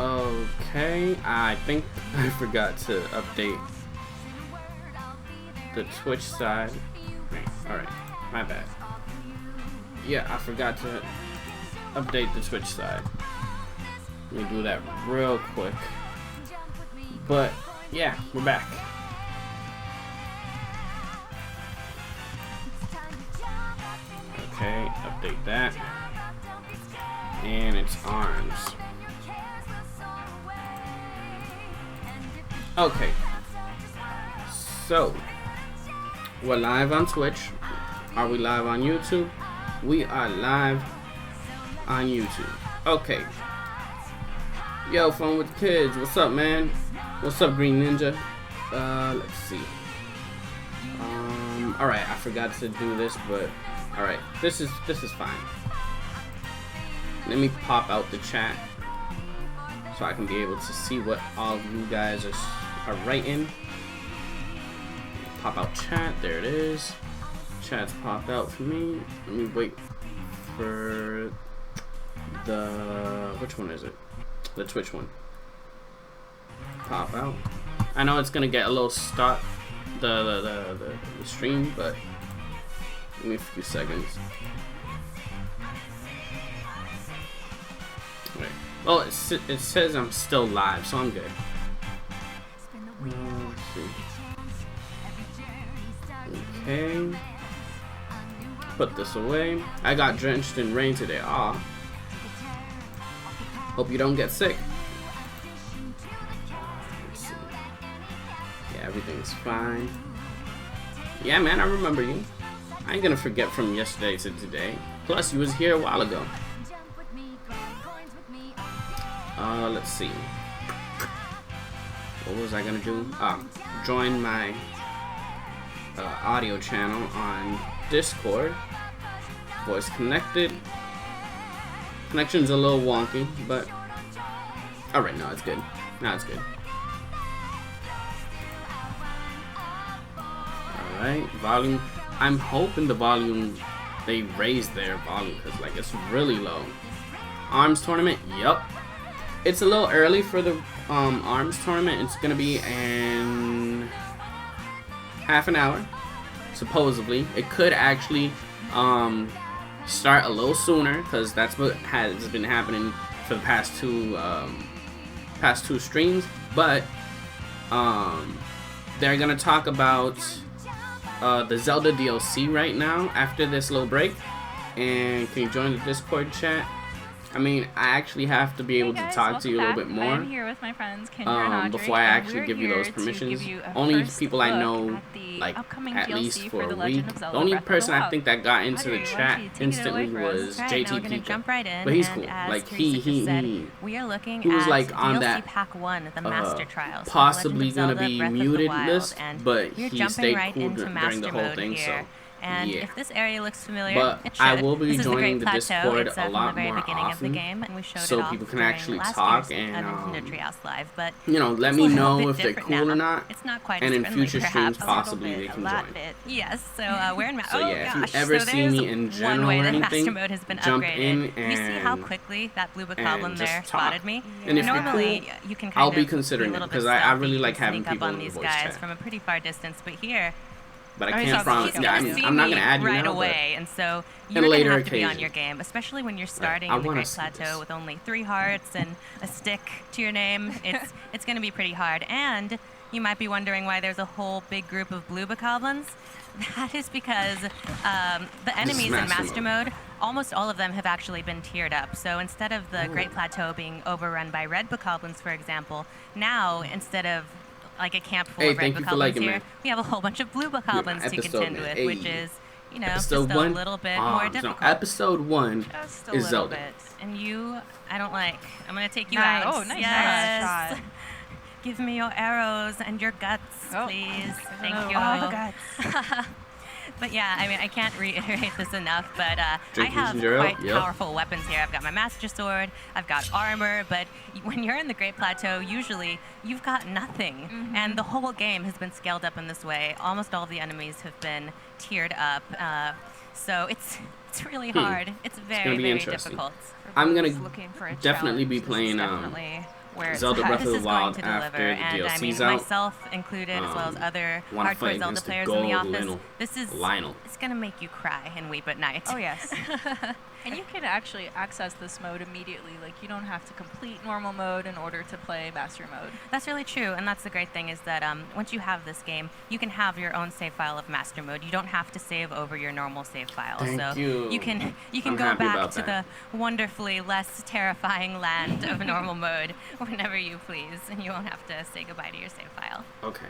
Okay, I think I forgot to update the Twitch side. Alright, my bad. Yeah, I forgot to update the Twitch side. Let me do that real quick. But yeah, we're back. Okay, update that. And it's arms. Okay. So, we're live on Twitch. Are we live on YouTube? We are live on YouTube. Okay. Yo, Fun with the Kids. What's up, man? What's up, Green Ninja? Let's see. Alright, I forgot to do this, but alright. This is fine. Let me pop out the chat so I can be able to see what all of you guys are writing. Pop out chat. There it is. Chat's popped out for me. Let me wait for the... which one is it? The Twitch one. Pop out. I know it's gonna get a little stuck, the stream, but give me a few seconds. Right. Well, it says I'm still live, so I'm good. Let's see. Okay. Put this away. I got drenched in rain today. Aw. Hope you don't get sick. Let's see. Yeah, everything's fine. Yeah, man, I remember you. I ain't gonna forget from yesterday to today. Plus, you was here a while ago. Let's see. What was I gonna do? Join my audio channel on Discord. Voice connected. Connection's a little wonky, but alright, no, it's good. Now it's good. Alright, volume. I'm hoping the volume, they raised their volume, because like it's really low. Arms tournament, yup. It's a little early for the arms tournament. It's gonna be in half an hour, supposedly. It could actually start a little sooner, because that's what has been happening for the past two streams. But they're gonna talk about the Zelda DLC right now after this little break. And can you join the Discord chat? I mean, I actually have to be able to talk to you a little bit more. I'm here with my friends Kendra and Audrey, before I actually give you those permissions. Only people I know, like, at least for a week. The only person I think that got into the chat instantly was JT Pika. But he's cool. Like, he was like on that possibly gonna be muted list, but he stayed cool during the whole thing, so. And yeah. If this area looks familiar, but it should. I will be this joining the Discord it's a lot from the very more beginning often, of the game, and we showed so it off people can actually last talk year's and Nintendo Treehouse Live. But you know, let me know if they're cool or not. It's not quite and as in friendly, future streams, possibly they can join. Yes, so we're in. So yeah, if you ever see me in general one way or that anything, Master Mode has been jump upgraded. in and you see how quickly that blue bokoblin there spotted me. And if normally you're cool, you can I'll be considering it because I really like having people in the voice chat from a pretty far distance, but here. But I can't promise. Yeah, I'm not gonna add you right now, away, and so you're gonna later have to be on occasion. your game, especially when you're starting in the Great Plateau with only 3 hearts and a stick to your name. It's gonna be pretty hard, and you might be wondering why there's a whole big group of blue bokoblins. That is because the enemies in Master Mode, almost all of them have actually been tiered up. So instead of the Great Plateau being overrun by red bokoblins, for example, now instead of like a camp full of red bokoblins here, we have a whole bunch of blue bokoblins to contend with, which is, you know, just a little bit more difficult. No, episode 1 is Zelda. And you, I don't like. I'm gonna take you out. out. Oh, nice yes. shot. Give me your arrows and your guts, please. Thank you. Oh, the guts. But yeah, I mean, I can't reiterate this enough, but I have quite powerful weapons here. I've got my Master Sword, I've got armor, but when you're in the Great Plateau, usually you've got nothing. And the whole game has been scaled up in this way. Almost all of the enemies have been tiered up. So it's really hard. It's very, very difficult. I'm going to definitely be playing where Zelda Breath of the Wild this is going to deliver. after the And I mean, DLC's out. myself included, as well as other Wanna fight hardcore Zelda against the players in the gold office. This is it's going to make you cry and weep at night. Oh yes. And you can actually access this mode immediately. Like, you don't have to complete normal mode in order to play master mode. That's really true, and that's the great thing is that once you have this game, you can have your own save file of master mode. You don't have to save over your normal save file. Thank you. You can go back to the wonderfully less terrifying land of normal mode whenever you please, and you won't have to say goodbye to your save file. Okay.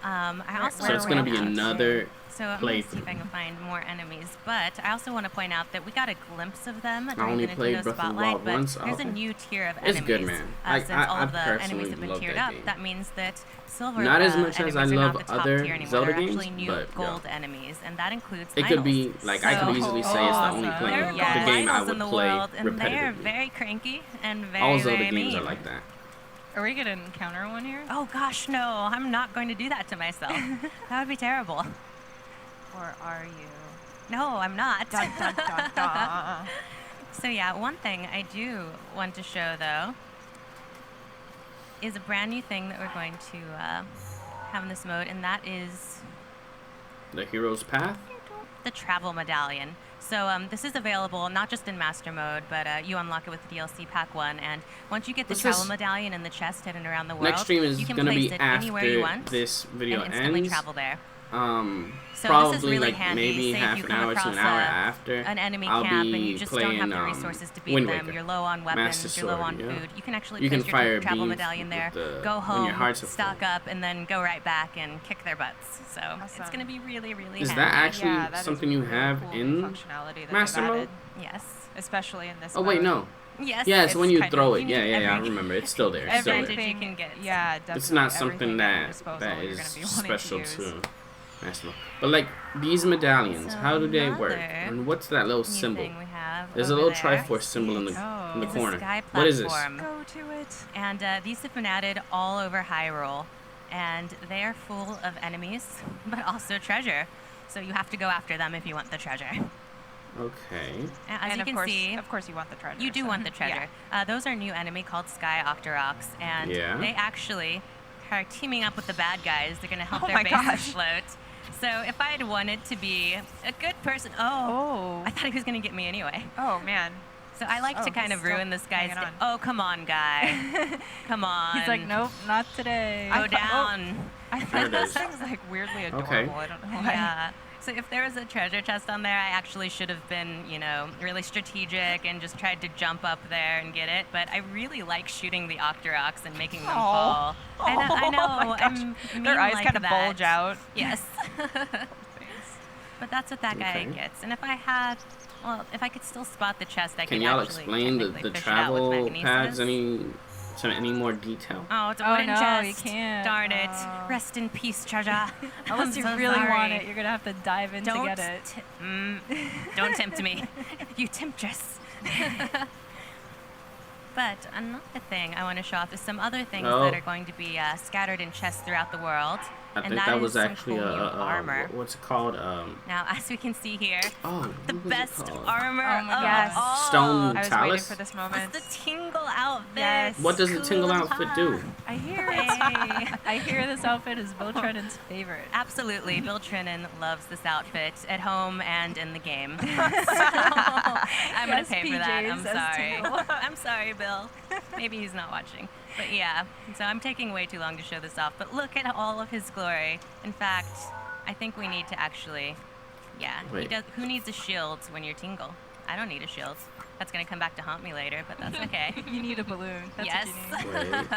So it's going to be another So I'm going to see if I can find more enemies. But I also want to point out that we got a glimpse of them during the Nintendo Spotlight, but there's a new tier of enemies. It's good, man. Since all of the enemies have been tiered up, that means that silver not as much as I love other Zelda games, actually new but gold enemies, and that includes it could be, like, I could easily say it's the only the game I would play repetitively. They're very cranky and very, all Zelda very games mean. are like that. Are we going to encounter one here? Oh gosh, no. I'm not going to do that to myself. That would be terrible. Or are you? No, I'm not. Dun, dun, dun, dun. So yeah, one thing I do want to show, though, is a brand new thing that we're going to have in this mode, and that is the Hero's Path? the Travel Medallion. So this is available not just in Master Mode, but you unlock it with DLC Pack 1, and once you get the Travel Medallion in the chest hidden around the world, next stream is you can gonna place be it anywhere you want after this video and instantly ends. travel there. So probably this is really like handy. maybe Say half if you an come hour to across an hour after. an enemy I'll camp be and you just don't playing, have the resources to beat Wind them. Waker. You're low on weapons, Master you're low Sword, on yeah. food. You can actually You can place fire your travel beams medallion there, with go when home, your hearts are stock full. up, and then go right back and kick their butts. So it's going to be really, really Is handy. that actually something you have cool in functionality that Master they've Mode? added, Yes. especially in this Oh wait, mode. no. Yes. Yeah, it's when you kind throw of- it. Yeah, I remember. It's still there. It's still there. Everything you can get. Yeah, definitely. It's not something everything at your that disposal that you're is gonna be wanting special use. to Master Mode. But like these medallions, So how do they work? another And what's that little new symbol? thing we have There's a over little there Triforce symbol in the is a corner. sky What is this? platform. Go to it. And these have been added all over Hyrule, and they are full of enemies, but also treasure. So you have to go after them if you want the treasure. Okay. As And you can see, of course, you want the treasure. you do so- want the treasure. Those are a new enemy called Sky Octoroks, and Yeah. they actually are teaming up with the bad guys. They're going to help Oh their my bases gosh. float. So if I had wanted to be a good person, I thought he was going to get me anyway. Oh man. So I like to kind he's of ruin still this guy's hanging day. on. Oh, come on, guy. Come on. He's like, nope, not today. Go down. I There thought it this is. thing's like weirdly adorable. Okay. I don't know why. Yeah. So if there was a treasure chest on there, I actually should have been, really strategic and just tried to jump up there and get it. But I really like shooting the Octoroks and making them fall. I know. Oh my gosh. I'm mean Their eyes like kind of that. bulge out. Yes. But that's what that guy Okay. gets. And if I could still spot the chest, I Can could y'all actually explain the technically fish it out with travel magnesis. pads any more detail? Oh, it's a Oh, wooden no, chest. you can't. Darn it. Oh. Rest in peace, treasure. Unless I'm you so really sorry. want it, you're gonna have to dive in Don't to get it. don't tempt me, you temptress. But another thing I want to show off is some other things that are going to be scattered in chests throughout the world. I and think that is was some actually cool new armor. what's it called? Now, as we can see here, Oh, the what was it best called? armor Oh my of gosh. all Stone I was waiting Talus? for this is moment. the Tingle outfit. Yes. What does the Tingle Cool outfit as do? pie. I hear it. Hey. I hear this outfit is Bill Trennan's favorite. Absolutely. Bill Trennan loves this outfit at home and in the game. So, I'm going Yes, to pay for that. I'm PJs as sorry. Tingle. I'm sorry, Bill. Maybe he's not watching. But yeah, so I'm taking way too long to show this off. But look at all of his glory. In fact, I think we need to actually, he Wait. does. Who needs a shield when you're Tingle? I don't need a shield. That's going to come back to haunt me later, but that's okay. You need a balloon. That's Yes. what you need.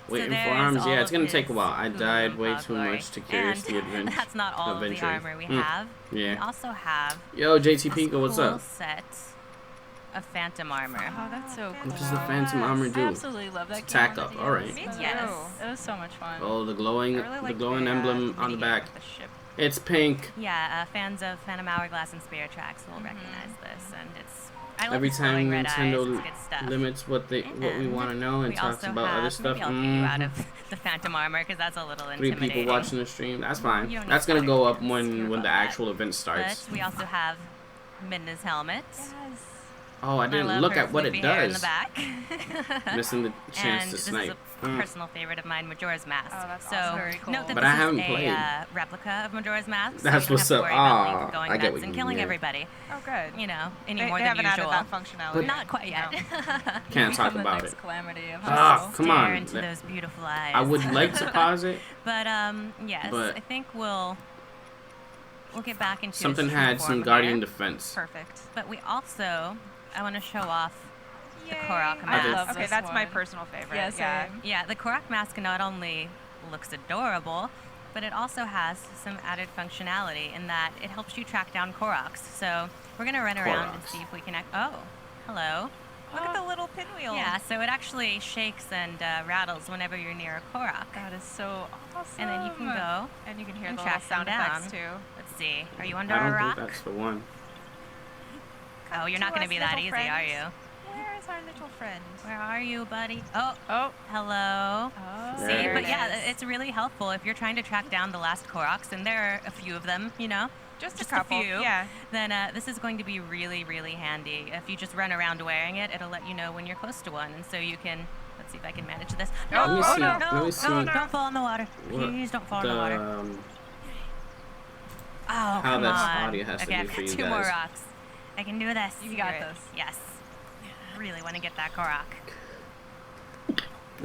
Waiting for there's arms. all Yeah, it's of gonna take a his while. I Hulu died way Hog too glory. much to Curious the And Adventure. that's not all of the Adventure. armor we have. We Yeah. also have Yo, JT this Pico, what's cool up? set of Phantom armor. Oh, that's so cool. What does the Phantom armor I do? absolutely love that It's game. attack up. All right. Yes. It was so much fun. Oh, the I glowing really like emblem on the minigame back. with the ship. It's pink. Yeah, fans of Phantom Hourglass and Spirit Tracks will recognize this, and I love Every the glowing time red eyes. Nintendo It's good stuff. limits what we And want to know and we talks also about have, other stuff. Maybe I'll kick you out Mhm. of the Phantom armor because that's a little 3 intimidating. people watching the stream. That's fine. You don't That's need gonna go up confidence. You're when the above that. actual event starts. But we also have Midna's helmet. Yes. Oh, I didn't love look her at what it floofy hair in the does. back. Missing the chance and to this snipe. is a personal favorite of mine, Majora's Mask. Oh, that's so awesome. Very cool. note that But this I haven't is played. a replica of Majora's Mask. So That's you don't what's have up. to worry about Link Ah, going I get nuts what and you killing mean. everybody. Oh, good. You know, any They more than haven't usual. added that functionality. Not quite yet. Can't talk about next it. Calamity of Ah, hustle. come Stare on. into those beautiful eyes. I would like to pause it. But yes, But I think we'll get back into something its true had some form Guardian here. defense. Perfect. But we also, I want to show off the Yay. Korok I mask. love Okay, this that's my one. personal favorite. Yeah, Yeah. same. Yeah, the Korok mask not only looks adorable, but it also has some added functionality in that it helps you track down Koroks. So we're gonna run around and Koroks. see if we can. Oh, hello. Look at the little pinwheel. Yeah, so it actually shakes and rattles whenever you're near a Korok. That is so awesome. And then you can go. And you can hear and the little track them sound down. effects too. Let's see. Are you under I a don't rock? think that's the one. Oh, you're not to gonna us, be that little easy, are friend. you? Where is our little friend? Where are you, buddy? Oh, Oh. hello. Oh. There See, it but is. yeah, it's really helpful if you're trying to track down the last Koroks, and there are a few of them, you know? Just Just a couple. few. Yeah. Then this is going to be really, really handy. If you just run around wearing it, it'll let you know when you're close to one, and so you can. Let's see if I can manage this. No, Let me no, see. no, Let no, me see. no, don't fall in the water. What Please don't fall in the water. Oh, how come this on. audio has to Okay, be I've for got you two more guys. rocks. I can do this. You got this. Yes. Really want to get that Korok.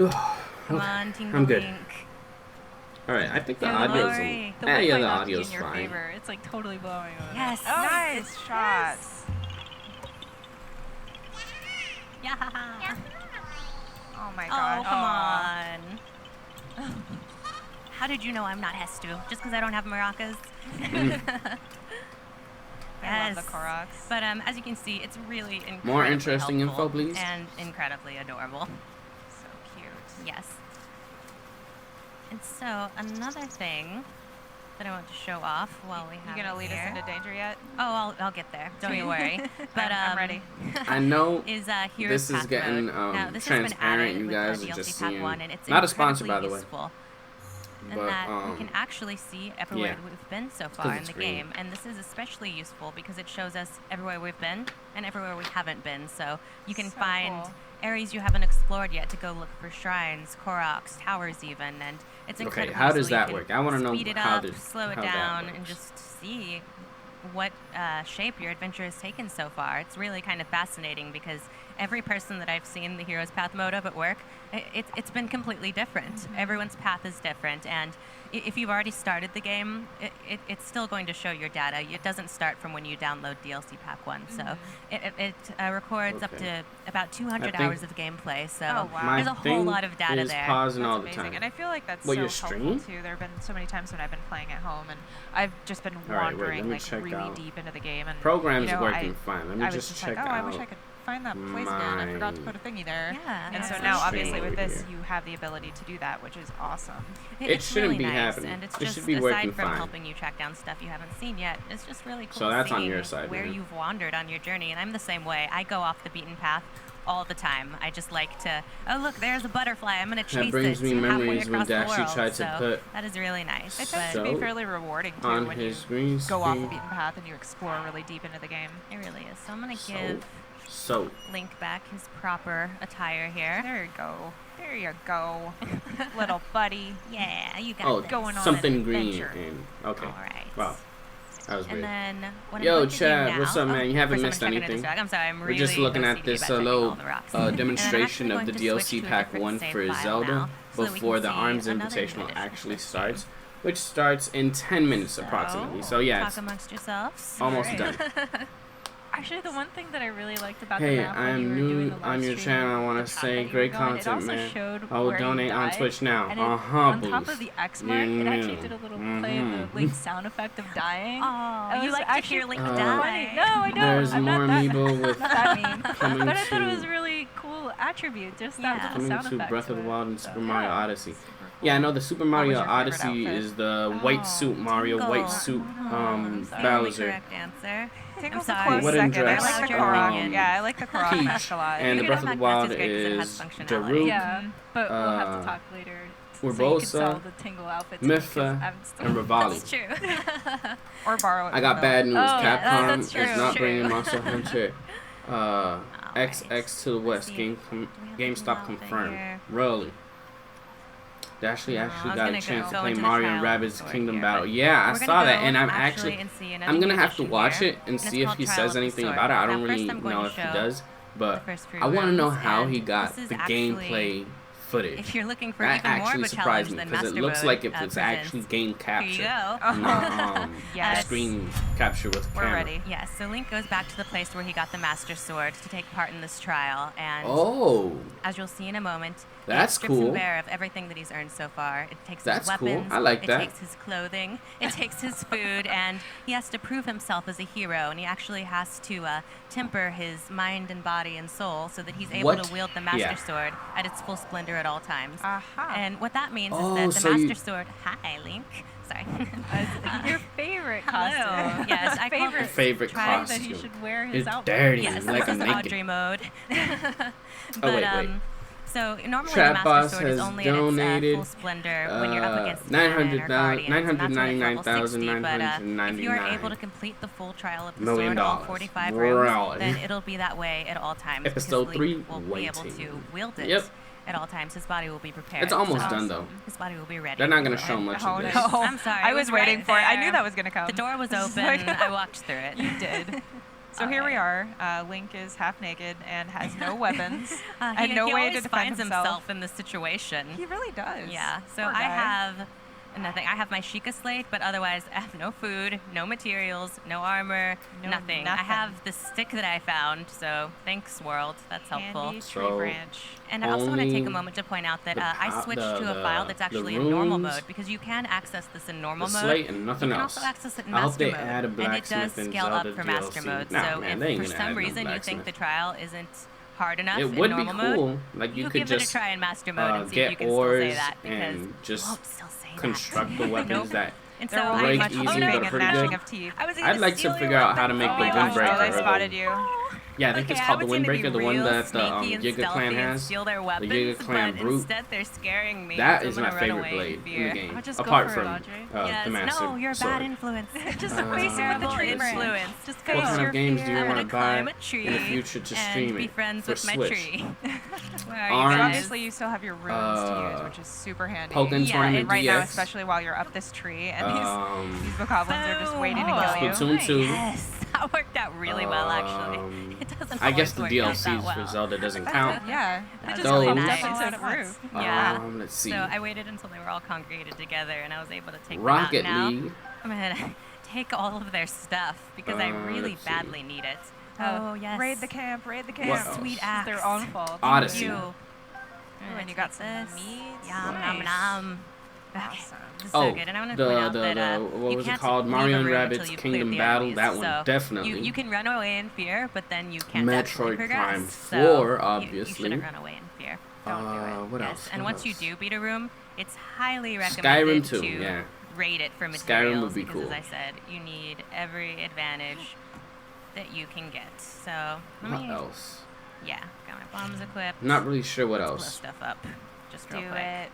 Ugh, Come okay. on, Tingle I'm good. Link. All right, I think the Good audio's lord. The yeah, wind yeah, might the not be audio's in your fine. favor. It's like totally blowing on Yes. it. Oh, Nice shot. Yes. Yeah. Oh my Oh, gosh. come on. How did you know I'm not Hestu? Just because I don't have maracas? I love the Koroks. But as you can see, it's really incredibly More interesting helpful info, please. And incredibly adorable. So cute. Yes. And so another thing that I want to show off while we have You gonna it lead here. us into danger yet? Oh, I'll get there. Don't you worry. But I'm ready. I know is Hero's this is Path getting mode. Now, this has been transparent. added You with guys the are DLC just Pack seeing. 1, and it's Not a sponsor, by incredibly the way. useful. And But that we can actually see everywhere yeah. we've been so 'cause far in it's the green. game. And this is especially useful because it shows us everywhere we've been and everywhere we haven't been. So you can So find cool. areas you haven't explored yet to go look for shrines, Koroks, towers even. And it's Okay, incredible. how does so you that can work? I wanna know speed it how up, the- slow it how that down, and works. just see what shape your adventure has taken so far. It's really kind of fascinating because every person that I've seen the Hero's Path mode of at work, it's been completely different. Mm-hmm. Everyone's path is different, and if you've already started the game, it's still going to show your data. It doesn't start from when you download DLC Pack 1, so Mm-hmm. it records up Okay. to about 200 I think hours of gameplay, so Oh, wow. My there's a whole thing lot of data is there. pausing That's all the amazing. time. And I feel like that's What, so your helpful stream? too. There have been so many times when I've been playing at home and I've just been All right, wait, let wandering me like check really out. deep into the game and Program's you know, working fine. Let me I was just just check like, oh, out. I wish I could find that place again. I forgot to put a thingy there. Yeah, And so absolutely. now, obviously, with Stream this, over here. you have the ability to do that, which is awesome. It It's shouldn't really be nice, happening. and it's It just should be aside working from fine. helping you track down stuff you haven't seen yet. It's just really cool. So that's on seeing your side, where man. you've wandered on your journey, and I'm the same way. I go off the beaten path all the time. I just like to. Oh look, there's a butterfly. I'm gonna chase That brings it me halfway memories when across the Dashi world. tried to so put that is really nice. It but tends to be So, fairly rewarding too on when his you green go off the screen. beaten path and you explore really deep into the game. it really is. So I'm gonna give So Link back his proper attire here. There you go. There you go, little buddy. Yeah, you got oh, this. Going on something an green. adventure. And, okay. All right. Wow. That was And weird. then what Yo, I'm going to do Chad, now, what's up, man? You haven't first I'm missed gonna check under anything. this rock. I'm sorry, I'm We're really just looking at OCD this about checking little all the rocks. And then I'm demonstration actually of the going to switch DLC to a Pack different 1 save for file Zelda now, so that we before can the see ARMS another Invitational edition actually of this starts, game. which starts in 10 minutes approximately. So yeah, talk it's amongst yourselves. almost Alright. done. Actually, the one thing that I really liked about Hey, the map when I'm you were doing new the live on your stream, channel. I want the to path say that you great were going, content, it also man. showed I will where you donate on died, Twitch now. and it, Uh-huh, on top boost. of the X mark, it actually Yeah. did a little play of the Link sound effect of dying. Oh, It you was like to actually hear Link funny. die. No, I don't. There's I'm more not that, amiibo with not that mean. coming But I thought it to- was a really cool attribute, just Yeah. that little coming sound to effect. Breath of to the it. Wild and So, Super Mario yeah. Odyssey. Super cool. Yeah, I know the Super was Mario your favorite Odyssey outfit? is the Oh, white suit Mario, Tingle. white suit That's the only Bowser, correct answer. Tinkle's I'm a sorry. close Wooden second. I dress, like the Roger Korok. Regan. Yeah, I like the Korok mask Peach, a lot. and the You Breath can of the unlock Wild Master's Grade 'cause it has is functionality. Daruk, Yeah, but we'll have uh, to talk later. Urbosa, so you can sell the Tingle outfit to me, 'cause Mipha, I'm still and Rivali. That's true. Or borrow it. I got from bad them. news. Oh, yeah, Capcom that's is true. not True. bringing Monster Hunter XX to the west. GameStop confirmed. Really? They actually got a chance to play Mario and Rabbids Kingdom Battle. Yeah, I saw that, and I'm gonna have to watch it and see if he says anything about it. I don't really know if he does, but I want to know how he got the gameplay footage. If you're looking for that even more actually of a surprised challenge me than because it Master looks Mode, like it's presents. actually game capture, Here you go. not Yes. screen capture with the We're camera. ready. Yes, so Link goes back to the place where he got the Master Sword to take part in this trial, and as you'll see in a moment, that's it strips cool. him bare of everything that he's earned so far. It takes That's his cool. weapons, I like that. it takes his clothing, it takes his food, and he has to prove himself as a hero, and he actually has to temper his mind and body and soul so that he's able to wield the Master Sword at its full splendor at all times. And what that means is that the Master Sword... Hi, Link. Sorry. Your favorite Hello. costume. Yes, I call this favorite try costume. that he should wear his It's outfit. dirty, Yes, like this a is naked. Audrey mode. Oh, wait. So normally Trap the Master Boss Sword is has only at donated, its full splendor when you're up against Ganon or Guardians, and that's when it's level 60, but if you are able to complete the full trial of the sword, all 45 rooms, then it'll be that way at all times. Episode 3, Link will be able to wield it. Yep. At all times, his body will be prepared. It's almost done though. His body will be ready. They're not gonna show much of this. I'm sorry. I was waiting right for it. I there. knew that was gonna come. The door was open. I walked through it. You did. So here we are. Link is half naked and has no weapons and no he way always to defend finds himself in this situation. He really does. Yeah. So Poor I guy. have nothing. I have my Sheikah slate, but otherwise I have no food, no materials, no armor, nothing. I have the stick that I found. So thanks, world. That's helpful. Candy tree branch. And I also want to only take a moment to point out that I switched to a file that's actually in rooms, normal mode because you can access this in normal the mode. slate and nothing You can else. also access it in I hope Master they mode, add a and it does blacksmith and scale up Zelda for Master DLC. mode. Nah, So man, they ain't if for gonna add some no reason you think blacksmith. the trial isn't hard enough It in would be normal cool. mode, Like you give could it a just try in Master mode and see if you get can still say ores that because and just won't still say construct that. the weapons that And so There will break be much easy, chewing but and pretty gnashing good. of teeth. I was I'd like to figure out how to make Oh the my gosh, windbreaker. they or the- spotted you. Yeah, I think it's called the windbreaker, the one that the Giga Clan has. Steal their weapons, Giga Clan but Brute. instead they're scaring me. That so is I'm my gonna run favorite away blade in in fear. the game, Oh, just go apart for it, from Audrey. Yes, the Master no, you're a Sword. bad influence. Just Uh, replace her with the Terrible tree branch. influence. Just go. What kind of games do you I'm want gonna to buy climb a tree in the future to and stream be it friends for with my Switch? tree. Where are Arms. you So guys? obviously you still have your runes to use, which is super handy. Pokken Yeah, Tournament right now, DX. especially while you're up this tree, and these Um, bokoblins are just waiting to Boom. kill you. Splatoon 2. Yes, that worked out really well actually. It doesn't I guess always the work out that DLCs well. for Zelda doesn't count. Yeah, That they was just really popped nice. up into the roof. Yeah. Let's see. So I waited until they were all congregated together, and I was able to take Rocket them out. League. Now I'm gonna take all of their stuff because I really let's see. badly need it. Oh yes. Raid the camp, raid the What camp. else? Sweet It's axe. their own fault. Odyssey. You. And you got some meats. Yum Nice. nom nom. Okay. Awesome. This is Oh, so good, and I want to point out that what you was it can't called? leave Mario a and room Rabbids until you've Kingdom cleared the Battle. enemies. That one So definitely. You can run away in fear, but then you can't actually Metroid progress. Prime So 4, You obviously. shouldn't run away in fear. What Yes, else? and What once you else? do beat a room, it's highly recommended Skyrim 2, to yeah. rate it for Skyrim materials would be because, cool. as I said, you need every advantage that you can get. So let What me, else? yeah, got my bombs equipped. Not really sure what Blow else. stuff up, just Do real quick. it.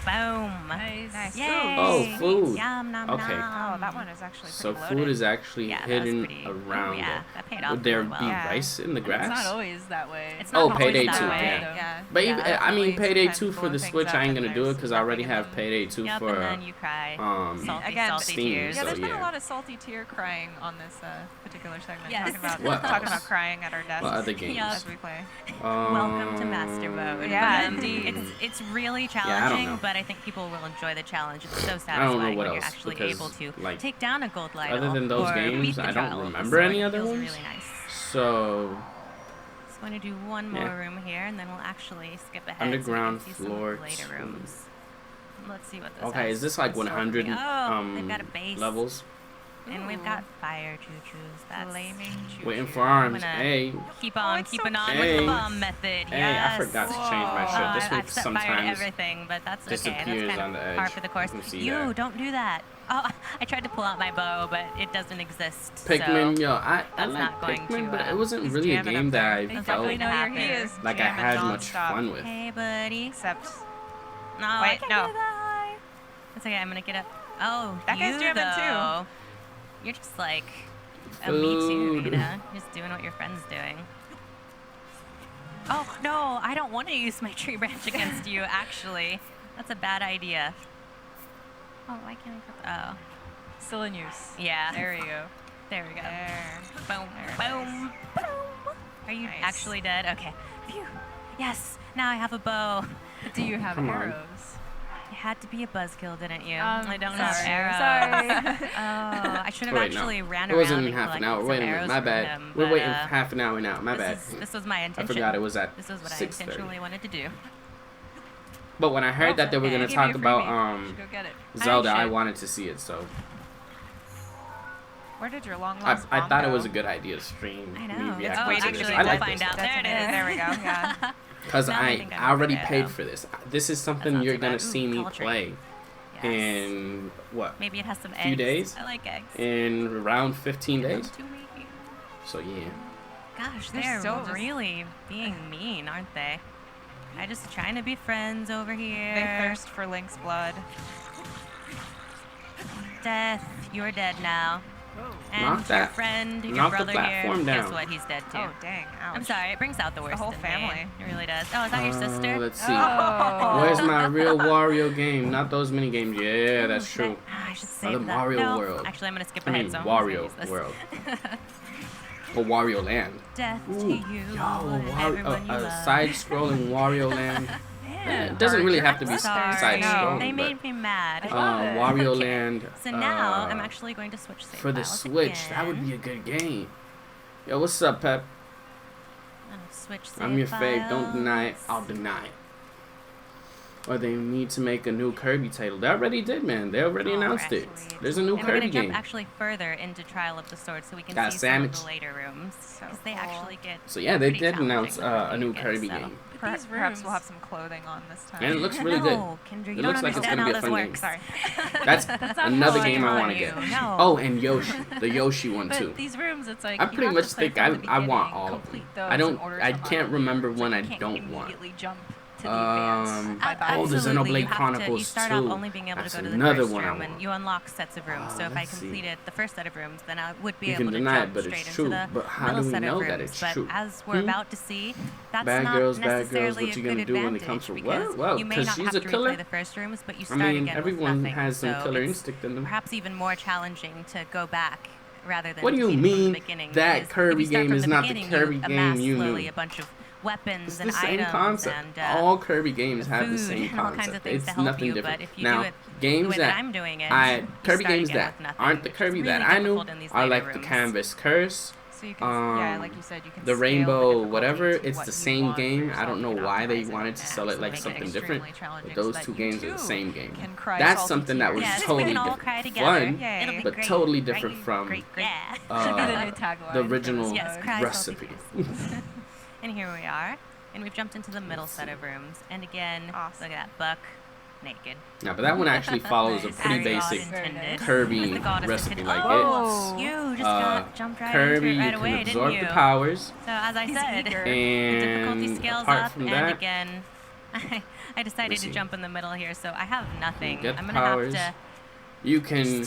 Boom. Nice. Yay. Oh, food. Yum nom Okay. nom. Oh, that one is actually pretty So loaded. food is actually Yeah, that was hidden pretty- around yeah, it. that paid off Would there really well. be Yeah. rice in the It's grass? not always that way. It's Oh, not always Payday that 2, way. yeah. Yeah. But Yeah, even, that's I mean, always Payday kind 2 of for the blowing things Switch, up I ain't and gonna do it there's because I already nothing have in- Payday 2 Yep, for and then you cry. salty, Again, salty Steam, tears. Yeah, so there's been yeah. a lot of salty tear crying on this particular segment. Yes. What Talking else? about crying at our desks What other games? Yup. as we play. Welcome to Master Mode. Yeah, But, indeed. It's really I don't challenging, know. but I think people will enjoy the challenge. It's so know satisfying what when you're else, actually because, able to like, take down a gold idol. other than those or games, beat the I don't trial with the remember sword. any It other feels ones. really nice. So, Just going to do one more Yeah. room here, and then we'll actually skip ahead. Underground so you can see floor some later 2. rooms. Let's see what this okay, has is this like in store for 100 me. Oh, they've got a base. levels? And we've got fire choo-choos. That's Flaming choo-choo. Waiting for arms. gonna- Hey, Keep on, it's keeping so on cute. with the Hey. bomb method. Hey, Yes. I forgot to change my shirt. This I've one set fire to sometimes everything, but that's okay. That's disappears kind on the of edge. par for the course. You can see You that. don't do that. Oh, I tried to pull out my bow, but it doesn't exist. Pikmin, so yo, I that's like not going Pikmin, to, but it wasn't really a jamming game up that there. I They That's felt definitely definitely know not your he happening. is like I jamming had much nonstop. fun with. Hey, buddy. Except No, I Wait, can't no. do that. It's okay. I'm gonna get up. Oh, That guy's you, jamming too. though. You're just like a me too, you Food. know, just doing what your friend's doing. Oh, no, I don't want to use my tree branch against you, actually. That's a bad idea. Oh, why can't I put that? Oh. Still in use. Yeah. There you go. There we go. There. Boom, boom, boom. Are you Nice. actually dead? Okay. Phew. Yes, now I have a bow. Do you have Come on. arrows? You had to be a buzzkill, didn't you? I don't have arrows. Sorry. Oh, I should have Wait, actually no. ran It around wasn't and even half an collected hour. some Wait a minute. arrows My from bad. him, We're but, waiting half an hour now. My bad. This was my I intention. forgot it was at This was what I 6:30. intentionally wanted to do. But when I heard that they were okay. gonna Give me a talk about freebie. Should go get it. Zelda, I should. wanted to see it. So Where did your long I lost bomb thought it go? was a good idea to stream. I know. Me It's reacting waiting to to this. actually, I we'll like find this out. stuff. There it is. There we go. Yeah. Because Now I I think I'm already good. paid for this. This is something not you're too gonna bad. see Ooh, me poultry. play Yes. in what? Maybe it has some eggs. Few days? I like eggs. In around 15 days. To me. So yeah. Gosh, They're they're so really being mean, aren't they? I just trying to be friends over here. They thirst for Link's blood. Death, you're dead now. And Knock your that- friend, your knock the brother here, platform guess down. what? He's dead too. Oh, dang. Ouch. I'm sorry, it brings out the worst whole in family. me. It really does. Oh, is that your sister? Let's see. Oh. Where's my real Wario game? Not those mini games. Yeah, that's true. I should Oh, save the that. Mario No, World. Actually, I'm gonna skip I ahead. mean so I'm just gonna Wario use this. World. Or Wario Land. Death Ooh, to you, everyone you love. side-scrolling Wario Land. Man, It doesn't really have to be Sorry. side-scrolling, They but made me mad. Wario Okay. Land. So now I'm actually going to switch save for the files Switch. That would again. be a good game. Yo, what's up, Pep? I'm gonna switch save I'm your fave. Don't files. deny it. I'll deny it. Or they need to make a new Kirby title. They already did, man. They already announced it. Actually, There's a new and we're Kirby gonna jump game. actually further into Trial of the Sword so we can Got see some of sandwich. the later rooms because they cool. actually get. So yeah, they pretty did announce challenging a new looking, Kirby so. game. These Perhaps rooms. we'll have some clothing on this time. And it looks really good. No, Kendra, you It don't looks like it's understand gonna be how a this fun game. works. Sorry. That's not another fun game I on want to you. get. No. Oh, and Yoshi, the Yoshi one But too. these rooms, it's like I you pretty have much to play think from the I want beginning, all of them. complete those I don't. in order I to can't unlock remember them, so one you I can't don't want. immediately jump to the advance by Oh, the buying. Xenoblade you Chronicles start 2. off only being able That's to go to the another first one I room, want. and you unlock sets of rooms. So if I Let's see. completed the first set of rooms, then I would be You able can to deny it, jump but straight it's into true. the But how middle do we set know of that rooms. it's but true? as we're about to see, that's Bad not girls, necessarily what you a gonna good do when it advantage comes to because well, you may 'cause not she's have a to killer. replay the first rooms, but you I start mean, again with everyone nothing. has some so killer it's instinct in them. perhaps even more challenging to go back rather than What do you beginning from mean the beginning, that because Kirby if you start game from is the not the beginning, Kirby you game amass you slowly knew? a bunch of weapons It's and the same items concept. and All Kirby games have the food same and all kinds of concept. things It's to help nothing you, different. but if you Now, do it games the way that I'm doing it, I you Kirby start games again that with nothing, aren't the which is Kirby that really I knew difficult in these are later like the rooms. Canvas Curse, So you can, yeah, like you said, you can the scale Rainbow difficulty whatever. to It's what the you same want for game. I yourself. don't know You can why they optimize wanted to sell it like make it something extremely different. challenging But so those that two you games are too the same game. can cry That's salty something that tears. was Yes, we totally can all different. cry together. Fun, Yay. It'll be but great. totally Right? different from Great. Yeah. The new tagline the for original this Yes, mode. cry recipe. And here we are. And we've jumped into the middle set of rooms. And again, Awesome. look at that buck naked. Yeah, but that one actually follows a Nice. pretty As God basic intended. Kirby As the goddess recipe intended. like Oh, it. you just got jumped right Kirby, into it right you away, can absorb didn't you? the powers, So as I He's said, eager. the difficulty and scales apart up, from and that, again, I decided to see. jump in the middle here, so I have nothing. get I'm the gonna powers. have you can to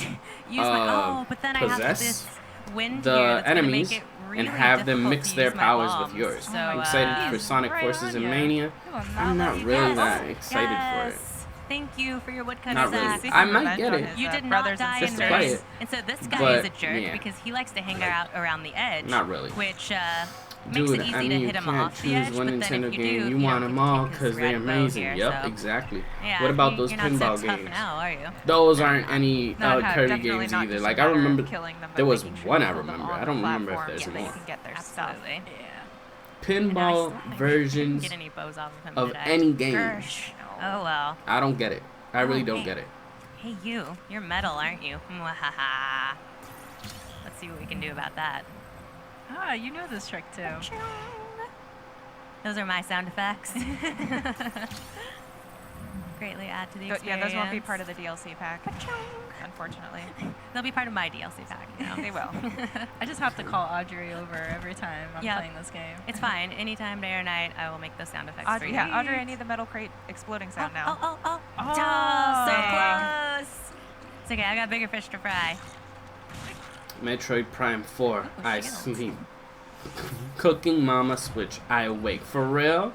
use my but then I have possess this wind the here that's enemies gonna make it really and have them difficult mix to their use my powers bombs. with yours. So, I'm excited for he's Sonic right Forces on and ya. Mania. You will I'm not let really you that go. excited for it. Yes. Thank you for your woodcutter's Not really. axe. I might get it. You did not brothers die and in Just to play this. it. And so this guy But, is a jerk yeah. because he likes to hang out around the edge. Not really. Which makes Dude, it easy I mean, to you hit him can't off the edge, choose one but then Nintendo if you game. do, You you want don't them get to all take his because they're red bow amazing. here, Yep, so. exactly. Yeah, What about those you're not pinball so tough games? now, are you? Those aren't any No, Kirby definitely games not either. just Like a I matter of remember killing them, but there was making sure one you I hold them remember. on I the don't remember if platform there's so more. you can get their stuff. Absolutely. Yeah. Pinball I didn't versions get any bows off of him of today. any game. Gersh. Oh well. I don't get it. I really Oh, don't hey. get it. Hey you, you're metal, aren't you? Mwahaha. Let's see what we can do about that. Ah, you know this trick too. Those are my sound effects. Greatly add to the experience. Yeah, those won't be part of the DLC pack, unfortunately. They'll be part of my DLC pack, you know. They will. I just have to call Audrey over every time I'm Yep. playing this game. It's fine. Anytime, day or night, I will make those sound effects for Audrey, you. yeah, Audrey, I need the metal crate exploding sound now. Oh, Oh, so dang. close. It's okay, I got bigger fish to fry. Metroid Prime 4. Oh, I shield. sleep. Cooking Mama Switch. I awake. For real?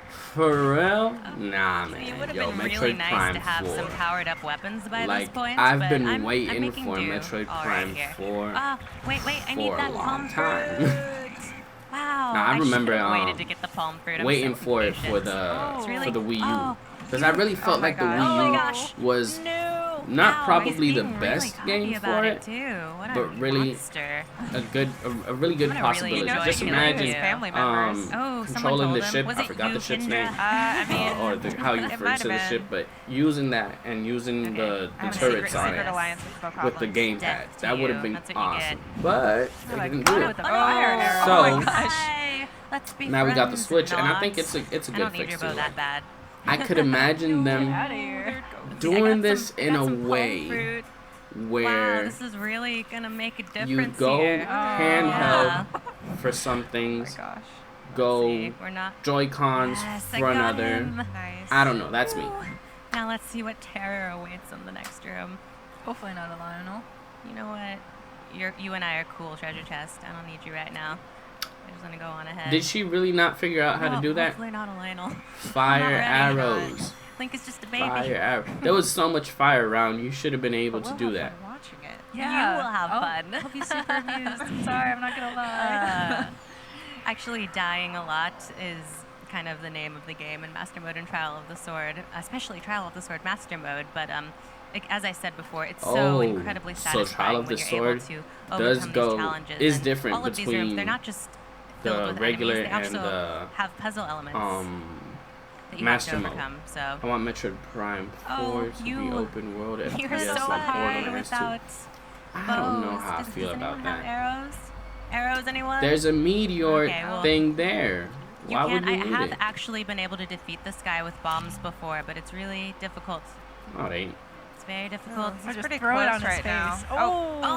For real? Nah, man. It would have Yo, been Metroid really nice Prime to have 4. some powered up weapons by Like, this point. I've but been I'm waiting making for do. Metroid All Prime right, 4 wait, I need for a that long palm time. fruit. Wow. Now, I remember should've waited to get the palm fruit. I'm waiting so for it impatient. for It's really, the Wii U. oh, Because I really felt like the oh my Wii gosh. U was No. not Wow, probably he's the being best really game cocky for about it, too. What a but really monster. a really good I'm gonna really possibility. enjoy Just killing imagine you. family members. Oh, someone controlling told the him. ship. Was I it forgot you, the ship's Kendra? name. I mean, Or how you it refer might to the have ship, been. but using that and using Okay. the I have a turrets secret on secret it alliance with the with the Bokoblins. gamepad, Death to that would have you. been That's what you awesome. get. But they Like, didn't do fire it. with the Oh, fire arrow. So- Oh my gosh. Hi. Let's be Now we got the friends, Switch, and I think Knots. it's a I good don't need fix your too. bow that bad. I could imagine Get them out of here. doing this in a palm way fruit. Wow, where this is really gonna make a difference you go here. handheld Yeah. for some Oh my things, gosh. go See, we're not. Joy-Cons Yes, I for got another. him. Nice. I don't know, that's me. Ooh. Now let's see what terror awaits in the next room. Hopefully not a Lionel. You know what? You and I are cool, treasure chest. I don't need you right now. I just want to go on ahead. Did she really not figure out how to No, do that? Hopefully not a Lionel. Fire ready. arrows. Link is just a baby. Fire arrows. There was so much fire around, you should have been able But to we'll do have that. fun watching it. You will have Oh, fun. I'll be super amused. Sorry, I'm not gonna lie. Actually, dying a lot is kind of the name of the game in Master Mode and Trial of the Sword, especially Trial of the Sword Master Mode. But like, as I said before, it's so incredibly so satisfying Trial of the when you're Sword able to does overcome go these challenges. is And different all of these between rooms, they're not just the filled with regular enemies, they and also the have puzzle elements that you Master have to Mode. overcome. So I want Metroid Prime 4 Oh, to be you- open world FPS you're like so Portal hard has to. without I don't know bows. how I Does feel about anyone have that. arrows? Arrows, anyone? There's a meteor Okay, well, thing there. You Why can. would you I need have it? actually been able to defeat this guy with bombs before, but it's really difficult. Oh, it ain't. It's very difficult. We're just pretty throw it close on his right now. face. Oh, no.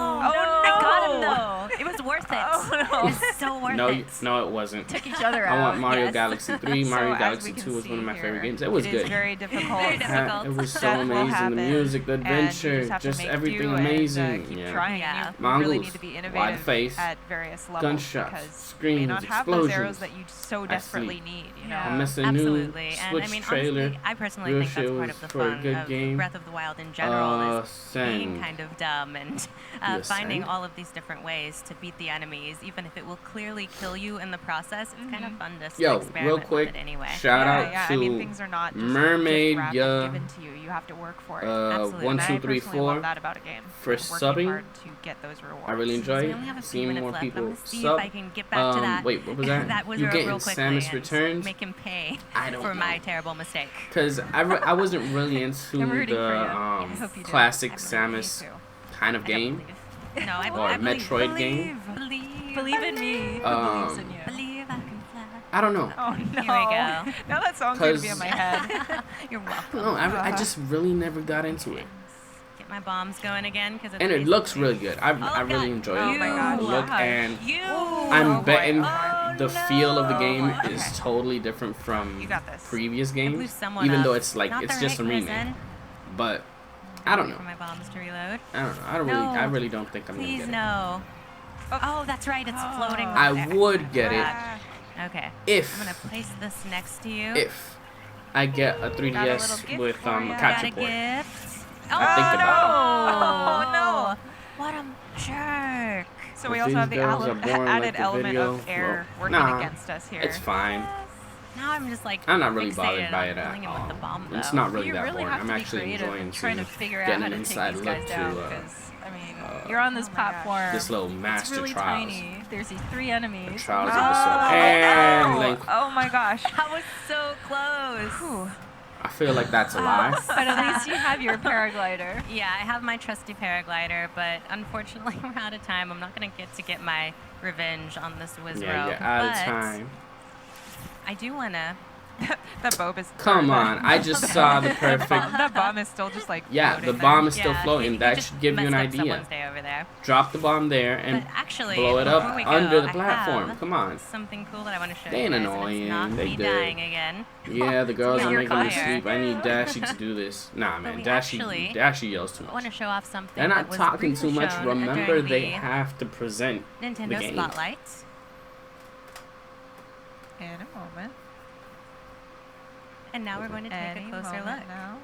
I got him though. It was worth it. Oh, no. It was so worth No, it. no, it wasn't. Took each other I out. want Mario yes. Galaxy 3. Mario So, as Galaxy we 2 can was one of see my favorite here, games. It was It good. is very difficult. Very difficult. It was so Death will amazing. The happen, music, the and you adventure, just have to make everything do amazing. And, keep yeah. trying. Yeah. You really Mongoose, need to be wide innovative face, at various levels gunshots, because you may screams, not have those arrows explosions. that you so I desperately see. need. You Yeah. know. I miss a Absolutely. new And Switch I mean, trailer. honestly, I personally Real think that's shit part was of the for a fun good of game. Breath of the Wild in general is being Send. kind of dumb and You finding send? all of these different ways to beat the enemies, even if it will clearly kill you in the process. It's kind of fun to Yo, experiment real with quick, it anyway. shout out yeah. to I mean, things are not just Mermaid, gift wrapped yeah. and given to you. You have to work for it. Absolutely. 1, And 2, I 3, personally 4. love that about a game. For working subbing, hard to get those rewards. I really enjoy So we it. only have a few Seeing minutes more left. people I'm gonna see sub. if I can get back to that. Wait, what was that? that was You real getting quickly Samus and Returns? make him pay I don't for know. my terrible mistake. Because I wasn't really into I'm rooting for you. I hope you do. classic I believe Samus Me too. kind of I don't game. believe. No, I, Or I believe. Metroid game. Believe in me. Who believes in you? Believe I can fly. I don't know. Oh no! Here we go. Now that song's gonna be in my head. You're welcome. No, I just really never got into it. Get my bombs going again because And it looks really good. I really God. enjoy Oh it. my gosh. The look Wow. and You. I'm boy. betting Oh, the feel of the no. game Okay. is totally different from You got this. previous I blew games. someone Even up. though it's like Not it's the just a right remake. person. But I don't Wait know. for my bombs to reload. I don't know. I No. really don't think I'm gonna Please get it. no. Oh, that's right. It's floating. I over there. would get it Okay. if I'm gonna place this next to you. if I get a 3DS little gift with for a ya. Got a capture port. gift. I think about Oh no! What a jerk. So we If also have these the girls are born like added the element video, of air well, working nah, against us here. It's fine. Now I'm just like I'm not really fixated bothered by on it at killing him with the all. bomb, It's though. not really You that really boring. have I'm to be actually creative enjoying trying to figure out getting how an to take inside these look guys to down. Because I mean, uh, you're on this oh my gosh. platform. this little It's master really trials. tiny. There's these 3 enemies. Trials Oh, of the Sword. And Link. oh my gosh! That was so close. Whew. I feel like that's a lie. But at least you have your paraglider. Yeah, I have my trusty paraglider, but unfortunately we're out of time. I'm not gonna get my revenge on this Wizrobe. Yeah, you're out of but time. I do wanna. That bomb is. Come on, I just saw the perfect. That bomb is still just like. Yeah, floating the there. bomb is still Yeah, floating. you That just should give you an messed up idea. someone's day over there. Drop the bomb there and But actually, blow it up before we go, under the I platform. have Come on. something cool that I want to show They you ain't guys, and it's annoying. not They me good. dying again. Yeah, the girls Yeah, are you're making me fire. sleep. I need Dashi to do this. Nah, man, we Dashi yells too I want to much. show off something. They're that not was talking too briefly much. shown Remember, during they the have to present the Nintendo game. Spotlight. in a moment. And now we're going to take a closer look. Now.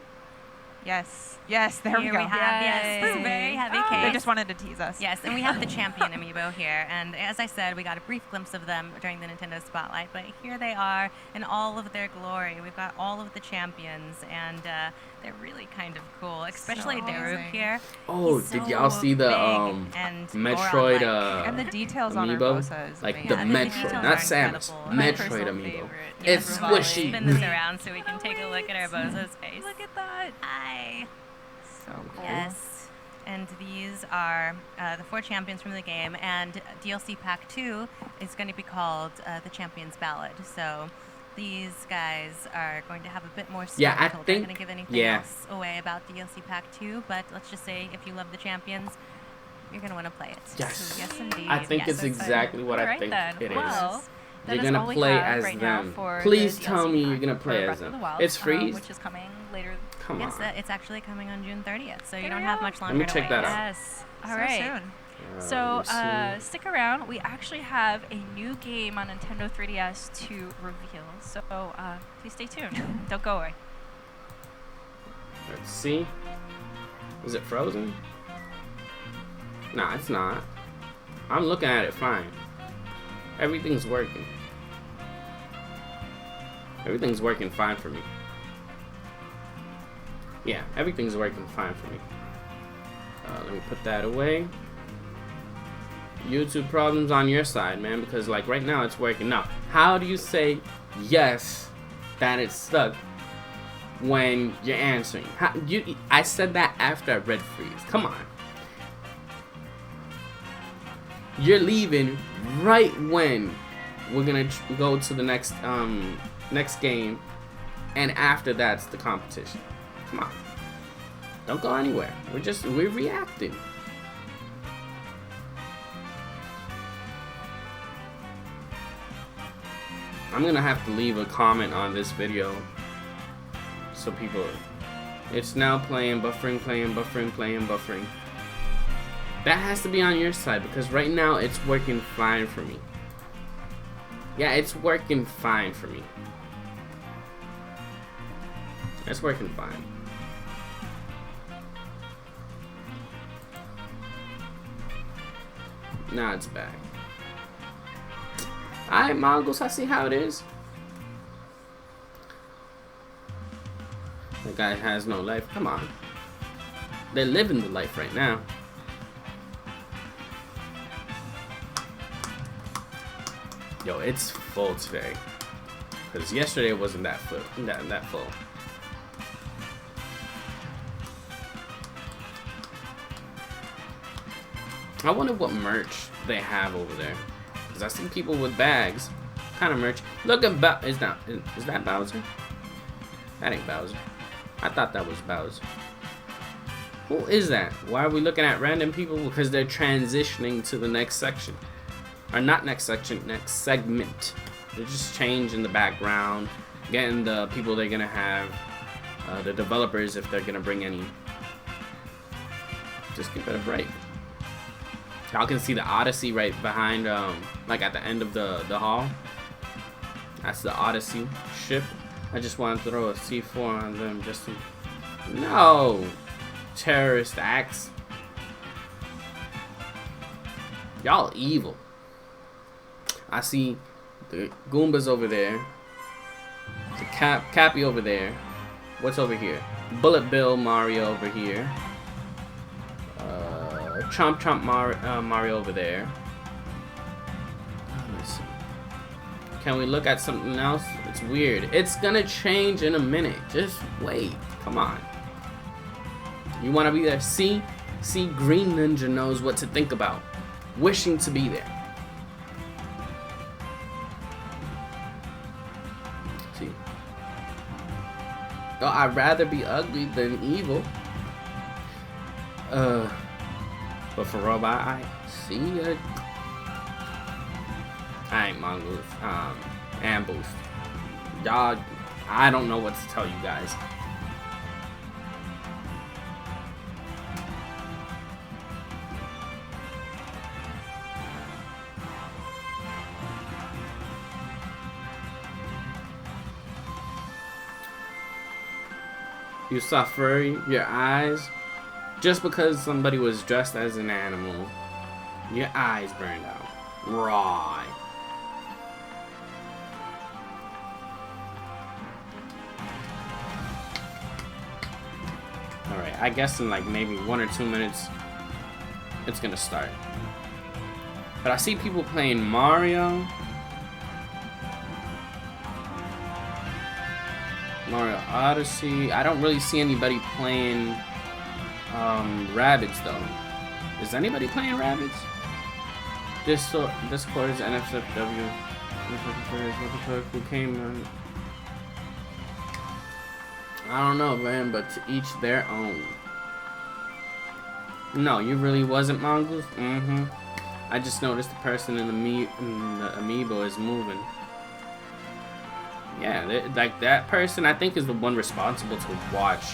Yes, there we go. We have, yes, this very heavy case. They just wanted to tease us. Yes, and we have the champion amiibo here. And as I said, we got a brief glimpse of them during the Nintendo Spotlight, but here they are in all of their glory. We've got all of the champions, and they're really kind of cool, especially So Darude amazing. here. Oh, did y'all see the and Metroid And the details on amiibo? Urbosa is Like amazing. the the Metroid, details not are Samus. incredible. My Metroid personal amiibo. favorite. It's We'll squishy. spin this around so we can take a look at Urbosa's face. Look at that. Hi. So cool. Yes. And these are the 4 champions from the game, and DLC Pack 2 is going to be called the Champions Ballad. So these guys are going to have a bit more story. Yeah, I told. think- I'm going to give anything yeah. else away about DLC Pack 2, but let's just say if you love the champions, you're going to want to play it. Yes. Yes, indeed. I think Yes, it's so exactly what I Alright think then. it is. Well, that You're is gonna all we play have as right now them. for Please the tell DLC me you're pack gonna for play Breath as of the them. Wild, It's free? which is coming later. Come Yes, on. it's actually coming on June 30th, so you There don't we have go. much Let longer me to check wait. that out. Yes. All So right. soon. So let me see. stick around. We actually have a new game on Nintendo 3DS to reveal. So please stay tuned. Don't go away. Let's see. Is it frozen? Nah, it's not. I'm looking at it fine. Everything's working. Everything's working fine for me. Yeah, everything's working fine for me. Let me put that away. YouTube problems on your side, man, because like right now it's working. Now, how do you say yes that it's stuck when you're answering? I said that after I read freeze. Come on. You're leaving right when we're gonna go to the next game, and after that's the competition. Come on. Don't go anywhere. We're reacting. I'm gonna have to leave a comment on this video so people. It's now playing, buffering. That has to be on your side because right now it's working fine for me. Yeah, it's working fine for me. It's working fine. Now it's back. Alright, Mongols, I see how it is. That guy has no life. Come on. They're living the life right now. Yo, it's full today. Because yesterday it wasn't that full. That full. I wonder what merch they have over there. Because I see people with bags. What kind of merch? Look at is that Bowser? That ain't Bowser. I thought that was Bowser. Who is that? Why are we looking at random people? Because they're transitioning to the next section. Or not next section, next segment. They're just changing the background. Getting the people they're going to have. The developers, if they're going to bring any. Just give it a break. Y'all can see the Odyssey right behind, like at the end of the hall. That's the Odyssey ship. I just want to throw a C4 on them just to... No! Terrorist acts. Y'all evil. I see the Goombas over there. The Cappy over there. What's over here? Bullet Bill Mario over here. Chomp Mario over there. Let's see. Can we look at something else? It's weird. It's gonna change in a minute. Just wait. Come on. You wanna be there? See, Green Ninja knows what to think about. Wishing to be there. See. Oh, I'd rather be ugly than evil. But for Robot, I see it. I ain't Mongoose. And Boost. Y'all, I don't know what to tell you guys. You saw furry, your eyes. Just because somebody was dressed as an animal, your eyes burned out. Right. Alright, I guess in like maybe 1 or 2 minutes, it's gonna start. But I see people playing Mario. Mario Odyssey. I don't really see anybody playing Rabbids though. Is anybody playing Rabbids? Discord's NFW. Who came? I don't know, man, but to each their own. No, you really wasn't Mongoose? Mm-hmm. I just noticed the person in the amiibo is moving. Yeah, like that person, I think, is the one responsible to watch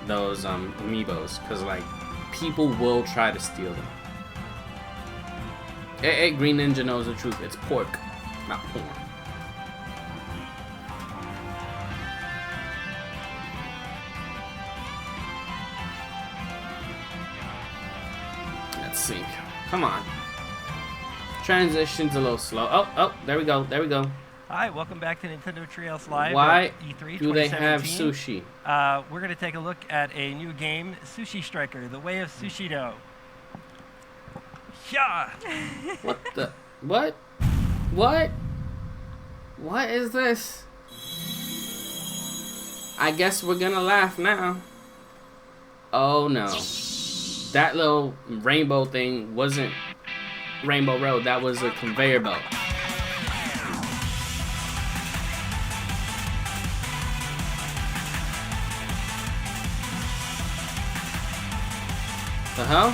those amiibos, because like people will try to steal them. Hey, Green Ninja knows the truth. It's pork, not porn. Let's see. Come on. Transition's a little slow. Oh, there we go. There we go. Hi, welcome back to Nintendo Treehouse Live. Why at E3 do they have sushi? We're going to take a look at a new game, Sushi Striker, The Way of Sushido. Yeah. What the? What? What? What is this? I guess we're gonna laugh now. Oh no. That little rainbow thing wasn't Rainbow Road, that was a conveyor belt. The hell?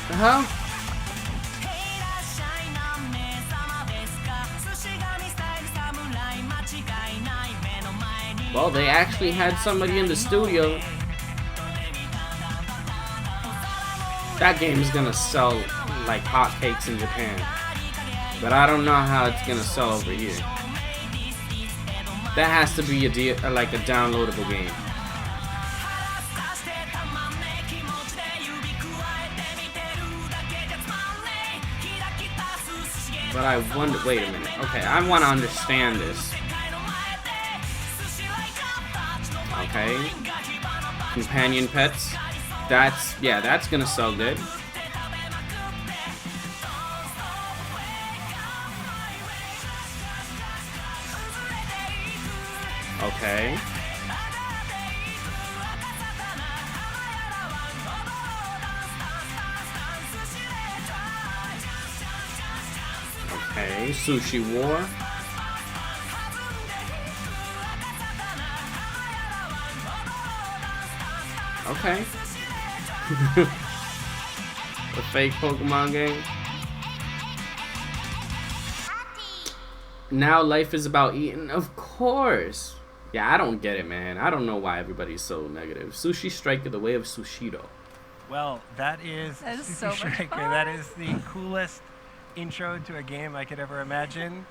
The hell? Well, they actually had somebody in the studio. That game is gonna sell like hotcakes in Japan, but I don't know how it's gonna sell over here. That has to be like a downloadable game. But I wonder, wait a minute. Okay, I want to understand this. Okay. Companion pets. That's gonna sell good. Okay. Okay, Sushi War. Okay. A fake Pokemon game. Now life is about eating, of course. Yeah, I don't get it, man. I don't know why everybody's so negative. Sushi Striker, The Way of Sushido. Well, that is That is Sushi so much Striker. fun. That is the coolest intro to a game I could ever imagine.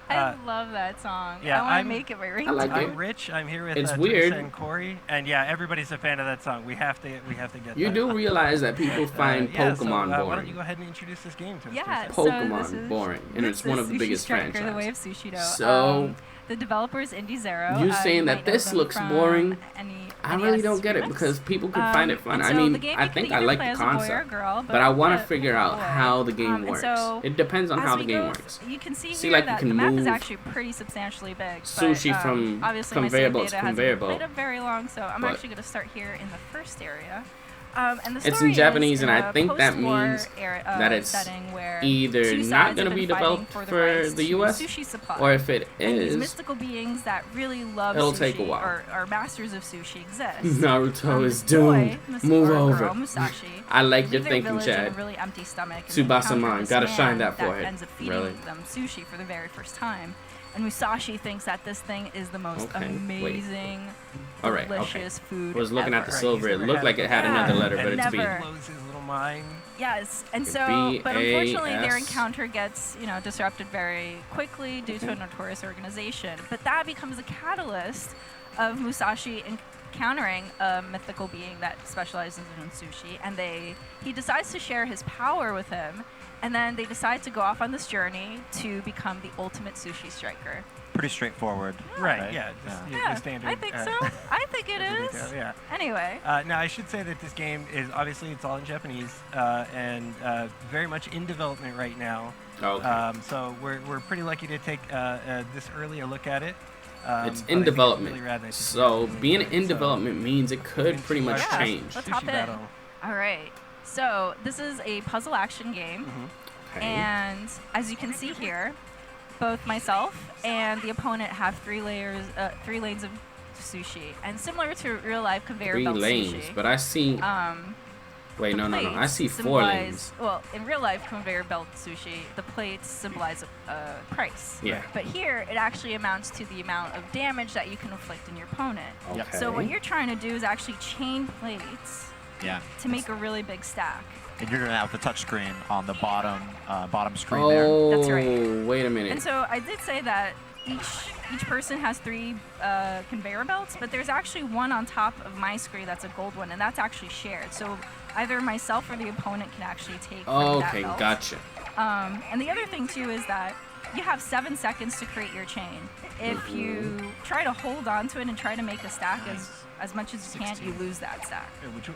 I love that song. yeah, I want to I'm- make it my ringtone. I like it. I'm Rich. I'm here with It's Teresa weird. and Corey, and yeah, everybody's a fan of that song. We have to get. You that. do realize that people find Yeah, Pokemon so, why don't boring. you go ahead and introduce this game to us? Yeah, Teresa? so this Pokemon is- boring, and this it's one is of the Sushi biggest Striker, The Way of franchises. Sushido. So, the developers Indie Zero. you saying that might know this them looks from boring? Any I really NES don't get it remix. because people could find it fun. and I so mean, the game I you think can I either like play the as a boy or a concept, girl, but I want but to figure out boy. how the game And works. so It depends on as how we the game go, works. You can see, See, here like, you that can the map is move actually pretty substantially big. Sushi but, from obviously my conveyor save belt to data conveyor hasn't belt. played up very long, so I'm But- actually going to start here in the first area. And the It's in story Japanese, is and in I a think that post-war means era, that it's setting where either two not sides going to have be been fighting developed for the for rights the to U.S., sushi supply. or if it And these is, mystical beings that really love It'll sushi take a while. or are masters of sushi exist. Naruto is This boy, doomed. Mus- Move or over. Girl, Musashi, I like leave your their thinking, village in a Chad. really empty stomach and Tsubasa encounter man, this gotta man shine that that forehead. ends up feeding Really? them sushi for the very first time. And Musashi thinks that this thing is the most Okay, wait. amazing, All right, delicious food I was looking at ever. the silver. He's It never looked had like it had Yeah, another letter, but and it's B. never. blows his little mind. Yes, and Okay, so, but unfortunately, their B-A-S. encounter gets, disrupted very quickly due to a notorious organization. But that becomes a catalyst of Musashi countering a mythical being that specializes in sushi, and he decides to share his power with him, and then they decide to go off on this journey to become the ultimate sushi striker. Pretty straightforward. Right, yeah. The standard, I think so. I think it is. Yeah. Anyway. Now, I should say that this game is, obviously, it's all in Japanese and very much in development right now. Okay. So we're pretty lucky to take this early a look at it. It's in development. It's really so being in development means it could pretty much change. Let's hop in. All right. So this is a puzzle action game. Okay. And as you can see here, both myself and the opponent have 3 lanes of sushi, and similar to real life conveyor belt 3 lanes, sushi. but I see. Wait, no. I see 4 lanes. Well, in real life conveyor belt sushi, the plates symbolize a price. Yeah. But here, it actually amounts to the amount of damage that you can inflict on your opponent. Okay. So what you're trying to do is actually chain plates. To make a really big stack. And you're gonna have the touch screen on the bottom screen there. there. That's right. Wait a minute. And so I did say that each person has 3 conveyor belts, but there's actually one on top of my screen that's a gold one, and that's actually shared. So either myself or the opponent can actually take from that belt. Gotcha. And the other thing too is that you have 7 seconds to create your chain. If you try to hold on to it and try to make a stack as much as you can, you lose that stack.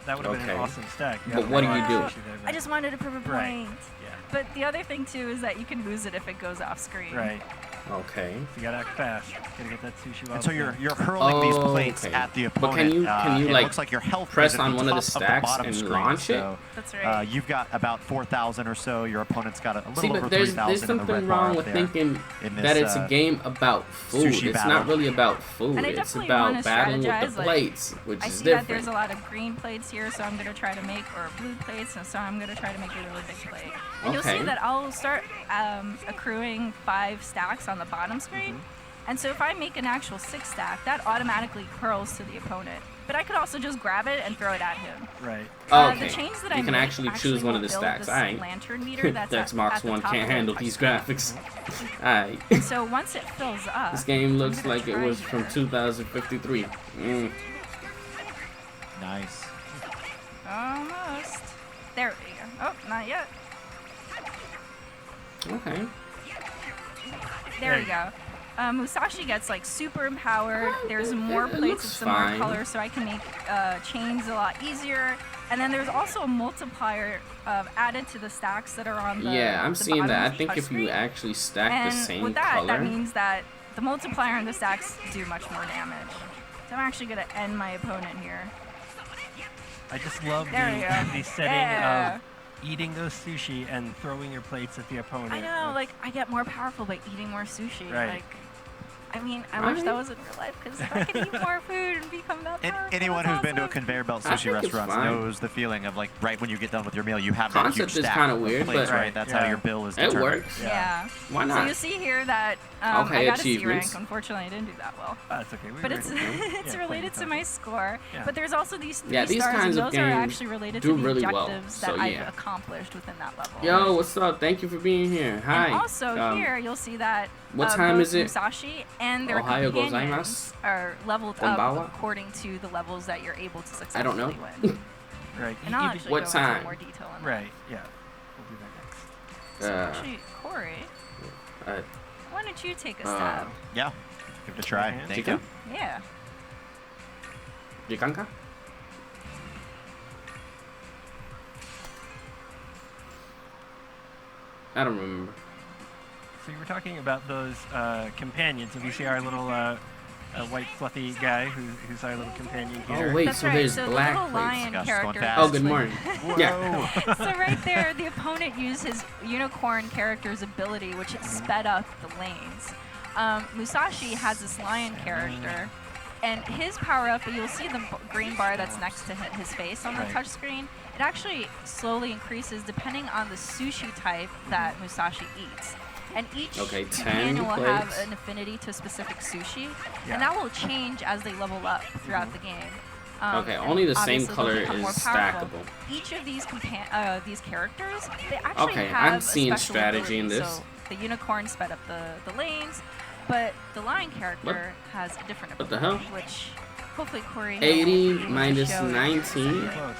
That would have been an awesome stack. But what do you do? I just wanted to prove a point. Right. Yeah. But the other thing too is that you can lose it if it goes off screen. Right. Okay. So you gotta act fast. Gotta get that sushi out. And so you're hurling these plates at the opponent. But can you it like looks like your health press is at on the one of the top stacks bottom and screen. launch it? So, that's right. You've got about 4,000 or so. Your opponent's got a little over 3,000 there's in the red something bar wrong with there thinking that it's a game about food. sushi It's battle. not really about food. And I It's definitely about wanna battling with strategize, the plates, which I is see different. that there's a lot of green plates here, so I'm going to try to make, or blue plates, and so I'm going to try to make a really big plate. And you'll see that I'll start accruing 5 stacks on the bottom screen. And so if I make an actual 6 stack, that automatically curls to the opponent. But I could also just grab it and throw it at him. Right. The chains that I you can make actually choose one of the will build stacks. this Alright. lantern meter that's Xbox at the One top can't of the handle touch these screen. graphics. Alright. And so once it fills up, This game looks I'm gonna like it try was from here. 2053. Nice. Almost. There we go. Oh, not yet. Okay. There we go. Musashi gets like super empowered. There's more it plates of looks similar fine. color, so I can make chains a lot easier. And then there's also a multiplier added to the stacks that are on the Yeah, I'm the seeing that. I bottom think touch if you screen. actually stack And the same with that, color. that means that the multiplier and the stacks do much more damage. So I'm actually gonna end my opponent here. I just love There we go. the setting Yeah. of eating those sushi and throwing your plates at the opponent. I know, like I get more powerful by eating more sushi. Right. Like, I mean, I wish that was in real life because I could eat more food and become that powerful. Anyone who's That's been to a awesome. conveyor belt I sushi think it's restaurant fine. knows the feeling of like right when you get done with your meal, you have that Concept huge is stack kinda of weird, plates, but- right? That's how your bill is It determined. works. Yeah. Why So not? you see here that Okay, I got a C achievements. rank. Unfortunately, I didn't do that well. Oh, that's okay. But it's it's related to my score. Yeah. But there's also these 3 Yeah, these stars, kinds and of those are games actually related do to the really well, objectives so that I've yeah. accomplished within that level. Yo, what's up? Thank you for being here. Hi. And also here you'll see that what time both is it? Musashi and their Ohayou companions gozaimasu. are leveled Konbanwa? up according to the levels that you're able to successfully I don't know. win. Right. And I'll actually what go time? into more detail on that. Right. Yeah. We'll do that next. So actually, Corey, why don't you take a stab? Yeah, give it a try. Yeah. Thank you. Yeah. Jikanka? I don't remember. So you were talking about those companions. If you see our little white fluffy guy who's our little companion here. Oh wait, That's so right. there's So black the little plates. lion Gosh, it's going character. fast. Oh, good morning. Yeah. So right there, the opponent used his unicorn character's ability, which sped up the lanes. Musashi has this lion character, and his power-up, you'll see the green bar that's next to his face on the touch screen. It actually slowly increases depending on the sushi type that Musashi eats. And each companion will have an affinity to specific sushi, and that will change as they level up throughout the game. Okay, only the same obviously color they'll become more is powerful. stackable. Each of these these characters, they actually Okay, have I'm a seeing special strategy in ability. this. So the unicorn sped up the lanes, but the lion character has a different What the ability, hell? which Hopefully Corey. 80 minus show 19. Close.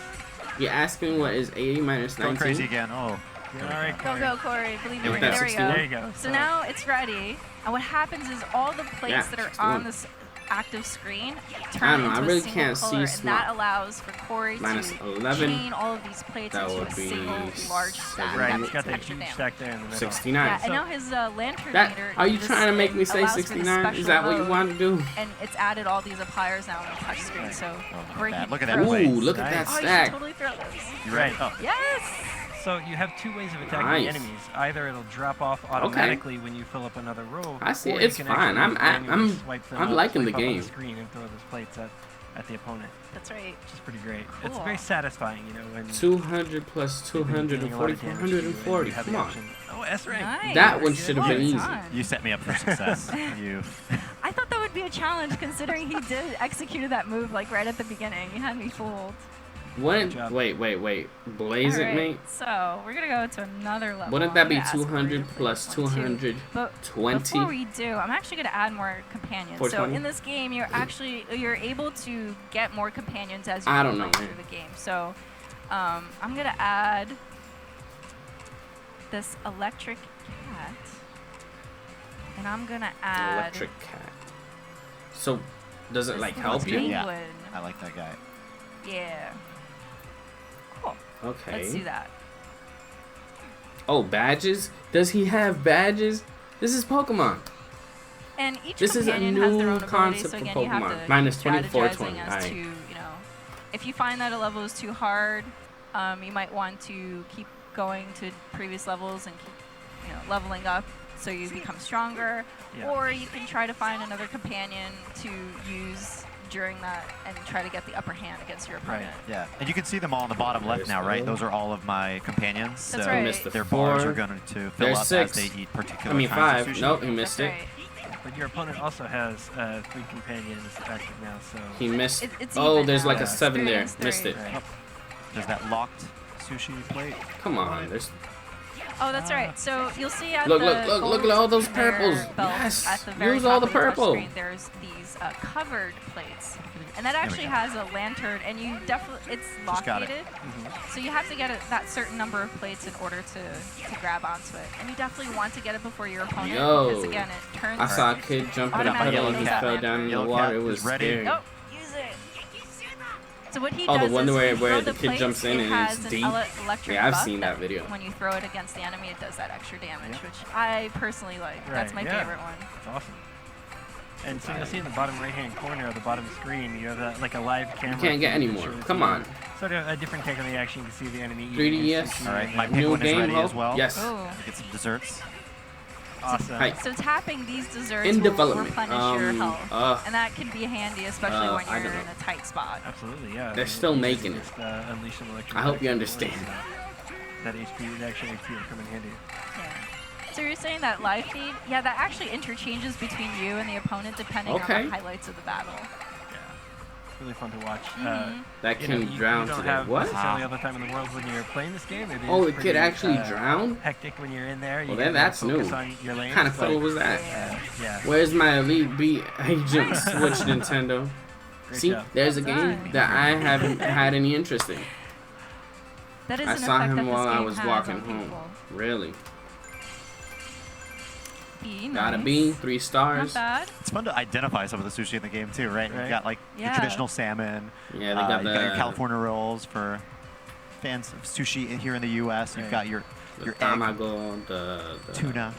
You're asking what is 80 minus 19? Go crazy again. Oh. All right, Go, go, Corey. Believe me. There we There go. we 61. go. There you go. So now it's ready. And what happens is all the plates Yeah, that are 61. on this active screen I turn don't know, into I a really single can't color, see and small. that allows for Corey Minus to 11. chain all of these plates That into would a be single large stack. Right, That he's got makes that extra huge damage. stack there in the middle. 69. Yeah, and now his lantern That, meter. are you this trying to make me say allows for the 69? Is special that what you mode, want to do? And it's added all these appliers now on the touch screen, so where he Look at can that throw- plate. Ooh, look at that Nice. Oh, you should stack. totally throw this. You ready? Right. Oh. Yes. So you have two ways of attacking Nice. the enemies. Either it'll drop off automatically when you fill up another row. I see. or you It's can fine. actually manually I'm swipe them I'm up, liking the swipe up on game. the screen and throw those plates at the opponent, That's right. which is pretty great. It's Cool. very satisfying, you know, when 200 plus you've been dealing a lot 240, of damage to you and you 440. have Come the on. option. Oh, S rank. Nice. That one Very should have good. been easy. Well done. You set me up for success. You. I thought that would be a challenge considering he did executed that move like right at the beginning. You had me fooled. Wouldn't job. wait. Blaze it, Alright, mate. so we're gonna go to another level. Wouldn't that I'm be gonna ask Corey 200 to play plus this one, too. 220? But before we do, I'm actually gonna add more companions. So 420? in this game, you're able to get more companions as you I go don't know, through man. the game. So I'm gonna add this electric cat, and I'm gonna add Electric cat. So, does it this like little help you? Yeah. penguin. I like that guy. Yeah. Cool. Okay. Let's do that. Oh, badges? Does he have badges? This is Pokemon. And each This is a companion has their new own abilities, concept so for again, you have Pokemon. to Minus keep 24, strategizing 20. as Alright. to, if you find that a level is too hard, you might want to keep going to previous levels and keep, leveling up so you become stronger. Yeah. Or you can try to find another companion to use during that and try to get the upper hand against your opponent. Yeah, and you can see them all on the bottom left now, right? Those are all of my companions. That's so right. Missed the their bars 4. are going to fill There's up 6. as they eat particular I mean, kinds 5. of sushi. Nope, he missed That's it. right. But your opponent also has 3 companions active now, so He missed. It's Oh, even there's now. like a Yeah. 7 there. Experience Missed it. 3. right. There's that locked sushi plate. Come on. There's. Oh, that's right. So you'll see at Look, the look, look at gold all those conveyor purples. belts Yes. at the very Use top all the of touch purple. screen, there's these covered plates, and that actually has a lantern, and you definitely it's Just got it. located, so you have to get that certain number of plates in order to grab onto it, and you definitely want to get it before your opponent Yo. because again it turns. I saw a kid jump in a Automatically puddle and he use that fell lantern. down in the Yellow water. cat It is was ready. scary. Oh, use it. So what he Oh, the does one is where you throw the the kid plates, jumps in it and has it's an deep. electric Yeah, I've buff seen that video. When you throw it against the enemy, it does that extra damage, which I personally like. That's my Right, yeah. favorite one. It's awesome. And so you'll see in the bottom right-hand corner of the bottom screen, you have like a live camera. can't get to any make more. sure it's Come on. Sort of a different take on the action. You can see the enemy eating 3DS. sushi All right, and my then- New penguin is game ready mode? as well. Yes. Oh. Get some desserts. Awesome. Hi. So tapping these desserts In will development. replenish your health, and that can be handy, especially when I you're don't in know. a tight spot. Absolutely, yeah. They're still you can making it. just, unleash some electric I hope you force understand. That HP, the actual HP will come in handy. Yeah. So you're saying that live feed, yeah, that actually interchanges between you and the opponent depending Okay. on the highlights of the battle. Yeah. It's really fun to watch. That You can know, you drown don't today. have What? necessarily all the time in the world when you're playing this game. It is Oh, the pretty, kid actually drowned? Hectic when you're in there. You Well, gotta that's focus new. on your lanes, What kind of but, photo was that? Yeah. Where's my Elite Beat Agent Switch Nintendo? Great See, job. there's a Well game done. that I haven't had any interest in. That is I an saw effect him that while this I game was has walking on home. people. Really? Be Gotta nice. be 3 Not stars. bad. It's fun to identify some of the sushi in the game too, right? Right. You've got like your Yeah. traditional salmon. Yeah, they got you've got your the California rolls for fans of sushi in here in the U.S. You've Right. got your egg tamago, the tuna.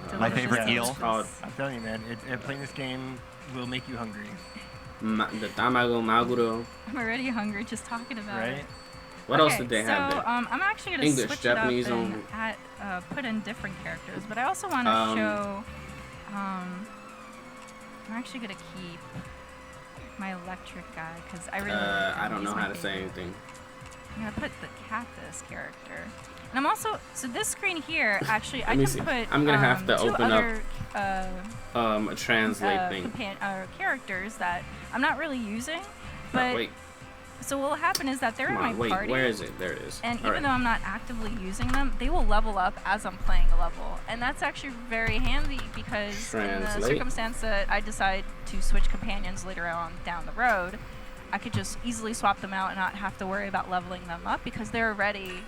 what My Delicious, favorite it's eel. delicious. called I'm telling you, man, playing this game will make you hungry, the tamago maguro. I'm already hungry just talking about right? it. What else did they so, have there? I'm actually going to English, switch Japanese it up and only. put in different characters, but I also want to show. I'm actually going to keep my electric guy because I really. like him. I don't He's know my how to say favorite. anything. I'm going to put the cactus character, and I'm also so this screen here actually I Let me can see. put. I'm gonna have to two open up other, A translate thing. characters that I'm not really using, but Wait. So what will happen is that they're in my party. Where is it? There it is. And even though I'm not actively using them, they will level up as I'm playing a level. And that's actually very handy because in the circumstance that I decide to switch companions later on down the road, I could just easily swap them out and not have to worry about leveling them up because they're already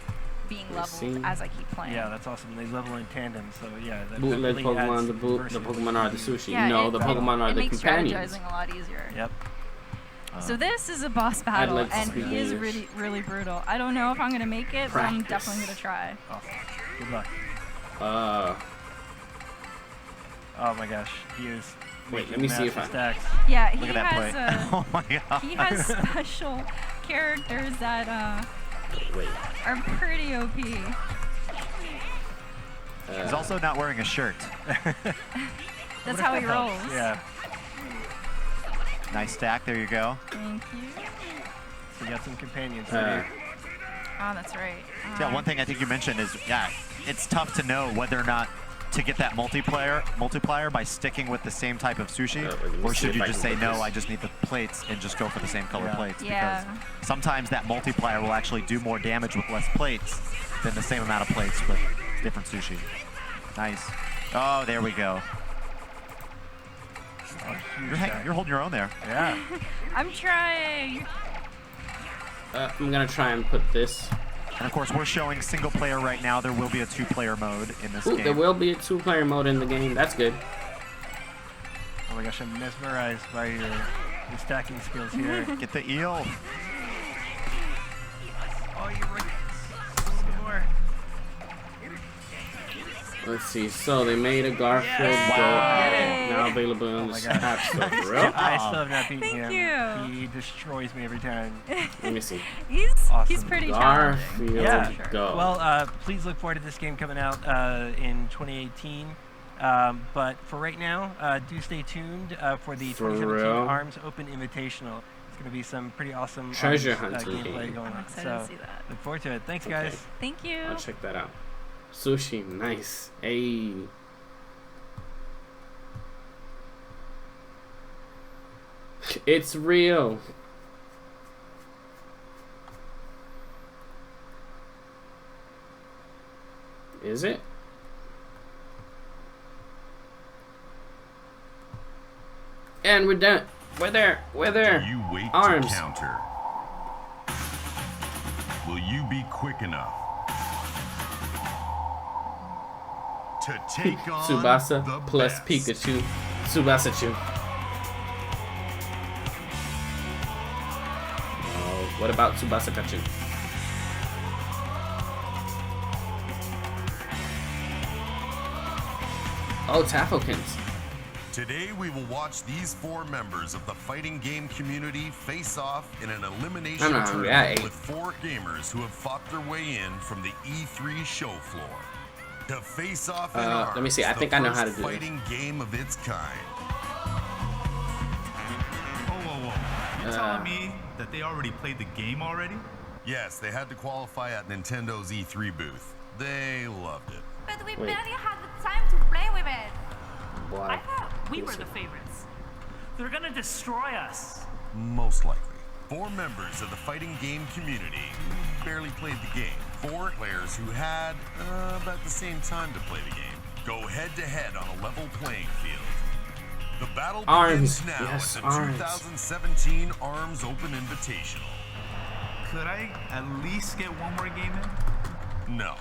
being leveled as I keep playing. Yeah, that's awesome. They level in tandem, so yeah. Bootleg Pokemon, the Pokemon are the sushi. Yeah, no, the Pokemon are the companions. It makes strategizing a lot easier. Yep. So this is a boss battle, and he is really, really brutal. I don't know if I'm going to make it, but I'm definitely going to try. Awesome. Good luck. Oh my gosh, he is. Wait, let me see if I. Stacks. Yeah, he Look at that has. play. Oh my god. He has special characters that are pretty OP. He's also not wearing a shirt. That's how he rolls. Yeah. Nice stack. There you go. Thank you. So you got some companions. Oh, that's right. Yeah, one thing I think you mentioned is, yeah, it's tough to know whether or not to get that multiplier by sticking with the same type of sushi, or should you just say, no, I just need the plates and just go for the same color plates? Yeah. Because sometimes that multiplier will actually do more damage with less plates than the same amount of plates with different sushi. Nice. Oh, there we go. You're holding your own there. Yeah. I'm trying. I'm gonna try and put this. And of course, we're showing single player right now. There will be a 2-player mode in this game. There will be a 2-player mode in the game. That's good. Oh my gosh, I'm mesmerized by your stacking skills here. Get the eel. Oh, you're right. Some more. Let's see. So they made a Garfield Go now available in the App Store. I still have not beaten him. Thank you. He destroys me every time. Let me see. He's Awesome. pretty challenging. Garfield Go. Well, please look forward to this game coming out in 2018. But for right now, do stay tuned for the 2017 ARMS Open Invitational. It's going to be some pretty awesome treasure ARMS, hunting gameplay going on. I'm excited So to see that. look forward to it. Thanks, guys. Thank you. I'll check that out. Sushi, nice. Hey. It's real. Is it? And we're done. We're there. We're there. Do you wait ARMS. to counter? Will you be quick enough to take on Tsubasa the plus best? Pikachu. Tsubasa-chu. Oh, what about Tsubasa-kachu? Oh, Taffokins. Today we will watch these 4 members of the fighting game community face off in an elimination tournament with 4 gamers who have fought their way in from the E3 show floor. To face off in ARMS, let me see. I think I know how to do this. fighting game of its kind. Whoa. You're telling me that they already played the game already? Yes, they had to qualify at Nintendo's E3 booth. They loved it. But we barely had the time to play with it. Boy. I thought we were the favorites. They're gonna destroy us. Most likely. 4 members of the fighting game community who barely played the game. 4 players who had about the same time to play the game. Go head to head on a level playing field. The battle begins now at the 2017 ARMS Open Invitational. Could I at least get one more game in? No.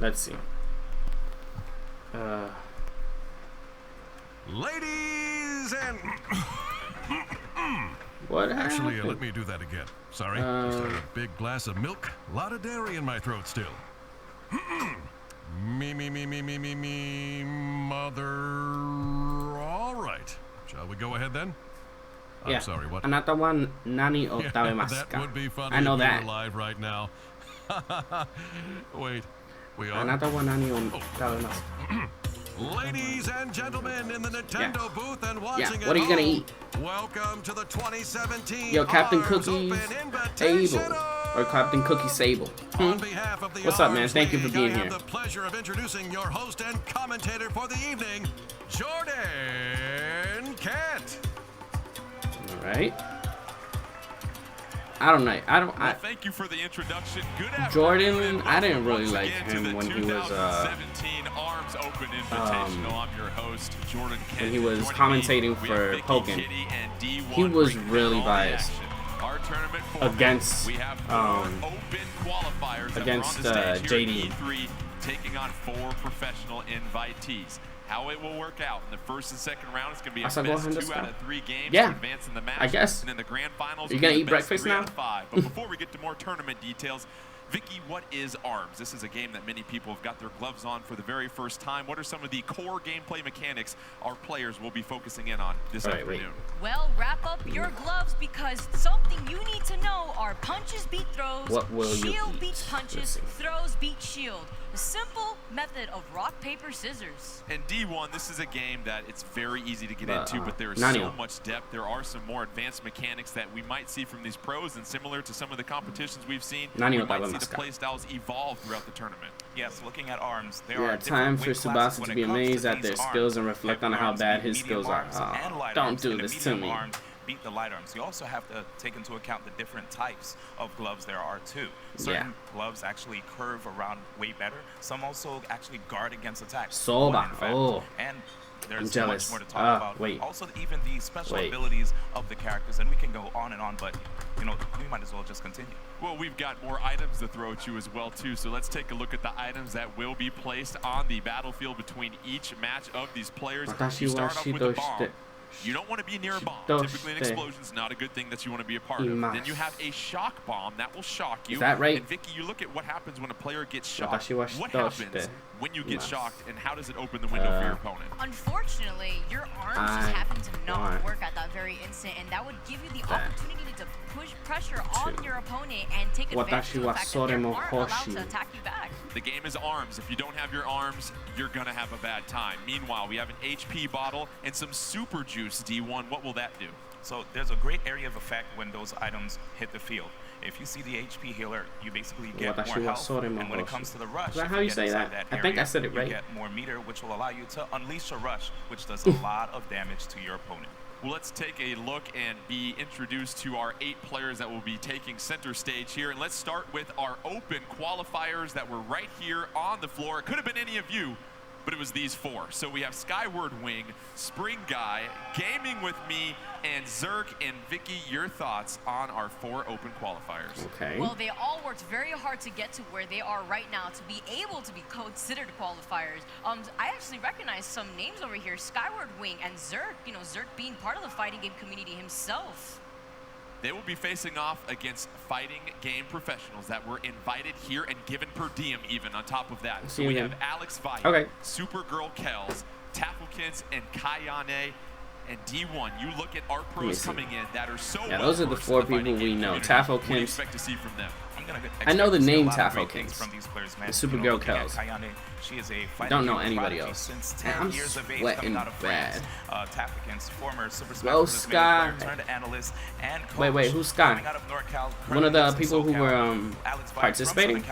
Let's see. Ladies and... What Actually, happened? let me do that again. Sorry. Just had a big glass of milk. A lot of dairy in my throat still. me, mother. All right. Shall we go ahead then? Yeah. I'm sorry, what? Another one, Nani o Tabemasu. That would be funny I know if we that. were live right now. Wait, we are? Another one, Nani o Tabemasu. Ladies and gentlemen in the Nintendo booth and watching what are you gonna eat? Welcome to the 2017 Yo, Captain ARMS Cookies, Open Invitational. Or Captain Cookie Sable. What's up, man? Thank you for being here. I have the pleasure of introducing your host and commentator for the evening, Jordan Kent. All right. I don't know. Thank you for the introduction. Good Jordan, I didn't really like him when he was Arms Open Invitational. I'm your host, Jordan Kent. When he was commentating for Pokken. He was really biased against JD. Taking on 4 professional invitees. How it will work out in the first and second round is going to be a best 2 out of 3 games to advance in the match. I guess. And then the grand finals. Are you going to eat breakfast now? 5. But before we get to more tournament details, Vicky, what is ARMS? This is a game that many people have got their gloves on for the very first time. What are some of the core gameplay mechanics our players will be focusing in on this afternoon? Well, wrap up your gloves because something you need to know are punches beat throws, shield beats punches, throws beat shield. A simple method of rock, paper, scissors. And D1, this is a game that it's very easy to get into, but there is so much depth. There are some more advanced mechanics that we might see from these pros, and similar to some of the competitions we've seen, we might see the play styles evolve throughout the tournament. Yes, looking at ARMS, there are time for Tsubasa to be amazed at their skills and reflect on how bad his skills are. Don't do this to me. Beat the light arms. You also have to take into account the different types of gloves there are too. Certain gloves actually curve around way better. Some also actually guard against attacks. Soba. And there's I'm so jealous. much more to talk about. Also, even the special abilities of the characters, and we can go on and on, but you know, we might as well just continue. Well, we've got more items to throw at you as well too, so let's take a look at the items that will be placed on the battlefield between each match of these players. You start off with a bomb. You don't want to be near a bomb. Typically an explosion is not a good thing that you want to be a part of. Then you have a shock bomb that will shock you. Is that right? And Vicky, you look at what happens when a player gets shocked. What happens when you get shocked, and how does it open the window for your opponent? Unfortunately, your arms just happen to not work at that very instant, and that would give you the opportunity to push pressure on your opponent and take advantage of the fact that they aren't allowed to attack you back. The game is arms. If you don't have your arms, you're going to have a bad time. Meanwhile, we have an HP bottle and some super juice, D1. What will that do? So there's a great area of effect when those items hit the field. If you see the HP healer, you basically get more health, and when it comes to the rush, is that how you say that? I think I said it right. You get more meter, which will allow you to unleash a rush, which does a lot of damage to your opponent. Well, let's take a look and be introduced to our 8 players that will be taking center stage here. And let's start with our open qualifiers that were right here on the floor. It could have been any of you, but it was these 4. So we have Skyward Wing, Spring Guy, Gaming With Me, and Zerk. And Vicky, your thoughts on our 4 open qualifiers? Okay. Well, they all worked very hard to get to where they are right now to be able to be considered qualifiers. I actually recognize some names over here, Skyward Wing and Zerk. You know, Zerk being part of the fighting game community himself. They will be facing off against fighting game professionals that were invited here and given per diem even on top of that. So we have Alex Valle, Supergirl Kells, Tafflekins, and Kayane. And D1, you look at our pros coming in that are so well those are the 4 people we know. Tafflekins. What do you expect to see from them? I know the name Tafflekins. The Supergirl Kells. She is a don't know anybody else. Since 10 I'm years of age, sweating out of bad. Tafflekins, former Super Smash Bros Sky. analyst and wait, who's Sky? One of the people who were participating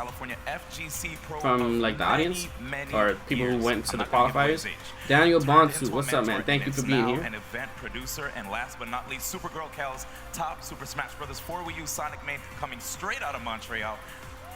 from like the audience or people who went to the qualifiers. Daniel Bonsu, what's up, man? Thank you for being here. An event producer, and last but not least, Supergirl Kells, top Super Smash Bros. 4 Wii U Sonic main, coming straight out of Montreal.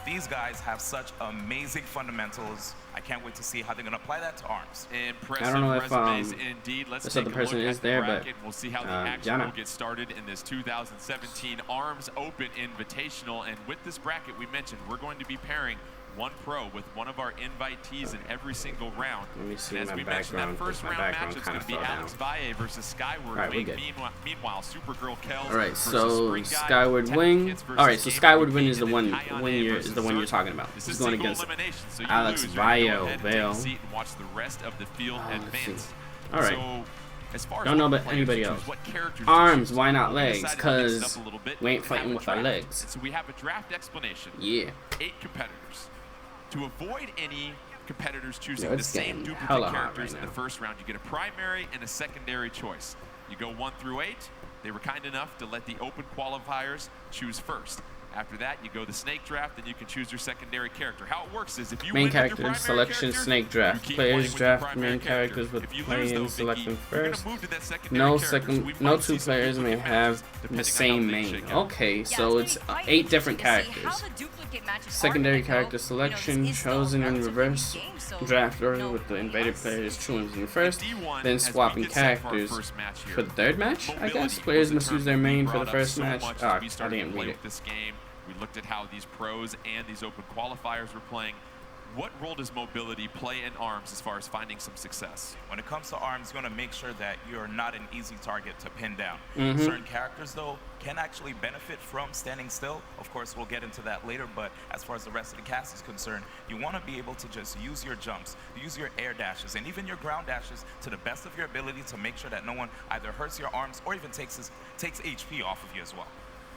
These guys have such amazing fundamentals. I can't wait to see how they're going to apply that to ARMS. Impressive I don't know if indeed. Let's this other person is there, but we'll see how the action will get started in this 2017 ARMS Open Invitational. And with this bracket we mentioned, we're going to be pairing one pro with one of our invitees in every single round. Let me see and as we mentioned, that first round match is going to be Alex Valle versus Skyward Wing. Meanwhile, Supergirl Kells. All right, so Skyward Wing. All right, so Skyward Wing is the one you're talking about. This is going against Alex Valle. Watch the rest of the field advance. All right. Don't know about anybody else. Arms, why not legs? Because we ain't fighting with our legs. So we have a draft explanation. Yeah. 8 competitors. To avoid any competitors choosing the same duplicate characters in the first round, you get a primary and a secondary choice. You go 1 through 8. They were kind enough to let the open qualifiers choose first. After that, you go the snake draft, and you can choose your secondary character. How it works is if you main win character your selection character, snake draft. Players draft main characters with playing selecting first. No two players may have the same main. Okay, so it's 8 different characters. Secondary character selection chosen in reverse draft order with the invaded players choosing first, then swapping characters for the third match. I guess players must use their main for the first match. I didn't read it. This game, we looked at how these pros and these open qualifiers were playing. What role does mobility play in ARMS as far as finding some success? When it comes to ARMS, you want to make sure that you're not an easy target to pin down. Certain characters, though, can actually benefit from standing still. Of course, we'll get into that later, but as far as the rest of the cast is concerned, you want to be able to just use your jumps, use your air dashes, and even your ground dashes to the best of your ability to make sure that no one either hurts your arms or even takes HP off of you as well.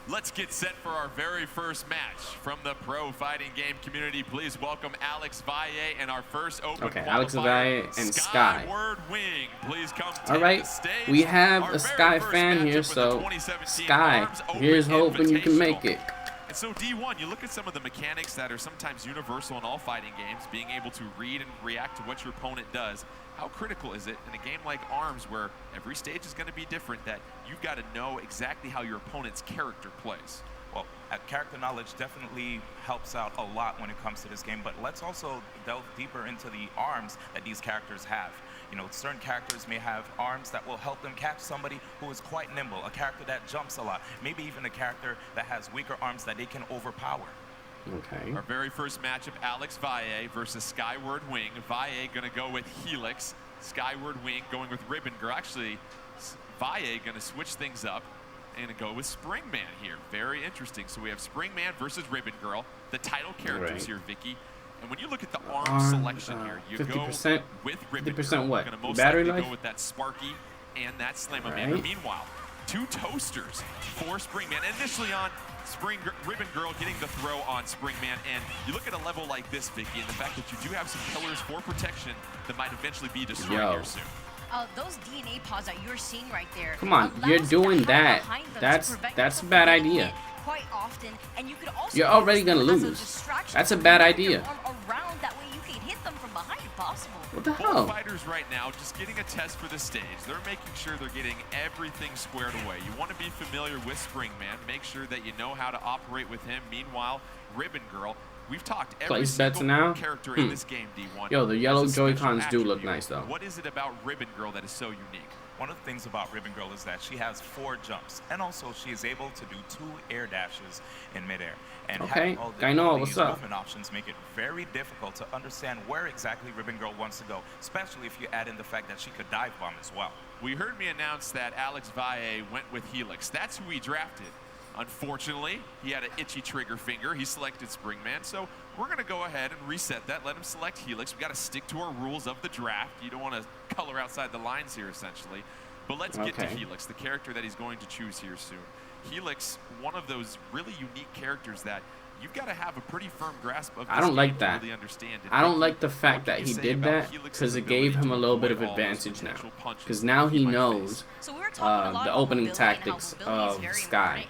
Let's get set for our very first match from the pro fighting game community. Please welcome Alex Valle and our first open qualifier, Alex Valle and Sky. Skyward Wing. Please come take Alright, the stage. we have a Sky fan here, so Sky, here's hoping you can make it. And so D1, you look at some of the mechanics that are sometimes universal in all fighting games, being able to read and react to what your opponent does. How critical is it in a game like ARMS where every stage is going to be different that you've got to know exactly how your opponent's character plays? Well, character knowledge definitely helps out a lot when it comes to this game, but let's also delve deeper into the arms that these characters have. You know, certain characters may have arms that will help them catch somebody who is quite nimble, a character that jumps a lot, maybe even a character that has weaker arms that they can overpower. Okay. Our very first matchup, Alex Valle versus Skyward Wing. Valle going to go with Helix. Skyward Wing going with Ribbon Girl. Actually, Valle going to switch things up and go with Springman here. Very interesting. So we have Springman versus Ribbon Girl, the title characters here, Vicky. And when you look at the arm selection here, you 50%, go with Ribbon 50% Girl. what? Going to most Battery likely life? go with that Sparky and that Slam-A-Man. Meanwhile, 2 toasters for Springman. Initially on Ribbon Girl getting the throw on Springman, and you look at a level like this, Vicky, and the fact that you do have some pillars for protection that might eventually be destroyed here soon. Those DNA pods that you're seeing right there. Come on, you're doing that. That's a bad idea. Quite often, and you could also you're already gonna lose. That's a bad idea. Around that way, you can hit them from behind if possible. What the hell? Fighters right now just getting a test for the stage. They're making sure they're getting everything squared away. You want to be familiar with Springman. Make sure that you know how to operate with him. Meanwhile, Ribbon Girl. We've talked every single character in this game, D1. Yo, the yellow Joy-Cons do look nice, though. What is it about Ribbon Girl that is so unique? One of the things about Ribbon Girl is that she has 4 jumps, and also she is able to do 2 air dashes in midair. And having all these movement options make it very difficult to understand where exactly Ribbon Girl wants to go, especially if you add in the fact that she could dive bomb as well. We heard me announce that Alex Valle went with Helix. That's who he drafted. Unfortunately, he had an itchy trigger finger. He selected Springman, so we're going to go ahead and reset that, let him select Helix. We got to stick to our rules of the draft. You don't want to color outside the lines here, essentially. But let's get to Helix, the character that he's going to choose here soon. Helix, one of those really unique characters that you've got to have a pretty firm grasp of. I don't like that. Really understand it. I don't like the fact that he did that because it gave him a little bit of advantage now. Because now he knows the opening tactics of Sky.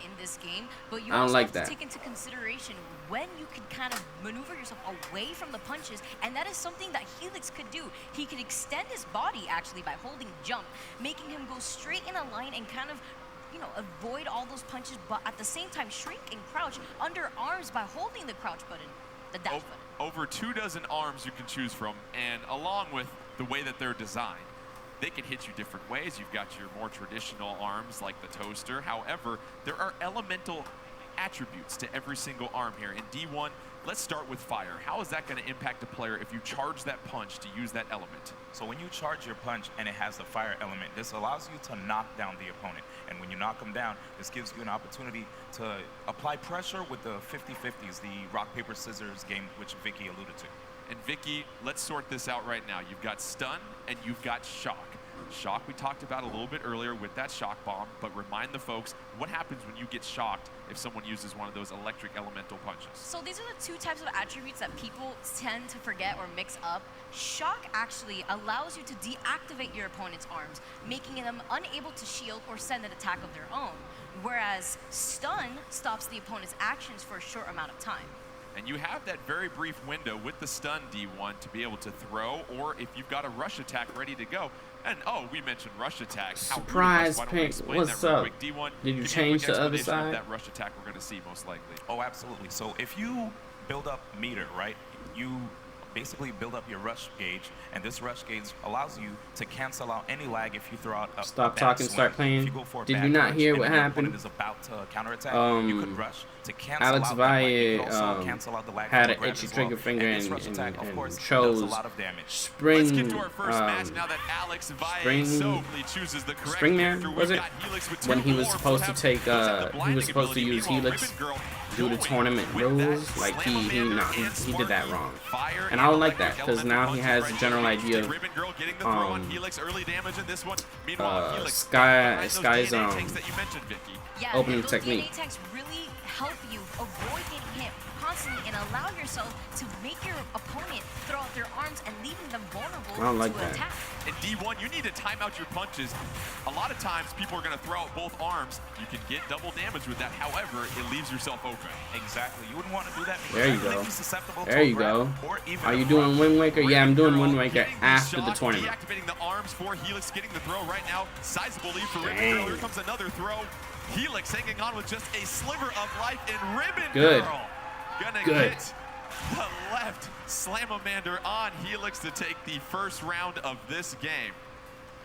But you I don't like that. Take into consideration when you can kind of maneuver yourself away from the punches, and that is something that Helix could do. He could extend his body actually by holding jump, making him go straight in a line and kind of, you know, avoid all those punches, but at the same time shrink and crouch under arms by holding the crouch button, the dash button. Over 24 arms you can choose from, and along with the way that they're designed, they can hit you different ways. You've got your more traditional arms like the toaster. However, there are elemental attributes to every single arm here. In D1, let's start with fire. How is that going to impact a player if you charge that punch to use that element? So when you charge your punch and it has the fire element, this allows you to knock down the opponent. And when you knock them down, this gives you an opportunity to apply pressure with the 50-50s, the rock, paper, scissors game, which Vicky alluded to. And Vicky, let's sort this out right now. You've got stun and you've got shock. Shock we talked about a little bit earlier with that shock bomb, but remind the folks what happens when you get shocked if someone uses one of those electric elemental punches. So these are the 2 types of attributes that people tend to forget or mix up. Shock actually allows you to deactivate your opponent's arms, making them unable to shield or send an attack of their own. whereas stun stops the opponent's actions for a short amount of time. And you have that very brief window with the stun D1 to be able to throw, or if you've got a rush attack ready to go. And oh, we mentioned rush attack. Surprise, Pink. What's up? D1, did you change the other side? That rush attack we're going to see most likely. Oh, absolutely. So if you build up meter, right, you basically build up your rush gauge, and this rush gauge allows you to cancel out any lag if you throw out a stop talking, start playing. Did you not hear what happened? Is about to counterattack, you could rush to cancel Alex out Valle had an itchy well. trigger finger and chose Spring. Let's get to our first match now that Alex Valle chooses the correct Springman, was it? When he was supposed to take, he was supposed to use Helix due to tournament rules. Like he did that wrong, and I don't like that because now he has a general idea of Sky's opening technique. Really help you avoid getting hit constantly and allow yourself to make your opponent throw out their arms and leaving them vulnerable to attack. In D1, you need to time out your punches. A lot of times, people are going to throw out both arms. You can get double damage with that. However, it leaves yourself open. Exactly. You wouldn't want to do that. There you go. There you go. Are you doing Wind Waker? Yeah, I'm doing Wind Waker after the tournament. Deactivating the arms for Helix, getting the throw right now. Sizable lead for Ribbon Girl. Here comes another throw. Helix hanging on with just a sliver of life in Ribbon Girl. Gonna get the left Slamamander on Helix to take the first round of this game.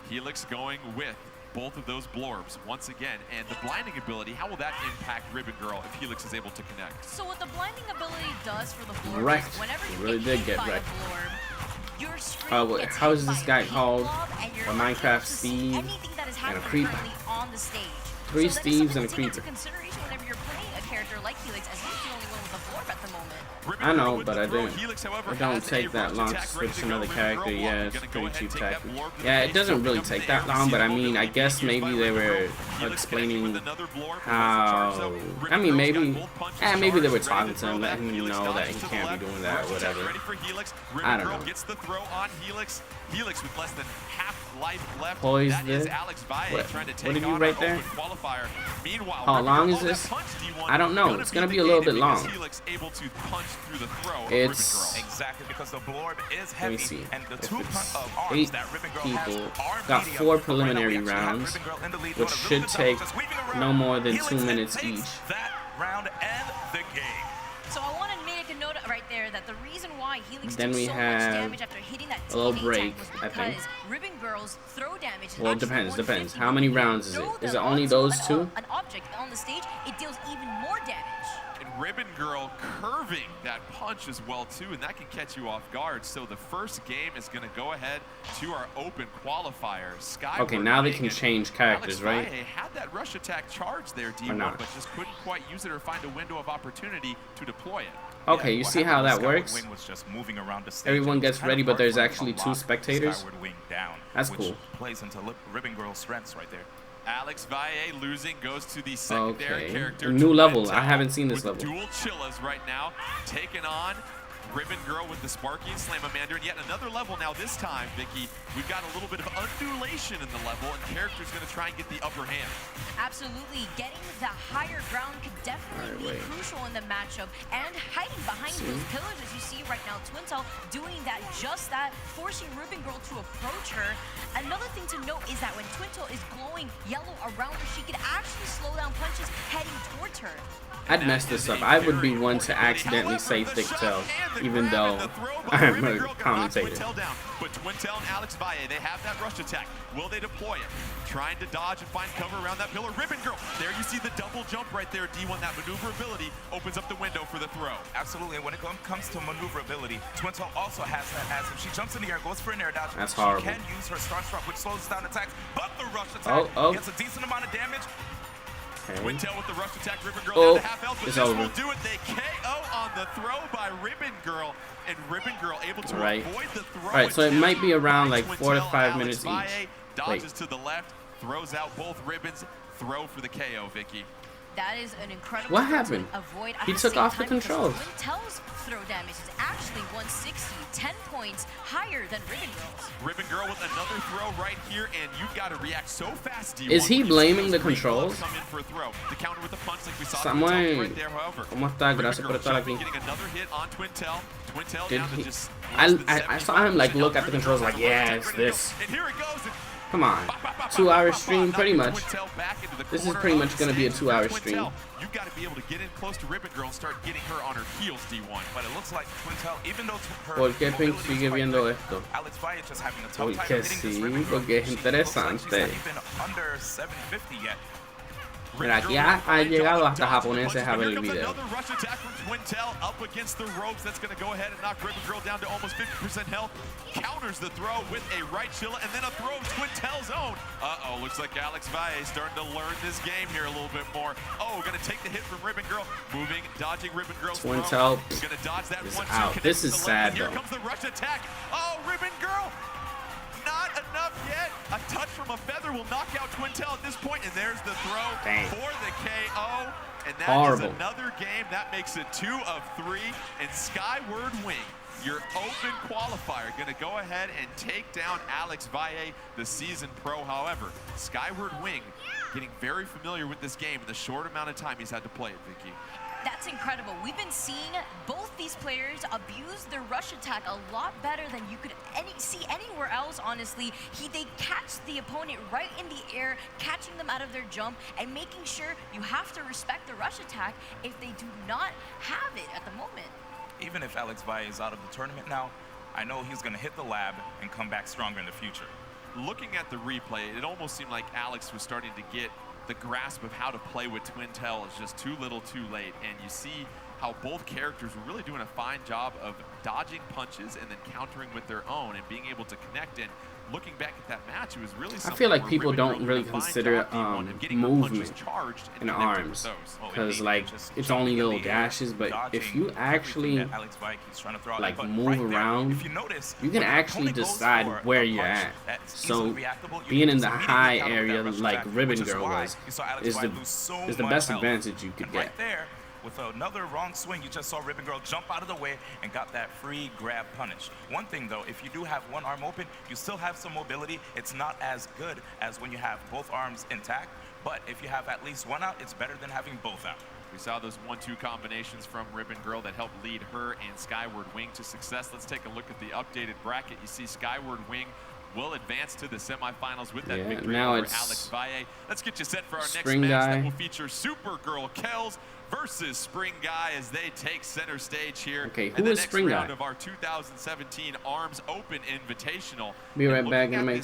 Helix going with both of those blorbs once again, and the blinding ability, how will that impact Ribbon Girl if Helix is able to connect? So what the blinding ability does for the blorb is whenever you get hit by a blorb, your screen gets how is hit this by guy a called? blob, A Minecraft Steve anything that is and a happening creeper. on the stage. Three so Steves and a take creeper. into consideration whenever you're playing a character like Helix, as he's the only one with a blorb at the moment. I know, but I didn't. It don't take that long to switch another character. Yeah, it's pretty cheap tactic. Yeah, it doesn't really take that long, but I mean, I guess maybe they were explaining how. I mean, maybe they were talking to him, letting him know that he can't be doing that or whatever. I don't know. Gets the throw on Helix. Helix with less than half life left. Poise that this. is Alex Valle trying to take What did you on write there? Qualifier. Meanwhile, How long is this? I don't know. It's gonna be a little bit long. Helix able to punch through the throw of It's exactly because the blorb is heavy, see. and the two arms 8 that Ribbon Girl people. has Got medium. 4 preliminary rounds, which should take no more than 2 minutes each. That round and the game. So I want to make a note right there that the reason why Helix Then took we so much have damage after hitting that a little teammate break, was I think. because Ribbon Girl's throw damage is Well, it actually depends. 150. How many rounds is it? Is it only those 2? An object on the stage, it deals even more damage. And Ribbon Girl curving that punch as well too, and that can catch you off guard. So the first game is going to go ahead to our open qualifiers. Skyward Okay, now they can Megan. change characters, Alex right? Valle had that rush attack charge there, D1, not? but just couldn't quite use it or find a window of opportunity to deploy it. Okay, you see how that works? Wing was just moving around the stage. Everyone gets Kind ready, of but hard there's for him to actually 2 unlock spectators. Skyward Wing down, That's which cool. plays into Ribbon Girl's strengths right there. Alex Valle losing goes to the secondary Okay. character. A new level. Twintel I haven't seen this with level. Dual Chillas right now, taking on Ribbon Girl with the Sparky and Slamamander, and yet another level now. This time, Vicky, we've got a little bit of undulation in the level, and character's going to try and get the upper hand. Absolutely, getting the higher ground could definitely be crucial in the matchup, and hiding behind those pillars as you see right now. Twintel doing that, just that, forcing Ribbon Girl to approach her. Another thing to note is that when Twintel is glowing yellow around her, she could actually slow down punches heading towards her. I'd mess this up. I would be one to accidentally say thick tail, even though I'm a commentator. But Twintel and Alex Valle, they have that rush attack. Will they deploy it? Trying to dodge and find cover around that pillar. Ribbon Girl, there you see the double jump right there. D1, that maneuverability opens up the window for the throw. Absolutely, and when it comes to maneuverability, Twintel also has that as if she jumps in the air, goes for an air dodge. That's horrible. She can use her star struck, which slows down attacks, but the rush attack gets a decent amount of damage. Twintel with the rush attack, Ribbon Girl down to half health, but it's this over. will do it. They KO on the throw by Ribbon Girl, and Ribbon Girl able to avoid the throw. Right, so it might be around like 4 to 5 minutes Valle each. dodges to the left, throws out both ribbons, throw for the KO, Vicky. That is an incredible. What happened? He took off the controls. Twintel's throw damage is actually 160, 10 points higher than Ribbon Girl's. Ribbon Girl with another throw right here, and you've got to react so fast. Is he blaming the controls? Come in for a throw. The counter with the punch, like we saw Samuel, right there, however. ¿Cómo está? Gracias por estar aquí. Getting another hit on Twintel. Twintel Did down he? To just I saw him like look at the controls like, yeah, it's this. And here it goes. Come on, 2-hour stream pretty much. This is pretty much gonna be a 2-hour stream. You've got to be able to get in close to Ribbon Girl and start getting her on her heels, D1. But it looks like Twintel, even though her ¿Por qué Pink sigue viendo esto? Alex Valle just having a tough time Porque sí, porque es interesante. Under 750 yet. Mira, aquí ha llegado hasta japoneses a ver el video. Another rush attack from Twintel up against the ropes. That's going to go ahead and knock Ribbon Girl down to almost 50% health. Counters the throw with a right chilla and then a throw of Twintel's own. Uh-oh, looks like Alex Valle starting to learn this game here a little bit more. Oh, going to take the hit from Ribbon Girl. Moving, dodging Ribbon Girl's throw. Twintel Going to dodge that is 1-2. out. This is sad, Here though. comes the rush attack. Oh, Ribbon Girl. Not enough yet. A touch from a feather will knock out Twintel at this point, and there's the throw for the KO. And that is another game. That makes it 2 of 3. And Skyward Wing, your open qualifier, going to go ahead and take down Alex Valle, the seasoned pro. However, Skyward Wing getting very familiar with this game in the short amount of time he's had to play it, Vicky. That's incredible. We've been seeing both these players abuse their rush attack a lot better than you could see anywhere else, honestly. They catch the opponent right in the air, catching them out of their jump, and making sure you have to respect the rush attack if they do not have it at the moment. Even if Alex Valle is out of the tournament now, I know he's going to hit the lab and come back stronger in the future. Looking at the replay, it almost seemed like Alex was starting to get the grasp of how to play with Twintel. Is just too little too late, and you see how both characters were really doing a fine job of dodging punches and then countering with their own and being able to connect. And looking back at that match, it was really something. I feel like people don't really consider movement in arms, because like it's only little dashes, but if you actually like move around, you can actually decide where you're at. So being in the high area like Ribbon Girl was is the best advantage you could get. With another wrong swing, you just saw Ribbon Girl jump out of the way and got that free grab punish. One thing though, if you do have one arm open, you still have some mobility. It's not as good as when you have both arms intact, but if you have at least one out, it's better than having both out. We saw those 1-2 combinations from Ribbon Girl that helped lead her and Skyward Wing to success. Let's take a look at the updated bracket. You see Skyward Wing will advance to the semifinals with that victory over Alex Valle. Let's get you set for our next match that will feature Supergirl Kells versus Spring Guy as they take center stage here. Okay, who is Spring Guy? Of our 2017 Arms Open Invitational. Be right back and make me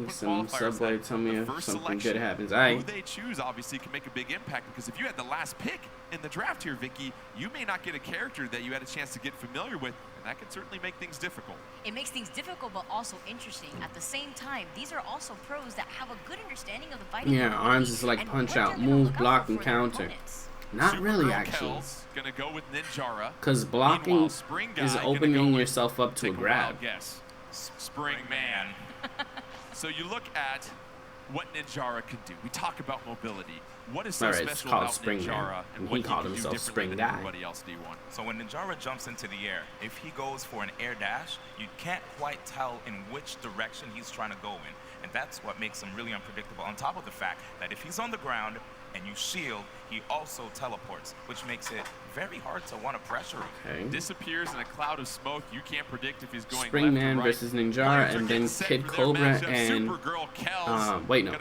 some Subway. Tell me if something good happens. Who they choose obviously can make a big impact, because if you had the last pick in the draft here, Vicky, you may not get a character that you had a chance to get familiar with, and that can certainly make things difficult. It makes things difficult, but also interesting. At the same time, these are also pros that have a good understanding of the fighting. Yeah, arms is like punch out, move, block, and counter. Not really, actually. Gonna go with Ninjara. Because blocking is opening yourself up to a grab. Spring Man. So you look at what Ninjara can do. We talk about mobility. What is so special about Ninjara, and what he called himself Spring Guy. Everybody else, D1. So when Ninjara jumps into the air, if he goes for an air dash, you can't quite tell in which direction he's trying to go in. And that's what makes him really unpredictable, on top of the fact that if he's on the ground and you shield, he also teleports, which makes it very hard to want to pressure him. Okay. Disappears in a cloud of smoke. You can't predict if he's going Spring Man left or right. versus Ninjara, and then Kid Cobra and wait, no,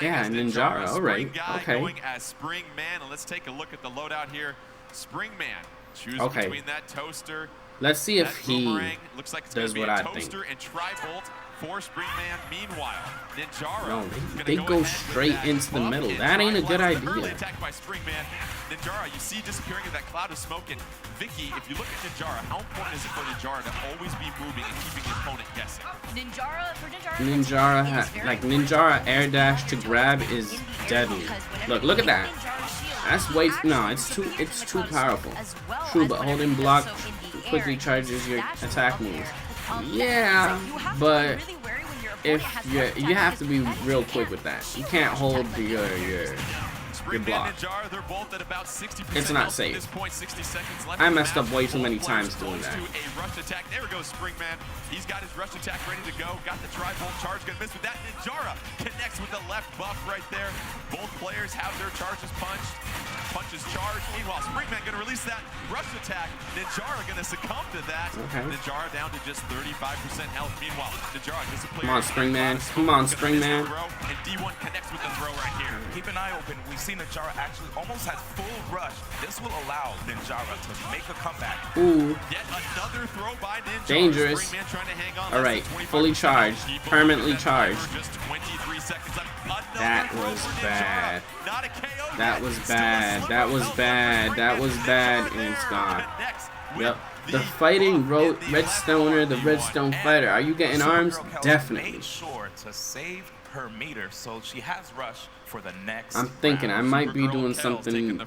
yeah, Ninjara. All right, okay. Going as Spring Man, and let's take a look at the loadout here. Spring Man chooses between that toaster. Let's see if he looks like it's does what I think. Toaster and Tri-Bolt for Spring Man. Meanwhile, Ninjara. No, they go straight into the middle. That ain't a good idea. Early attack by Spring Man. Ninjara, you see disappearing in that cloud of smoke. And Vicky, if you look at Ninjara, how important is it for Ninjara to always be moving and keeping the opponent guessing? Ninjara air dash to grab is deadly. Look at that. That's way it's too powerful. True, but holding block quickly charges your attack moves. Yeah, but if you have to be real quick with that. You can't hold your You're blocked. Ninjara, they're both at about 60% It's not at safe. this point, 60 seconds left I in the messed up match. way too many Both times players doing that. close to a rush attack. There goes Springman. He's got his rush attack ready to go. Got the tri-bolt charge. Gonna miss with that. Ninjara connects with the left buff right there. Both players have their charges punched. Punches charged. Meanwhile, Springman gonna release that rush attack. Ninjara gonna succumb to that. Okay. Ninjara down to just 35% health. Meanwhile, Ninjara disappears. Come on, Springman. Come on, Springman. And D1 connects with the throw right here. Keep an eye open. We see Ninjara actually almost has full rush. This will allow Ninjara to make a comeback. Ooh. Yet another throw by Ninjara. Dangerous. Springman trying to hang on. All right, fully charged, permanently charged. Just 23 seconds left. That was bad. That was bad. That was bad. That was bad, and it's gone. Yep. The fighting Redstoner, the Redstone fighter. Are you getting arms? Definitely. Made sure to save her meter, so she has rush for the next. I'm thinking I might be doing something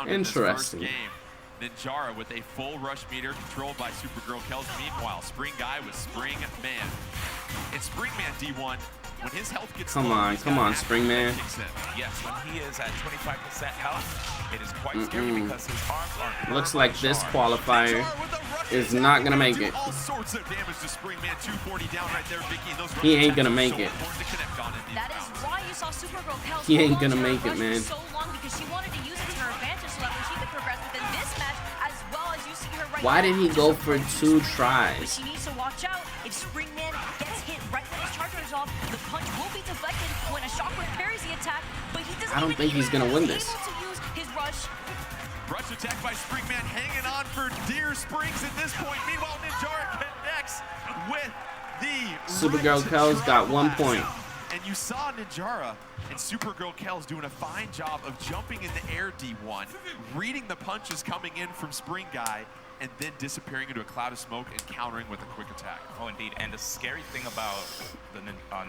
interesting. Ninjara with a full rush meter controlled by Supergirl Kells. Meanwhile, Spring Guy with Spring Man. And Springman D1, when his health gets Come low, on, Springman. Yes, when he is at 25% health, it is quite scary because his arms aren't. Looks like this qualifier is not gonna make it. All sorts of damage to Springman. 240 down right there, Vicky, and those He ain't gonna make it. That is why you saw Supergirl Kells He ain't gonna make it, man. so long, because she wanted to use it to her advantage so that way she could progress within this match, as well as you see her right Why now. did he go for 2 But tries? she needs to watch out. If Springman gets hit right when his charge runs off, the punch will be deflected when a shockwave parries the attack, but he doesn't I don't think he's gonna win this. able to use his rush. Rush attack by Springman, hanging on for dear springs at this point. Meanwhile, Ninjara connects with the Supergirl Kells got 1 point. And you saw Ninjara and Supergirl Kells doing a fine job of jumping in the air, D1, reading the punches coming in from Spring Guy, and then disappearing into a cloud of smoke and countering with a quick attack. Oh, indeed. And the scary thing about the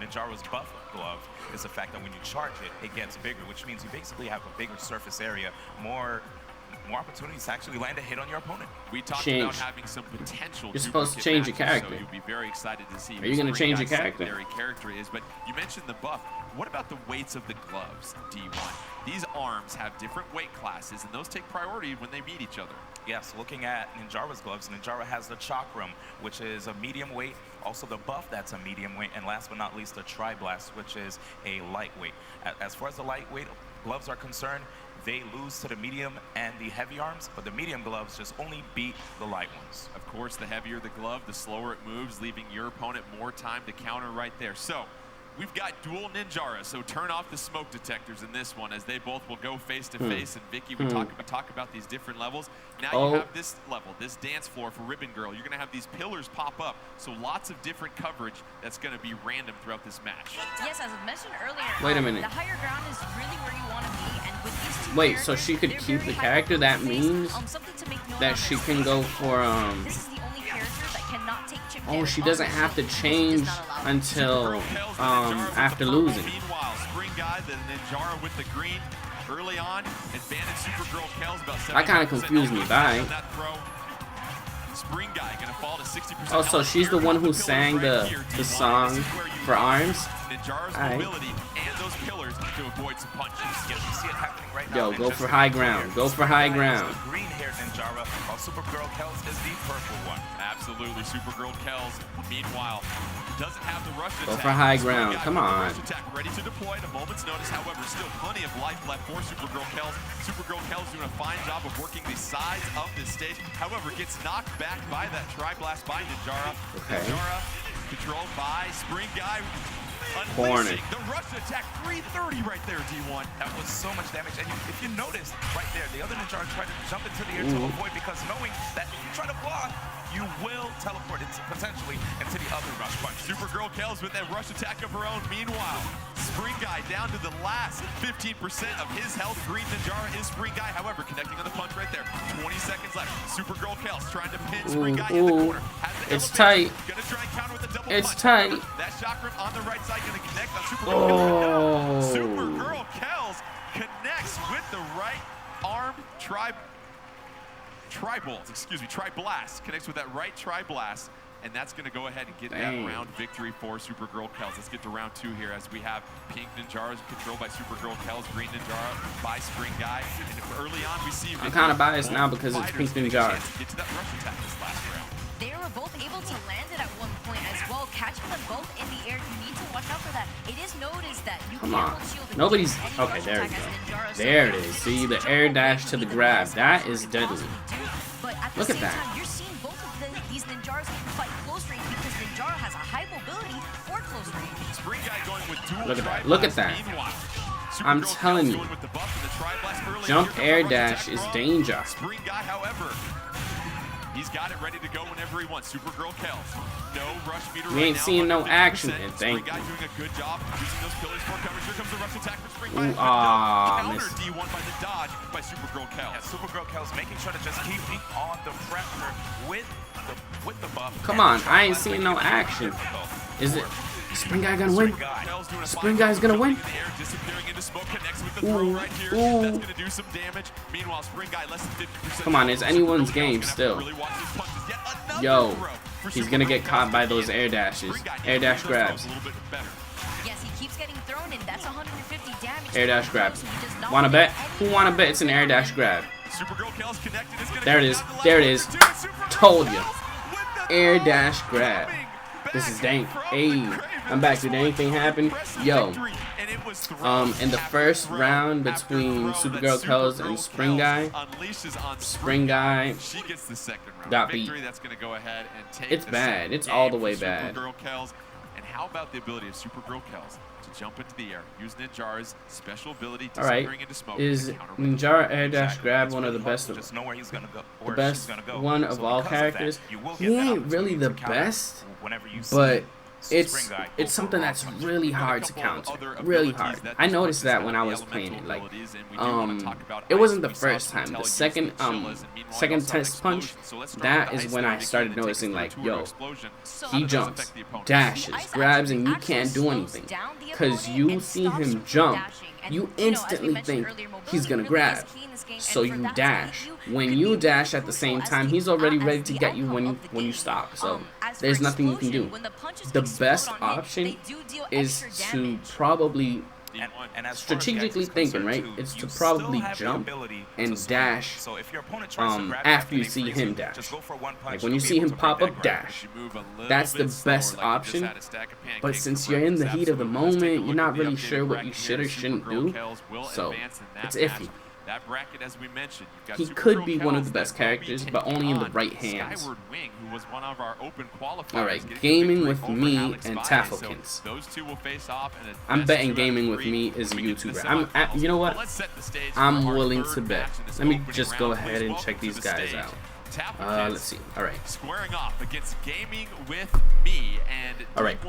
Ninjara's buff glove is the fact that when you charge it, it gets bigger, which means you basically have a bigger surface area, more opportunities to actually land a hit on your opponent. We talked about having some potential. You're supposed to change your character. So you'll be very excited to see. Are you going to change your character? Secondary character is, but you mentioned the buff. What about the weights of the gloves, D1? These arms have different weight classes, and those take priority when they meet each other. Yes, looking at Ninjara's gloves, Ninjara has the Chakram, which is a medium weight. Also the buff, that's a medium weight. And last but not least, the Tri-Blast, which is a lightweight. As far as the lightweight gloves are concerned, they lose to the medium and the heavy arms, but the medium gloves just only beat the light ones. Of course, the heavier the glove, the slower it moves, leaving your opponent more time to counter right there. So, we've got dual Ninjara, so turn off the smoke detectors in this one, as they both will go face to face. And Vicky, we talk about these different levels. Now you have this level, this dance floor for Ribbon Girl. You're gonna have these pillars pop up, so lots of different coverage that's gonna be random throughout this match. Yes, as I mentioned earlier, Wait a minute. the higher ground is really where you want to be, and with these two Wait, so she could keep the character? That means that she can go for This is the only character that cannot take chip oh, she doesn't have to change until after losing. Meanwhile, Spring Guy, the Ninjara with the green early on, advantage Supergirl Kells about 70%. That kind of confused me. Bye. Spring Guy gonna fall to 60%. Oh, so she's the one who sang the song for arms? Ninjara's mobility and those pillars to avoid some punches. Yes, you see it happening right now. Yo, go for high ground. Go for high ground. Green-haired Ninjara, while Supergirl Kells is the purple one. Absolutely, Supergirl Kells, meanwhile, doesn't have the rush attack. Go for high ground. Come on. Rush attack ready to deploy at a moment's notice. However, still plenty of life left for Supergirl Kells. Supergirl Kells doing a fine job of working the sides of this stage. However, gets knocked back by that Tri-Blast by Ninjara. Okay. Ninjara controlled by Spring Guy. Corner. The rush attack, 330 right there, D1. That was so much damage. And if you notice right there, the other Ninjara tried to jump into the air to avoid, because knowing that if you try to block, you will teleport it potentially into the other rush punch. Supergirl Kells with that rush attack of her own. Meanwhile, Spring Guy down to the last 15% of his health. Green Ninjara is Spring Guy, however, connecting on the punch right there. 20 seconds left. Supergirl Kells trying to pin Spring Guy in the corner. It's tight. Gonna try and counter with a double It's punch. tight. That chakra on the right side gonna connect on Supergirl. Supergirl Kells connects with the right arm Tri-Blast, connects with that right Tri-Blast, and that's going to go ahead and get that round victory for Supergirl Kells. Let's get to round 2 here as we have Pink Ninjara controlled by Supergirl Kells, Green Ninjara by Spring Guy. And early on, we see I'm kind of biased now because it's Pink Ninjara. Get to that rush attack this last round. They were both able to land it at one point as well, catching them both in the air. You need to watch out for that. It is noticed that you Come on. Nobody's okay. There we go. There it is. See the air dash to the grab. That is deadly. Look at that. You're seeing both of these Ninjaras fight close range because Ninjara has a high mobility for close range. Spring Guy going with dual Look at that. Look at that. I'm telling you, jump air dash is danger. Spring Guy, however, he's got it ready to go whenever he wants. Supergirl Kells. No rush meter. We ain't seeing no action, and thank you. Spring Guy doing a good job using those pillars for coverage. Here comes the rush attack from Spring Guy. Counter D1 by the dodge by Supergirl Kells. Yeah, Supergirl Kells making sure to just keep on the pressure with the buff. Come on, I ain't seeing no action. Is it Spring Guy gonna win? Spring Guy's gonna win? Ooh, ooh. Come on, it's anyone's game still. Yo, he's gonna get caught by those air dashes. Air dash grabs. Yes, he keeps getting thrown in. That's 150 damage. Air dash grab. Wanna bet? Who wanna bet it's an air dash grab? There it is. There it is. Told you. Air dash grab. This is dank. Hey, I'm back. Did anything happen? Yo. In the first round between Supergirl Kells and Spring Guy got beat. It's bad. It's all the way bad. And how about the ability of Supergirl Kells to jump into the air, use Ninjara's special ability to disappearing into smoke? Is Ninjara air dash grab one of the best one of all characters? He ain't really the best, but it's something that's really hard to counter. Really hard. I noticed that when I was playing it. Like, it wasn't the first time. The second test punch, that is when I started noticing, like, yo, he jumps, dashes, grabs, and you can't do anything. Because you see him jump, you instantly think he's gonna grab. So you dash. When you dash at the same time, he's already ready to get you when you stop. So there's nothing you can do. The best option is to probably strategically thinking, right? It's to probably jump and dash after you see him dash. Like when you see him pop up, dash. That's the best option. But since you're in the heat of the moment, you're not really sure what you should or shouldn't do. So it's iffy. That bracket, as we mentioned, you've got he could be one of the best characters, but only in the right hands. Alright, gaming with me and Taffokins. I'm betting gaming with me is a YouTuber. You know what? I'm willing to bet. Let me just go ahead and check these guys out. Let's see. Alright. Squaring off against gaming with me and Alright.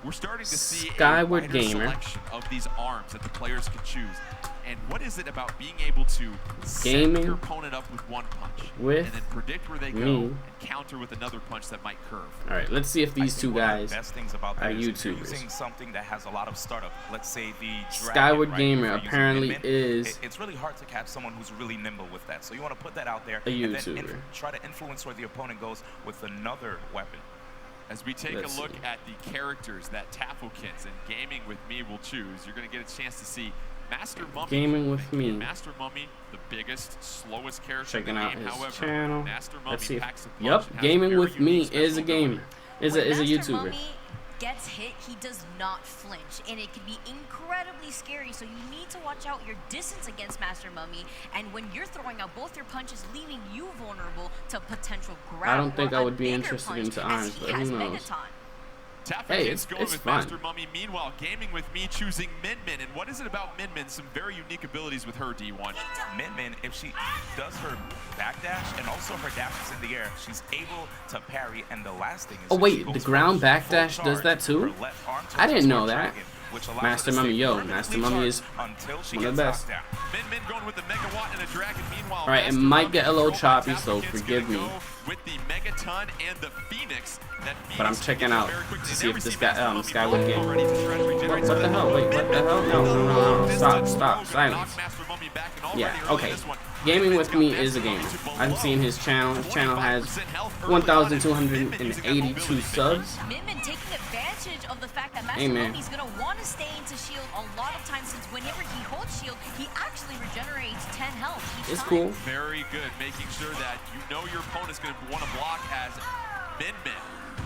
We're starting to see Skyward a Gamer selection of these arms that the players can choose. And what is it about being able to set your opponent up with one punch and then predict where they go and counter with another punch that might curve? All right, let's see if these two guys are YouTubers. Using something that has a lot of startup. Let's say the Skyward Gamer apparently is. It's really hard to catch someone who's really nimble with that. So you want to put that out there a YouTuber. And then try to influence where the opponent goes with another weapon. As we take a look at the characters that Taffokins and Gaming with Me will choose, you're going to get a chance to see Master Mummy. Gaming with Me. Master Mummy, the biggest, slowest character Checking in the out game. his However, channel. Master Mummy Let's see. packs a Yep, Gaming with Me is a gamer. Is a YouTuber. Mummy gets hit, he does not flinch, and it can be incredibly scary. So you need to watch out your distance against Master Mummy, and when you're throwing out both your punches, leaving you vulnerable to potential grab. I don't think I would be interested into arms, but who knows? Hey, it's fun. Master Mummy. Meanwhile, Gaming with Me choosing Min Min. And what is it about Min Min? Some very unique abilities with her, D1. Min Min, if she does her backdash and also her dashes in the air, she's able to parry. And the last thing is the ground backdash does that too? I didn't know that. which allows Master her to Mummy, stay yo, permanently Master Mummy is charged until she one of gets the best. knocked down. Min Min going with the Megawatt and a Dragon. Meanwhile, Alright, it Master might Mummy get a little controlled by choppy, so Tapikins forgive gonna me. go with the Megaton and the Phoenix. That But I'm Phoenix checking can get out very quickly. to And see there if we this see guy, Master Mummy Skyward game. already to try to regenerate What the some hell? Wait, what the hell? No, stop, silence. Yeah, okay. Gaming with me is a gamer. I've seen his channel. His channel has 1,282 subs. Min Min taking advantage of the fact that Master Hey, man. Mummy's gonna want to stay into shield a lot of times, since whenever he holds shield, he actually regenerates 10 health each It's time. cool. Very good, making sure that you know your opponent's going to want to block as Min Min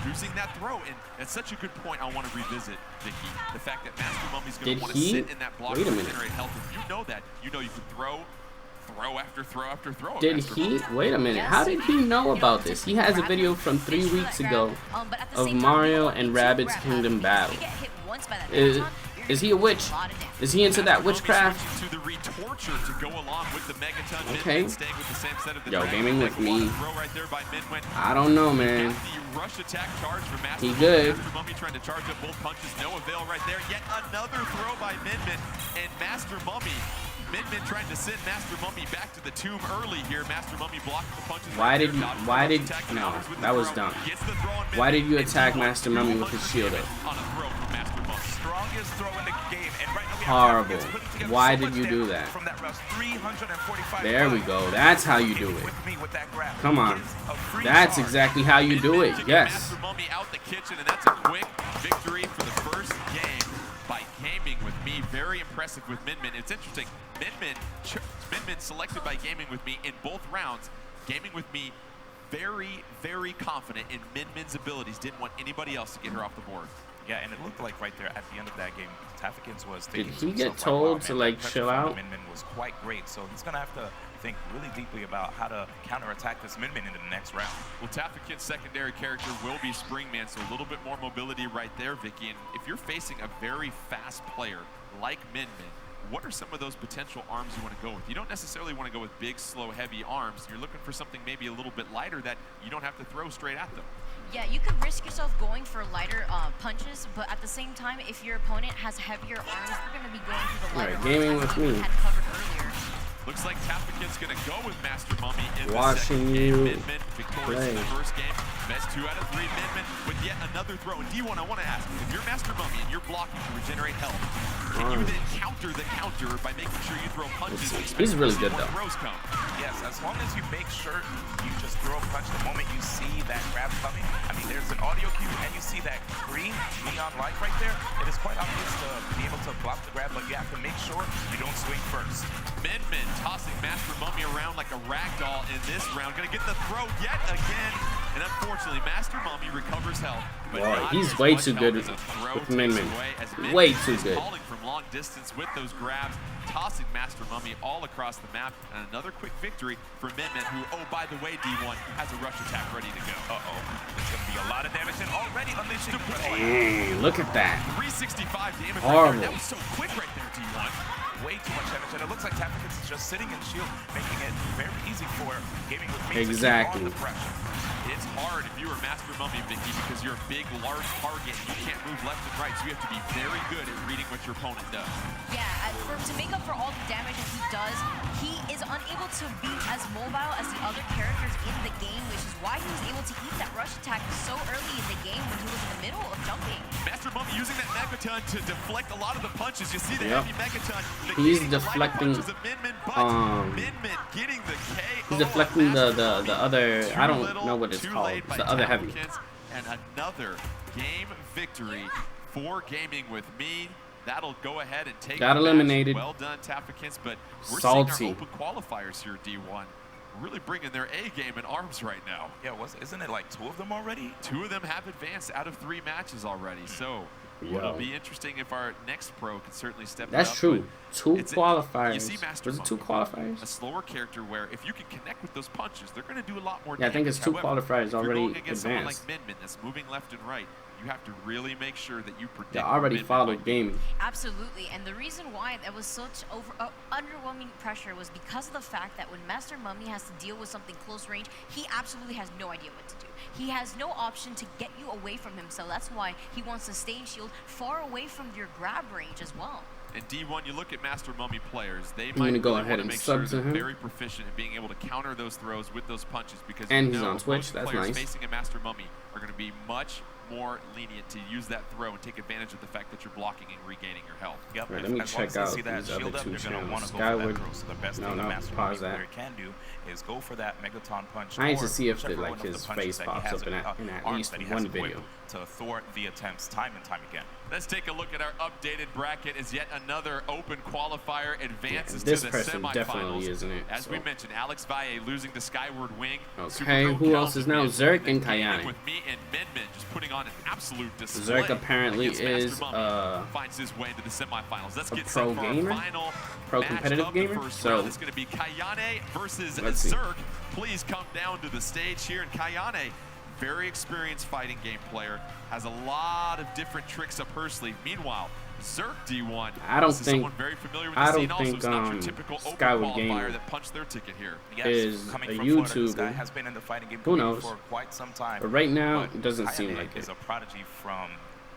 using that throw. And that's such a good point I want to revisit, Vicky. The fact that Master Mummy's going to want to sit in that block to generate health. If you know that, you know you can throw after throw after throw. Did he? Wait a minute. How did he know about this? He has a video from 3 weeks ago of Mario and Rabbids Kingdom Battle. Is he a witch? Is he into that witchcraft? Okay. Yo, gaming with me. I don't know, man. He good. Trying to charge up both punches, no avail right there. Yet another throw by Min Min, and Master Mummy. Min Min trying to send Master Mummy back to the tomb early here. Master Mummy blocking the punches. No, that was dumb. Why did you attack Master Mummy with his shield up? Strongest throw in the game, and right now we Horrible. Why did you do that? There we go. That's how you do it. Come on. That's exactly how you do it. Yes. Master Mummy out the kitchen, and that's a quick victory for the first game by Gaming with Me. Very impressive with Min Min. It's interesting. Min Min selected by Gaming with Me in both rounds. Gaming with Me very, very confident in Min Min's abilities. Didn't want anybody else to get her off the board. Yeah, and it looked like right there at the end of that game, Tapikins was Did thinking he get to told himself, to wow, like man, chill out? Min Min was quite great, so he's gonna have to think really deeply about how to counterattack this Min Min into the next round. Well, Tapikins' secondary character will be Springman, so a little bit more mobility right there, Vicky. And if you're facing a very fast player like Min Min, what are some of those potential arms you want to go with? You don't necessarily want to go with big, slow, heavy arms. You're looking for something maybe a little bit lighter that you don't have to throw straight at them. Yeah, you could risk yourself going for lighter punches, but at the same time, if your opponent has heavier arms, you're going to be going for the lighter Gaming with me. had covered earlier. Looks like Tapikins going to go with Master Mummy in Watching the second game. you Min Min victorious in the first game. Best 2 out of 3. Min Min with yet another throw. And D1, I want to ask, if you're Master Mummy and you're blocking to regenerate health, can you then counter the counter by making sure you throw punches? He's really good though. Yes, as long as you make sure you just throw a punch the moment you see that grab coming. I mean, there's an audio cue and you see that green neon light right there. It is quite obvious to be able to block the grab, but you have to make sure you don't swing first. Min Min tossing Master Mummy around like a rag doll in this round. Gonna get the throw yet again. And unfortunately, Master Mummy recovers health. But he's way too good with Min Min. Way too good. Falling from long distance with those grabs, tossing Master Mummy all across the map. And another quick victory for Min Min, who, oh, by the way, D1, has a rush attack ready to go. Uh-oh. There's going to be a lot of damage and already unleashing. Dang, look at that. 365 damage. Horrible. That was so quick right there, D1. Way too much damage, and it looks like Tapikins is just sitting in shield, making it very easy for Gaming with Me exactly. to keep on the pressure. It's hard if you are Master Mummy, Vicky, because you're a big, large target. You can't move left and right, so you have to be very good at reading what your opponent does. Yeah, to make up for all the damage that he does, he is unable to be as mobile as the other characters in the game, which is why he was able to eat that rush attack so early in the game when he was in the middle of jumping. Master Mummy using that Megaton to deflect a lot of the punches. You see the heavy Megaton. He's deflecting. Min Min getting the KO. He's deflecting the other. I don't know what it's called. It's the other heavy. And another game victory for Gaming with Me. That'll go ahead and take. Got eliminated. Well done, Tapikins. But we're salty. seeing our open qualifiers here, D1. Really bringing their A game in arms right now. Yeah, isn't it like 2 of them already? 2 of them have advanced out of 3 matches already. So it'll be interesting if our next pro can certainly step it up. That's true. 2 qualifiers. You see Master Was it 2 qualifiers? A slower character where if you can connect with those punches, they're going to do a lot more Yeah, damage. I think it's 2 qualifiers already if you're going against someone like advanced. Min Min that's moving left and right, you have to really make sure that you predict. They already followed gaming. Absolutely, and the reason why that was such underwhelming pressure was because of the fact that when Master Mummy has to deal with something close range, he absolutely has no idea what to do. He has no option to get you away from him, so that's why he wants to stay in shield far away from your grab range as well. And D1, you look at Master Mummy players, they might go really ahead want to and make sub sure to they're him. very proficient in being able to counter those throws with those punches, because And you he's know on Twitch, most that's players nice. facing a Master Mummy are going to be much more lenient to use that throw and take advantage of the fact that you're blocking and regaining your health. Yep. Right, let me check out these other two channels. Skyward. So the best thing the Master Mummy player can do is go for that Megaton punch. I need to see if whichever like one of his the punches face that he pops has up in at arms least that he has one equipped video. to thwart the attempts time and time again. Let's take a look at our updated bracket as yet another open qualifier advances this to the person semifinals. definitely isn't it. As we mentioned, Alex Valle losing to Skyward Wing. Okay, who else is now? Zerk and Kayane. With me and Minmin just putting on an absolute display. Zerk apparently is finds his way into the semifinals. Let's get pro set for gamer, our final pro match competitive of the gamer. first So round. It's going to be Kayane versus let's see. Zerk. Please come down to the stage here. And Kayane, very experienced fighting game player, has a lot of different tricks up her sleeve. Meanwhile, Zerk D1 I don't is think someone very familiar with the scene. Also, it's not your typical open Skyward qualifier Gamer that punched their ticket here. is a YouTuber. Has been in the fighting game Who knows? for quite some time. But right now, But it doesn't Kayane seem like is it. a prodigy from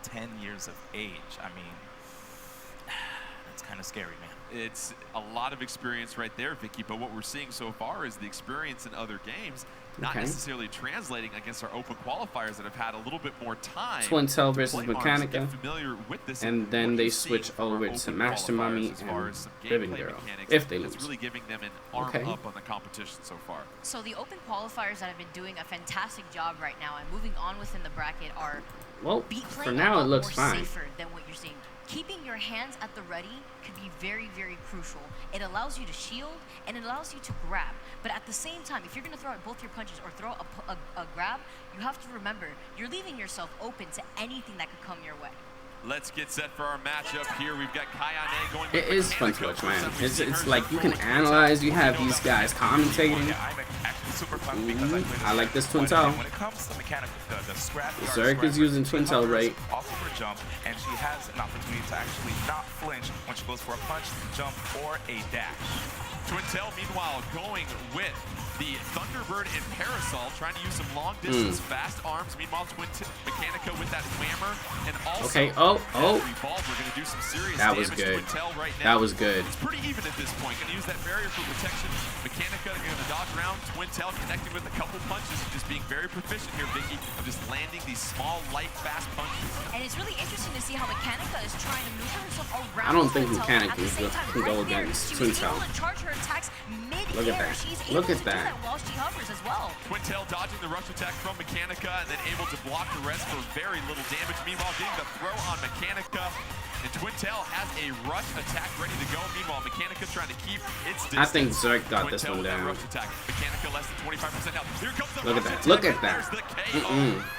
10 years of age. I mean, that's kind of scary, man. It's a lot of experience right there, Vicky, but what we're seeing so far is the experience in other games not necessarily translating against our open qualifiers that have had a little bit more time. Twintel versus Mechanica, with this, and then they switch over to Master Mummy and Ribbon Girl, if they lose. It's really giving them an arm up on the competition so far. So the open qualifiers that have been doing a fantastic job right now and moving on within the bracket are for now it looks fine. Safer than what you're seeing. Keeping your hands at the ready could be very, very crucial. It allows you to shield and it allows you to grab. But at the same time, if you're going to throw out both your punches or throw a grab, you have to remember you're leaving yourself open to anything that could come your way. Let's get set for our matchup here. We've got Kayane going. It is fun to watch, man. It's like you can analyze. You have these guys commentating. I like this Twintel. Zerk is using Twintel right. Off of her jump, and she has an opportunity to actually not flinch when she goes for a punch, jump, or a dash. Twintel, meanwhile, going with the Thunderbird and Parasol, trying to use some long distance, fast arms. Meanwhile, Mechanica with that whammer, and also Revolver going to do some serious damage to Twintel right now. That was good. It's pretty even at this point. Going to use that barrier for protection. Mechanica going to dodge around. Twintel connecting with a couple punches and just being very proficient here, Vicky, of just landing these small, light, fast punches. And it's really interesting to see how Mechanica is trying to move herself around. I don't think Twintel, Mechanica can go against Twintel. Look at that. Look at that. While she hovers as well. Twintel dodging the rush attack from Mechanica and then able to block the rest for very little damage. Meanwhile, getting the throw on Mechanica. And Twintel has a rush attack ready to go. Meanwhile, Mechanica trying to keep its distance. I think Zerk got this one down. Rush attack. Mechanica less than 25% health. Here comes the Look at that. Look at that.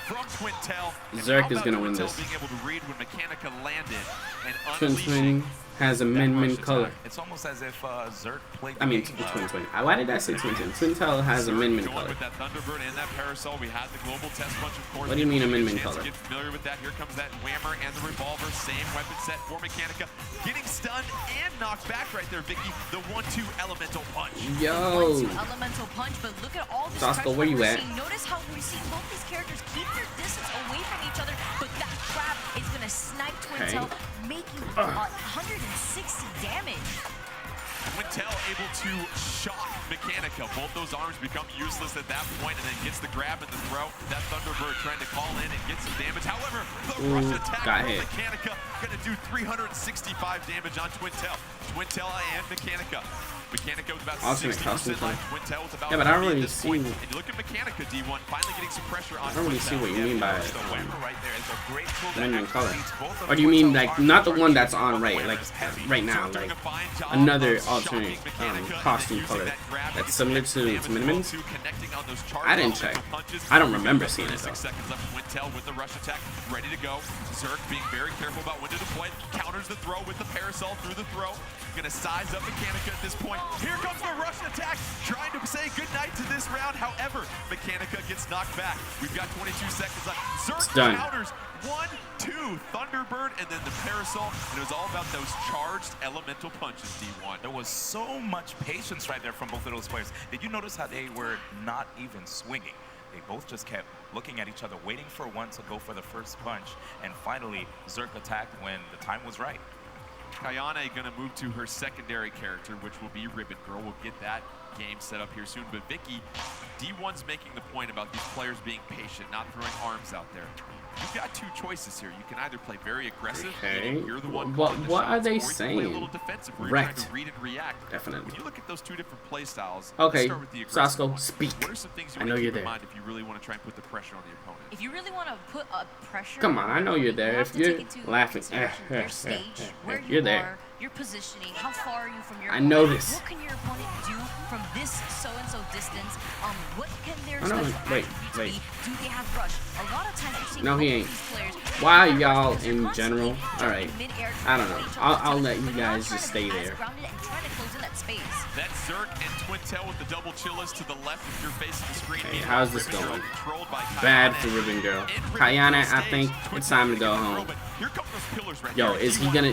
From Twintel. Zerk is going to win this. Being able to read when Mechanica landed and Twin has a min color. It's almost as if Zerk played. I mean, Twin. Why did I say Twin? Twintel has a min color. With that Thunderbird and that Parasol, we had the global test punch, of course. What do you mean a min color? Get familiar with that. Here comes that whammer and the revolver. Same weapon set for Mechanica. Getting stunned and knocked back right there, Vicky. The 1-2 elemental punch. Yo. 1-2 elemental punch, but look at all this. Sasco, where you at? Notice how we see both these characters keep their distance away from each other, but that trap is gonna snipe Twintel, making 160 damage. Twintel able to shock Mechanica. Both those arms become useless at that point, and then gets the grab and the throw. That Thunderbird trying to call in and get some damage. However, the rush attack from Mechanica gonna do 365 damage on Twintel. Twintel and Mechanica. Mechanica with about 60% left. Twintel with about 30 but I don't really at this see. point. And you look at Mechanica, D1, finally getting some pressure on I don't really see what you mean by min color. Or Or do you mean like not the one that's on like right now, like another alternate costume color that's similar to Minmin's? I didn't check. I don't remember seeing it though. 6 seconds left. Twintel with the rush attack, ready to go. Zerk being very careful about when to deploy. Counter counters the throw with the parasol through the throw. Gonna size up Mechanica at this point. Here comes the rush attack, trying to say goodnight to this round. However, Mechanica gets knocked back. We've got 22 seconds left. Zerk counters 1, 2, Thunderbird, and then the parasol. And it was all about those charged elemental punches, D1. There was so much patience right there from both of those players. Did you notice how they were not even swinging? They both just kept looking at each other, waiting for one to go for the first punch. And finally, Zerk attacked when the time was right. Kayane gonna move to her secondary character, which will be Ribbon Girl. We'll get that game set up here soon. But Vicky, D1's making the point about these players being patient, not throwing arms out there. You've got two choices here. You can either play very aggressive, meaning you're the one calling the what shots, are they or you can saying? play a little defensive where you're trying to read and react. Definitely. When you look at those two different play styles, okay, let's start with the aggressive Sasko, one. speak. What are some things you I want know to you're keep in there. mind if you really want to try and put the pressure on the opponent? If you really want to put a pressure, Come on, I know you're there. If you're laughing, your stage, where you're you there. are, your positioning, how far are you from your I opponent? know this. What can your opponent do from this so-and-so distance? What can their Oh, no, special wait. be? Do they have rush? A lot of times you're seeing No, he ain't. these players. Why y'all in general? All right, I don't know. I'll let you guys just stay there. That's Zerk and Twintel with the double chillas to the left if you're facing the screen. Hey, how's this going? Bad for Ribbon Girl. Kayane, I think it's time to go home. Yo, is he gonna?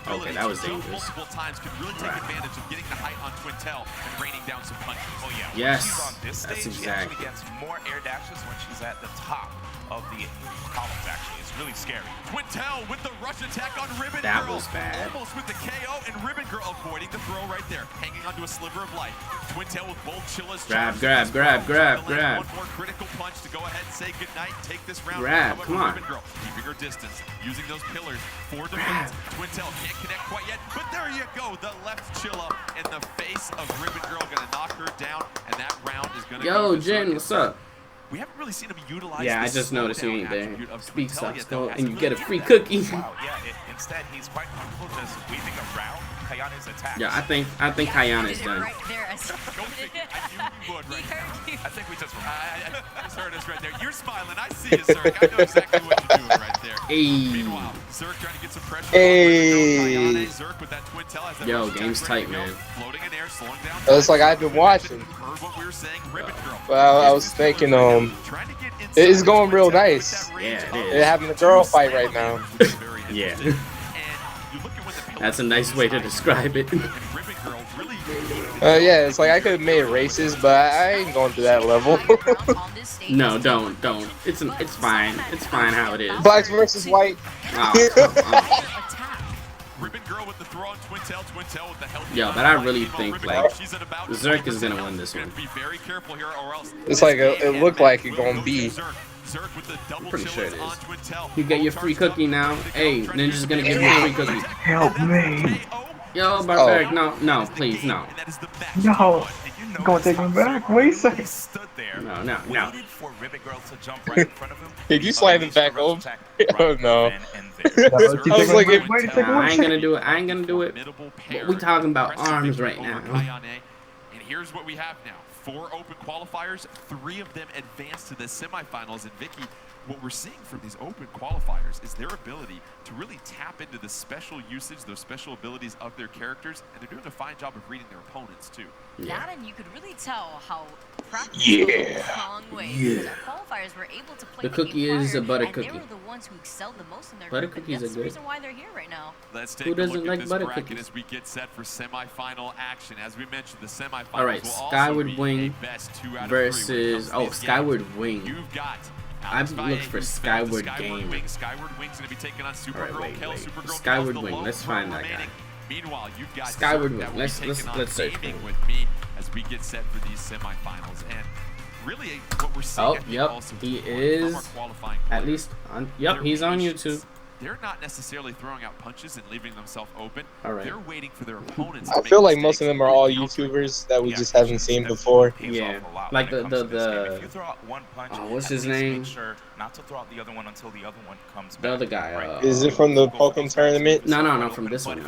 Okay, that was dangerous. Multiple times could really take advantage of getting the height on Twintel and raining down some punches. Oh yeah. Yes, when she's on this that's stage, exactly. She actually gets more air dashes when she's at the top of the columns. Actually, it's really scary. Twintel with the rush attack on Ribbon Girl. That was bad. Almost with the KO, and Ribbon Girl avoiding the throw right there, hanging onto a sliver of life. Twintel with both chillas. Grab. One more critical punch to go ahead and say goodnight. Take this round. Grab, come on. Ribbon Girl keeping her distance, using those pillars for defense. Twintel can't connect quite yet, but there you go. The left chilla in the face of Ribbon Girl, gonna knock her down, and that round is gonna go Yo, to Jen, Zerk. what's up? We haven't really seen him utilize. Yeah, I the just noticed you ain't there. slowdown attribute of Speak Twintel yet, Sasko, though, and you as get a really free that. cookie. Wow, yeah. Instead, he's quite comfortable just weaving around Kayane's attacks. Yeah, I think Kayane's done. Go figure. I knew you would right now. I think we just heard us right there. You're smiling. I see you, Zerk. I know exactly what you're doing right there. Hey. Meanwhile, Zerk trying to get some pressure. Hey. Zerk with that Twintel has that Yo, rush game's attack tight, ready to go. man. Floating in air, slowing down. It's like I've been watching. Heard what we were saying, Ribbon Girl. Well, I was thinking, it's going real nice. Yeah, it is. They're having a girl fight right now. Yeah. That's a nice way to describe it. Yeah, it's like I could have made races, but I ain't going to that level. No, don't. It's fine. It's fine how it is. Blacks versus white. Oh, come on. Ribbon Girl with the throw on Twintel with the healthy. Yo, but I really think like Zerk is gonna win this one. Be very careful here, or else It's like it looked like it gonna be. Zerk with the double I'm pretty sure it chillas on is. Twintel. You get your free cookie now. Hey, Ninja's gonna give you a free cookie. Help me. Yo, Barbaric, no, please, no. No. I'm gonna take him back. Wait a second. No. waited for Ribbon Girl to jump right in front of him. Did you slide him back home? Oh no. I was like, I ain't gonna do it. But we talking about arms right now. And here's what we have now. 4 open qualifiers, 3 of them advance to the semifinals. And Vicky, what we're seeing from these open qualifiers is their ability to really tap into the special usage, those special abilities of their characters, and they're doing a fine job of reading their opponents too. That, and you could really tell how practice Yeah. because our qualifiers were able to play The cookie game is a prior, butter and cookie. they were the ones who excelled the most in their Butter group, and cookies that's are the good. reason why they're here right now. Let's take Who a doesn't look like at this butter bracket cookies? as we get set for semifinal action. As we mentioned, the semifinals All right, will also Skyward be Wing a best 2 out of 3 when it versus comes to these Skyward games. Wing. You've got I've looked for Skyward Game. Wing. Skyward Wing's going to be taking on Supergirl. Wait. Kel. Supergirl Skyward Kel's the Wing. lone Let's girl find that guy. remaining. Meanwhile, you've got Skyward Zerk Wing. that will be Let's taking on search for gaming him. with me as we get set for these semifinals. And really, what we're seeing. Oh, I think yep, also he from our is qualifying at players. least on. Yep, he's on YouTube. They're not necessarily throwing out punches and leaving themselves open. All right. They're waiting for their opponents. I feel like most of them are all YouTubers that we just haven't seen before. Yeah, like the If you throw out one punch, what's at his least name? Make sure not to throw out the other one until the other one comes back. The other guy. Is it from the Pokken tournament? No, from this one.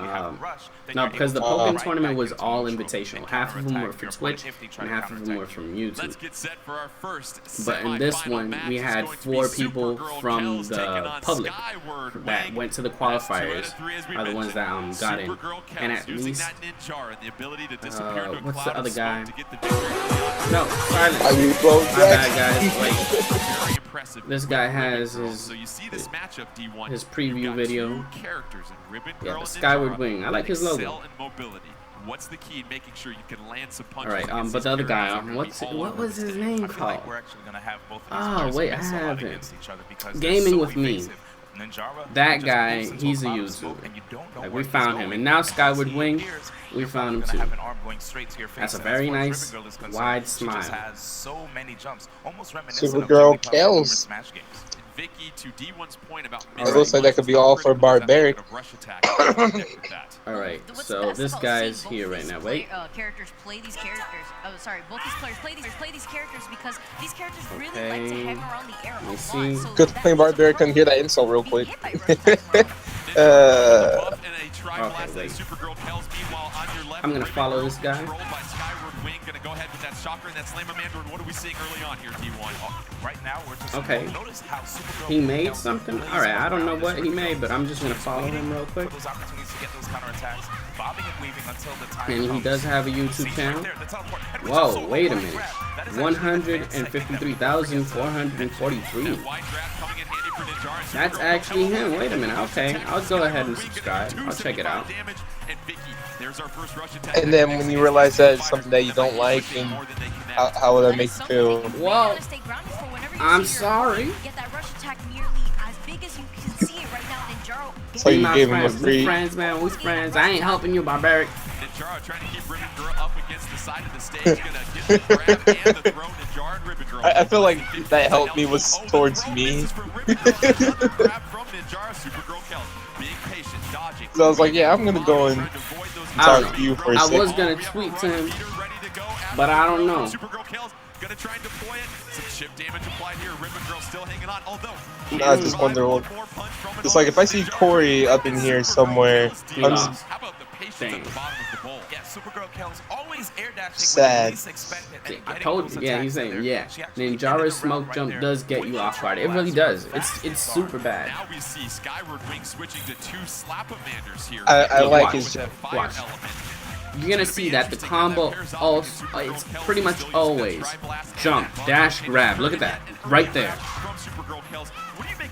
No, because the Pokken tournament was all invitational. Half of them were for Twitch, and half of them were from Let's YouTube. get set for our first But in this semifinal one, match. we It's had going to be 4 people Supergirl from Kel's taking the on public. Skyward that went to the qualifiers are the ones that got in. And at least, what's the other guy? No, silence. My bad, guys. Like, this guy has his preview video. Yeah, the Skyward Wing. I like his logo. What's the key in making sure you can land some punches? All right, but the other guy, what was his name called? Oh wait, I have it. Gaming with me. That guy, he's a YouTuber. Like, we found him, and now Skyward Wing, we found him too. That's a very nice, wide smile. Supergirl kills. Vicky, to D1's point about it looks like that could be all for Barbaric. Alright, so this guy's here right now. Wait. Characters play these characters. Oh, sorry, both these players play these characters because these characters really like to hang around the air a lot. So good thing Barbaric couldn't hear that insult real quick. Okay, wait. I'm gonna follow this guy. Okay. He made something? Alright, I don't know what he made, but I'm just gonna follow him real quick. And he does have a YouTube channel. Whoa, wait a minute. 153,443. That's actually him. Wait a minute. Okay, I'll go ahead and subscribe. I'll check it out. And then when you realize that it's something that you don't like, and how will that make you feel? Well, I'm sorry. So you gave him a free. We friends, man. We friends. I ain't helping you, Barbaric. I feel like that helped me was towards me. So I was like, yeah, I'm gonna go and talk to you for a second. I was gonna tweet to him, but I don't know. Gonna try and deploy it. Some chip damage applied here. Ribbon Girl still hanging on. Although I just wonder what. It's like if I see Corey up in here somewhere, I'm just. How about the patience at the bottom of the bowl? Yeah, Supergirl kills always air dashing sad. I told you, yeah, he's saying, yeah. Ninjara's smoke jump does get you off guard. It really does. It's super bad. Now we see Skyward Wing switching to 2 Slap-O-Manders here. I like his jump. Watch. You're gonna see that the combo also, it's pretty much always jump, dash, grab. Look at that, right there.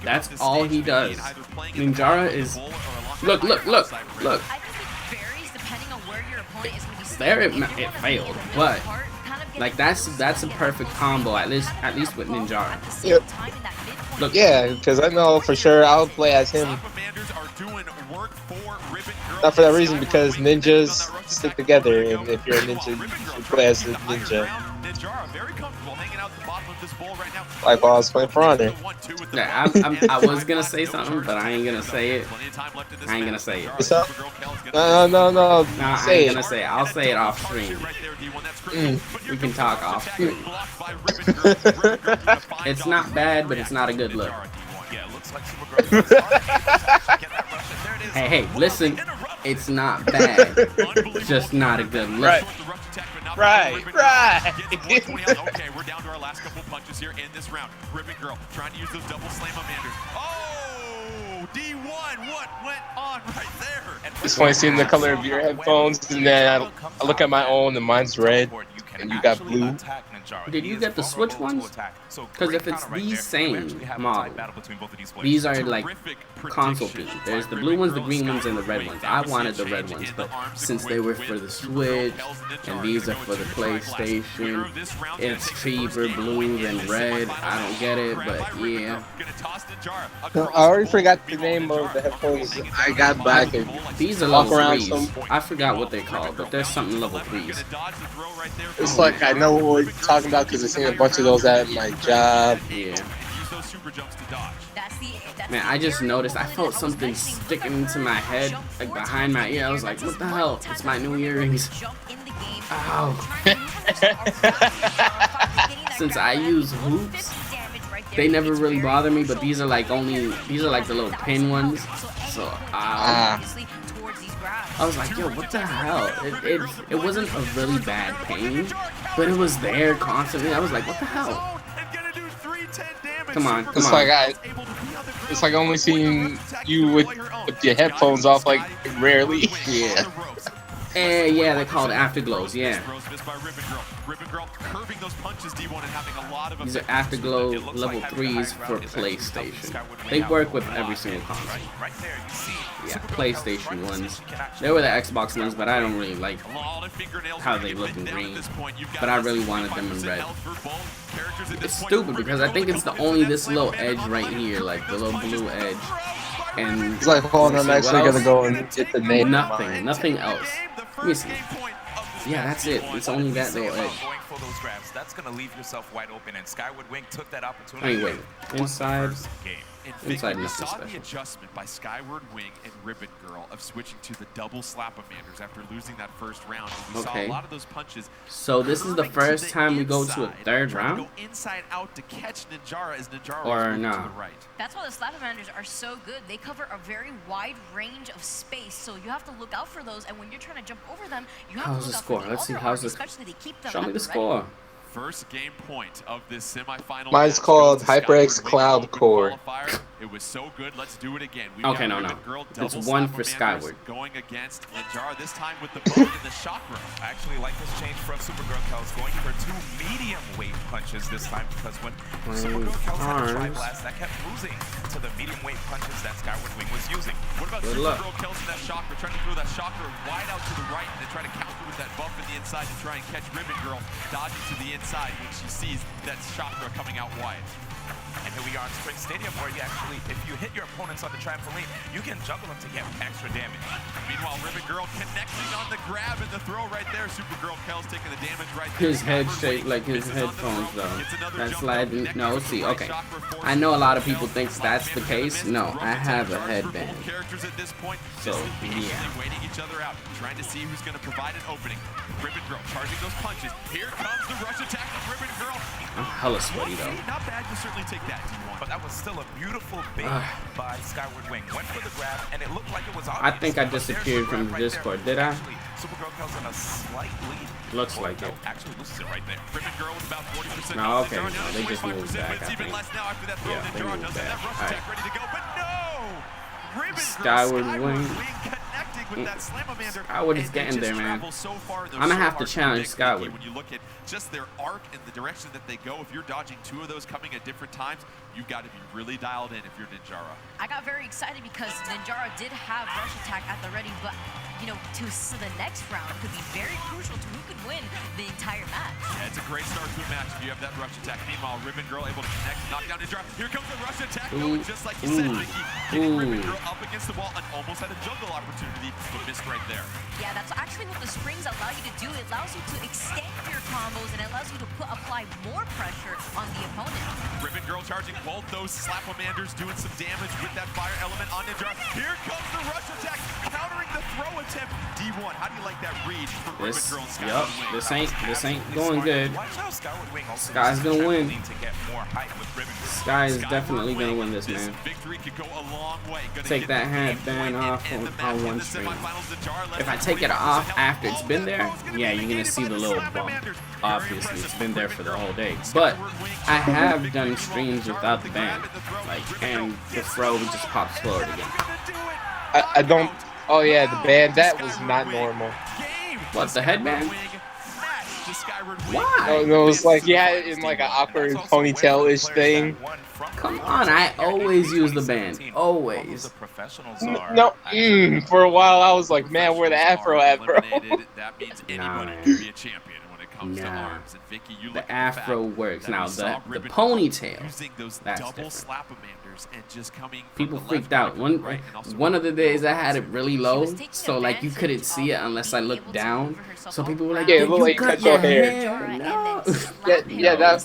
That's all he does. Ninjara is, look. There it failed, but like that's a perfect combo at least with Ninjara. Yep. Look. Yeah, because I know for sure I'll play as him. Not for that reason, because ninjas stick together, and if you're a ninja, you play as a ninja. Like while I was playing for Honor. Yeah, I was gonna say something, but I ain't gonna say it. I ain't gonna say it. What's up? No. I ain't gonna say it. I'll say it off stream. We can talk off stream. It's not bad, but it's not a good look. Hey, listen. It's not bad. Just not a good look. Right. Okay, we're down to our last couple punches here in this round. Ribbon Girl trying to use those double slam-o-manders. Oh, D1, what went on right there? It's funny seeing the color of your headphones, and then I look at my own, and mine's red, and you got blue. Did you get the Switch ones? Because if it's these same model, these are like console themed. There's the blue ones, the green ones, and the red ones. I wanted the red ones, but since they were for the Switch, and these are for the PlayStation, it's cheaper blue than red. I don't get it, but yeah. I already forgot the name of the headphones I got back. These are level 3s. I forgot what they're called, but there's something level 3s. It's like I know what we're talking about because I've seen a bunch of those at my job. Yeah. Man, I just noticed I felt something sticking into my head, like behind my ear. I was like, what the hell? It's my new earrings. Ow. Since I use hoops, they never really bother me, but these are like the little pin ones. So, I was like, yo, what the hell? It wasn't a really bad pain, but it was there constantly. I was like, what the hell? Come on. It's like It's like only seeing you with your headphones off, like rarely. Yeah. And yeah, they're called afterglows. Yeah. These are afterglow level 3s for PlayStation. They work with every single console. Yeah, PlayStation ones. They were the Xbox ones, but I don't really like how they look in green. But I really wanted them in red. It's stupid because I think it's the only this little edge right here, like the little blue edge. And it's like, hold on, I'm actually gonna go and get the name. Nothing else. Let me see. Yeah, that's it. It's only that little edge. That's gonna leave yourself wide open, and Skyward Wing took that opportunity. Wait. Inside. Inside we nothing saw special. the adjustment by Skyward Wing and Ribbon Girl of switching to the double Slap-O-Manders after losing that first round. We saw a lot of those punches. So this is the first time we go to a third round? Go inside out to catch Ninjara as Ninjara or was no? To the right. That's why the Slap-O-Manders are so good. They cover a very wide range of space, so you have to look out for those. And when you're trying to jump over them, you have to look out for the Let's see. other How's the arms, especially they keep them Show me the ready. score. First game point of this semifinal. Mine's called HyperX Cloud Core. It was so good. Let's do it again. Okay, no. It's one for Skyward. Going against Ninjara, this time with the boat and the chakra. I actually like this change from Supergirl Kel's going for 2 medium weight punches this time, because when Supergirl Kel's had the Tri-Blast, that kept losing to the medium weight punches that Skyward Wing was using. What about Supergirl Kel's in that chakra, trying to throw that chakra wide out to the right and then try to counter with that buff in the inside to try and catch Ribbon Girl, dodging to the inside when she sees that chakra coming out wide. And here we are in Spring Stadium, where you actually, if you hit your opponents on the trampoline, you can juggle them to get extra damage. Meanwhile, Ribbon Girl connecting on the grab and the throw right there. Supergirl Kel's taking the damage right there. His head shaped like his headphones, though. That's sliding. No, see, okay. I know a lot of people think that's the case. No, I have a headband. So, yeah. Waiting each other out, trying to see who's going to provide an opening. Ribbon Girl charging those punches. Here comes the rush attack of Ribbon Girl. I'm hella sweaty, though. Not bad to certainly take that, D1. But that was still a beautiful bait by Skyward Wing. Went for the grab, and it looked like it was obvious. I think I disappeared from the Discord. Did I? Supergirl Kel's in a slight lead. Looks like it. Actually loses it right there. Ribbon Girl was about 40%. No, okay. No, they just moved back, I think. Yeah, they moved back. All right. Ready to go, but no! Skyward Wing. Skyward is getting there, man. I'm gonna have to challenge Skyward. When you look at just their arc and the direction that they go, if you're dodging 2 of those coming at different times, you've got to be really dialed in if you're Ninjara. I got very excited because Ninjara did have rush attack at the ready, but you know, to the next round could be very crucial to who could win the entire match. Yeah, it's a great start to a match if you have that rush attack. Meanwhile, Ribbon Girl able to connect, knock down Ninjara. Here comes the rush attack, going just like you said, Vicky. Getting Ribbon Girl up against the wall and almost had a juggle opportunity, but missed right there. Yeah, that's actually what the springs allow you to do. It allows you to extend your combos and it allows you to apply more pressure on the opponent. Ribbon Girl charging both those Slap-O-Manders, doing some damage with that fire element on Ninjara. Here comes the rush attack, countering the throw attempt. D1, how do you like that read from Ribbon Girl and Skyward Wing? This ain't going good. Sky's gonna win. Sky is definitely gonna win this, man. Take that headband off on one stream. If I take it off after it's been there, yeah, you're gonna see the little bump. Obviously, it's been there for the whole day. But I have done streams without the band, like, and the throw just pops forward again. I don't. Oh yeah, the band, that was not normal. What, the headband? Why? No, it was like you had it in like an awkward ponytail-ish thing. Come on, I always use the band. Always. No, for a while I was like, man, where the afro at, bro? That means anybody can be a champion when it comes to arms. And Vicky, you look the afro works. Now the ponytail. Using those double Slap-O-Manders and just coming. People freaked out. One of the days I had it really low, so like you couldn't see it unless I looked down. So people were like, "Yeah, look like you cut your hair." No. Yeah, that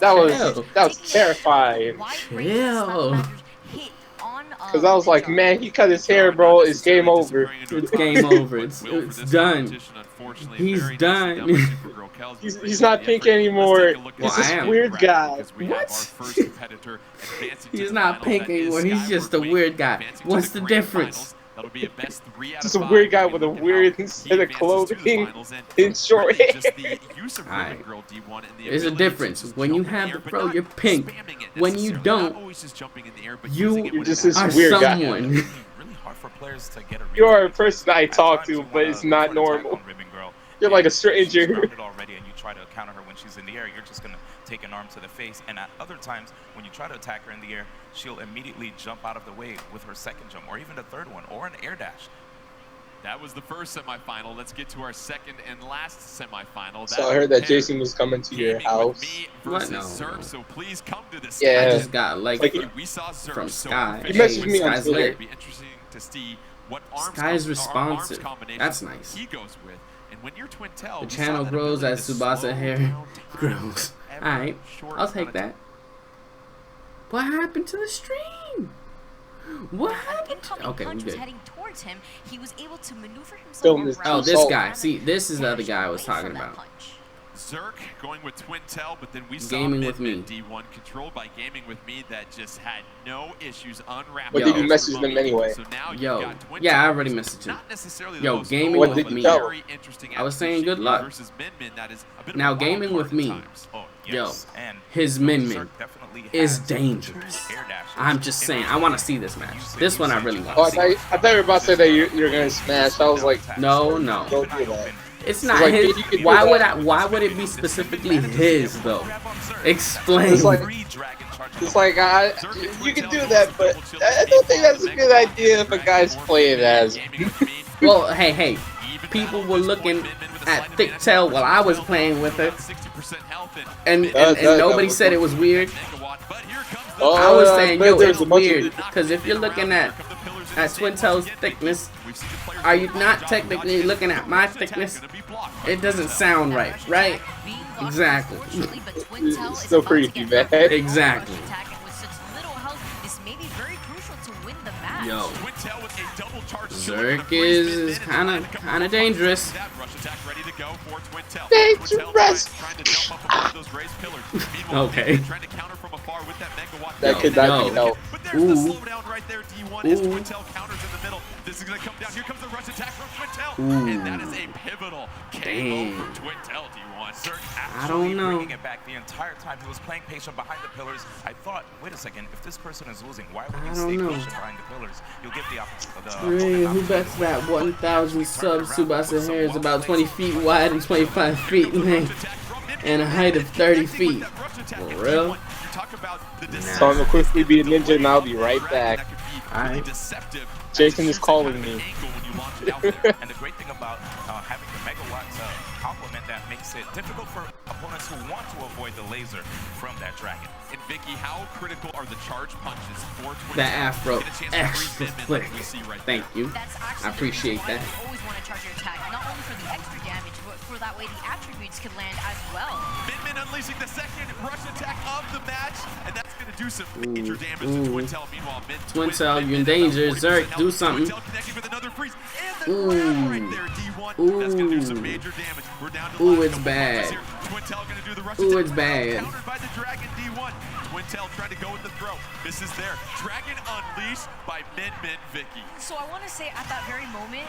was terrifying. Chill. Cause I was like, man, he cut his hair, bro. It's game over. It's game over. It's done. He's done. He's not pink anymore. He's this weird guy. What? He's not pink anymore. He's just a weird guy. What's the difference? That'll be a best 3 out of Just a 5. weird guy with a weird set of clothing in short hair. There's a difference. When you have the throw, you're pink. When you don't, you're just this are weird someone. guy. You are a person I talk to, but it's not normal. You're like a stranger. Already, and you try to counter her when she's in the air, you're just gonna take an arm to the face. And at other times, when you try to attack her in the air, she'll immediately jump out of the way with her second jump, or even the third one, or an air dash. That was the first semifinal. Let's get to our second and last semifinal. So I heard that Jason was coming to your house. What? No. Zerk, so please come to this. Yeah. I just got like we saw Zerk, from Sky. He messaged me on Twitter. It'd be interesting to see what Sky's responsive. That's nice. He goes with. And when you're Twintel, the channel grows as Tsubasa hair grows. Alright, I'll take that. What happened to the stream? What happened? Okay, we good. Heading towards him, he was able to maneuver himself around. Oh, this guy. See, this is the other guy I was talking about. Zerk going with Twintel, but then we saw Gaming with me. D1 controlled by Gaming with me that just had no issues unwrapping. But did you message them anyway? So now yo, yeah, I already messaged him. Yo, Gaming what with did me. you tell him? I was saying good luck. Now, Gaming with me. Yo, his Min Min is dangerous. I'm just saying, I want to see this match. This one I really want to see. I thought you were about to say that you're going to smash. I was like, no. Don't do that. It's not like, his. Why would it be specifically his though? Explain. It's like you can do that, but I don't think that's a good idea if a guy's playing as. Well, hey, people were looking at Thick Tail while I was playing with her, and nobody said it was weird. I was saying, yo, it's weird because if you're looking at Twintel's thickness, are you not technically looking at my thickness? It doesn't sound right, right? Exactly. It's still creepy, man. Exactly. Yo, Zerk is kind of dangerous. Dangerous. Okay. That could not be no. Ooh. This is gonna come down. Here comes the rush attack from Twintel. And that is a pivotal KO for Twintel, D1. I don't know. Bringing it back the entire time. He was playing patient behind the pillars. I thought, wait a second, if this person is losing, why would he stay patient behind the pillars? You'll get the opposite. Who bets that 1,000 subs Tsubasa hair is about 20 feet wide and 25 feet in length and a height of 30 feet? For real? So I'm gonna quickly be a ninja and I'll be right back. Alright. Jason is calling me. And the great thing about having the megawatt complement that makes it difficult for opponents who want to avoid the laser from that dragon. And Vicky, how critical are the charge punches for Twintel? That afro extra flick. Thank you. I appreciate that. You always want to charge your attack, not only for the extra damage, but for that way the attributes can land as well. Min unleashing the second rush attack of the match, and that's going to do some major damage to Twintel. Meanwhile, Twintel, you're in danger. Zerk, do something. Ooh. That's going to do some major damage. We're down to ooh, it's bad. Twintel going to do the rush ooh, attack. It's bad. Countered by the Dragon D1. Twintel trying to go with the throw. This is there. Dragon unleashed by Min Vicky. So I want to say at that very moment,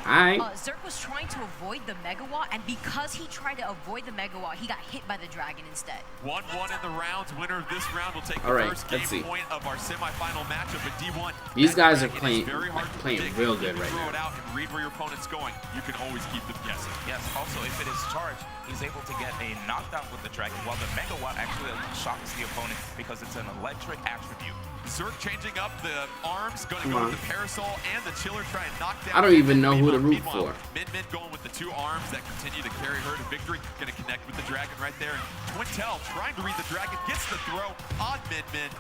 Zerk was trying to avoid the megawatt, and because he tried to avoid the megawatt, he got hit by the dragon instead. 1-1 in the rounds. Winner of this round will take the first game point of our semifinal matchup at D1. These guys are playing real good right now. Throw it out and read where your opponent's going. You can always keep them guessing. Yes, also if it is charged, he's able to get a knockdown with the dragon, while the megawatt actually shocks the opponent because it's an electric attribute. Zerk changing up the arms, going to go with the parasol and the chiller, try and knock down. I don't even know who to root for. Min going with the 2 arms that continue to carry her to victory. Going to connect with the dragon right there. And Twintel trying to read the dragon, gets the throw on Min.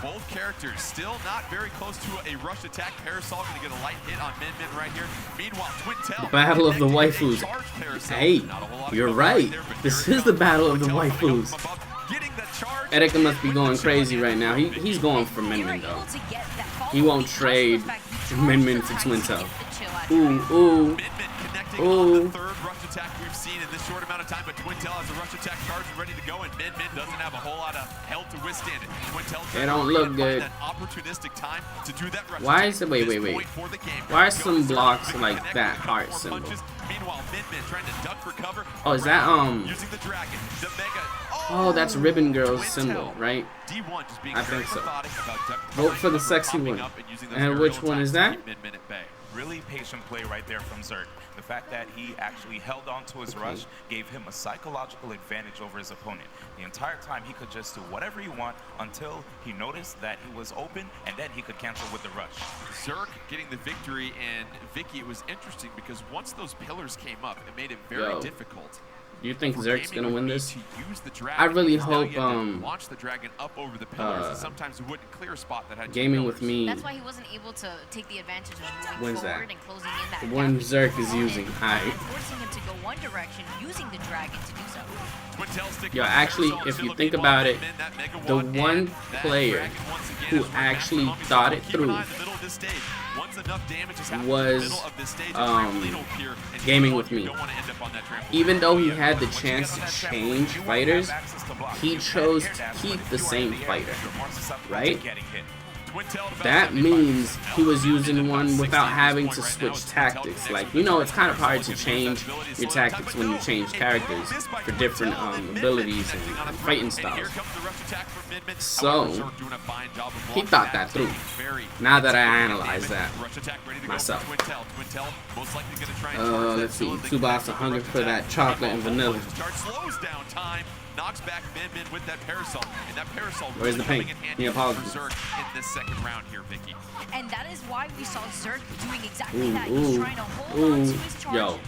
Both characters still not very close to a rush attack. Parasol going to get a light hit on Min right here. Meanwhile, Twintel. Battle of the waifus. Hey, you're right. This is the battle of the waifus. Erika must be going crazy right now. He's going for Min though. He won't trade Min to Twintel. Ooh. attack we've seen in this short amount of time, but Twintel has a rush attack charge and ready to go, and Min doesn't have a whole lot of health to withstand it. Twintel they don't look good. That opportunistic time to do that rush why is it? Wait. Why are some blocks like that heart symbol? Meanwhile, Min trying to duck for cover. Oh, is that using the dragon, the mega. Oh, that's Ribbon Girl's symbol, right? D1 just being I think so. Vote for the sexy one. And which one is that? Really patient play right there from Zerk. The fact that he actually held on to his rush gave him a psychological advantage over his opponent. The entire time he could just do whatever he want until he noticed that he was open, and then he could cancel with the rush. Zerk getting the victory, and Vicky, it was interesting because once those pillars came up, it made it very difficult. Do you think Zerk's gonna win this? I really hope launch the dragon up over the pillars, and sometimes it wouldn't clear a spot that had Gaming with Me. That's why he wasn't able to take the advantage of moving forward and closing in that. The one Zerk is using. Forcing him to go one direction, using the dragon to do so. Yo, actually, if you think about it, the one player who actually thought it through was Gaming with Me. Even though he had the chance to change fighters, he chose to keep the same fighter, right? That means he was using one without having to switch tactics. Like, you know, it's kind of hard to change your tactics when you change characters for different abilities and fighting styles. So, he thought that through. Now that I analyze that myself. Let's see. Tsubasa hungry for that chocolate and vanilla. Knocks back Min with that parasol, and that parasol Where's the paint? Yeah, apologies. Zerk in this second round here, Vicky. And that is why we saw Zerk doing exactly that. He's trying to hold on to his charge and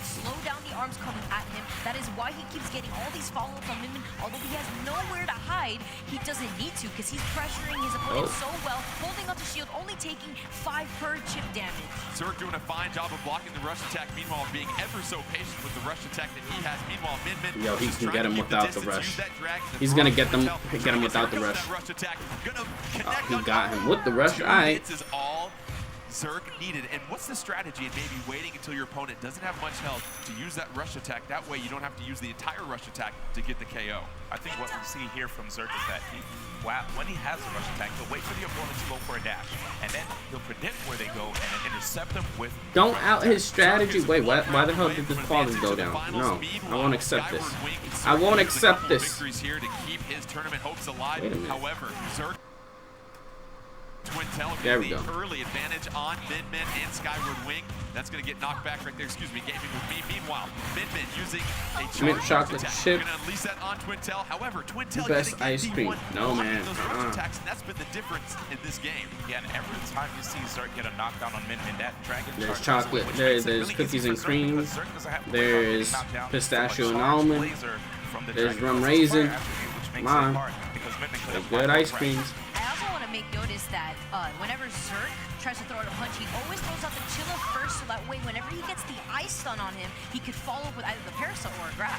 slow down the arms coming at him. That is why he keeps getting all these follow-ups on Min. Although he has nowhere to hide, he doesn't need to because he's pressuring his opponent so well, holding up the shield, only taking 5 per chip damage. Zerk doing a fine job of blocking the rush attack, meanwhile being ever so patient with the rush attack that he has. Meanwhile, Min yo, he can get him without the rush. He's gonna get him without the rush. He got him with the rush. Alright. Zerk needed. And what's the strategy in maybe waiting until your opponent doesn't have much health to use that rush attack? That way you don't have to use the entire rush attack to get the KO. I think what we see here from Zerk is that when he has a rush attack, he'll wait for the opponent to go for a dash. And then he'll predict where they go and intercept them with... Don't out his strategy. Wait, why the hell did this quality go down? No, I won't accept this. I won't accept this. Here to keep his tournament hopes alive. However, Zerk Twintel getting the early advantage on Min and Skyward Wing. That's going to get knocked back right there. Excuse me, Gaming with Me. Meanwhile, Min using a mint chocolate chip. Going to unleash that on Twintel. However, Twintel best ice cream. No, man. Attacks, and that's been the difference in this game. Yeah, and every time you see Zerk get a knockdown on Min, that dragon. There's chocolate. There's cookies and cream. There's pistachio and almond. There's rum raisin. Come on. There's good ice creams. I also want to make notice that whenever Zerk tries to throw out a punch, he always throws out the Chilla first, so that way whenever he gets the ice stun on him, he could follow up with either the parasol or a grab.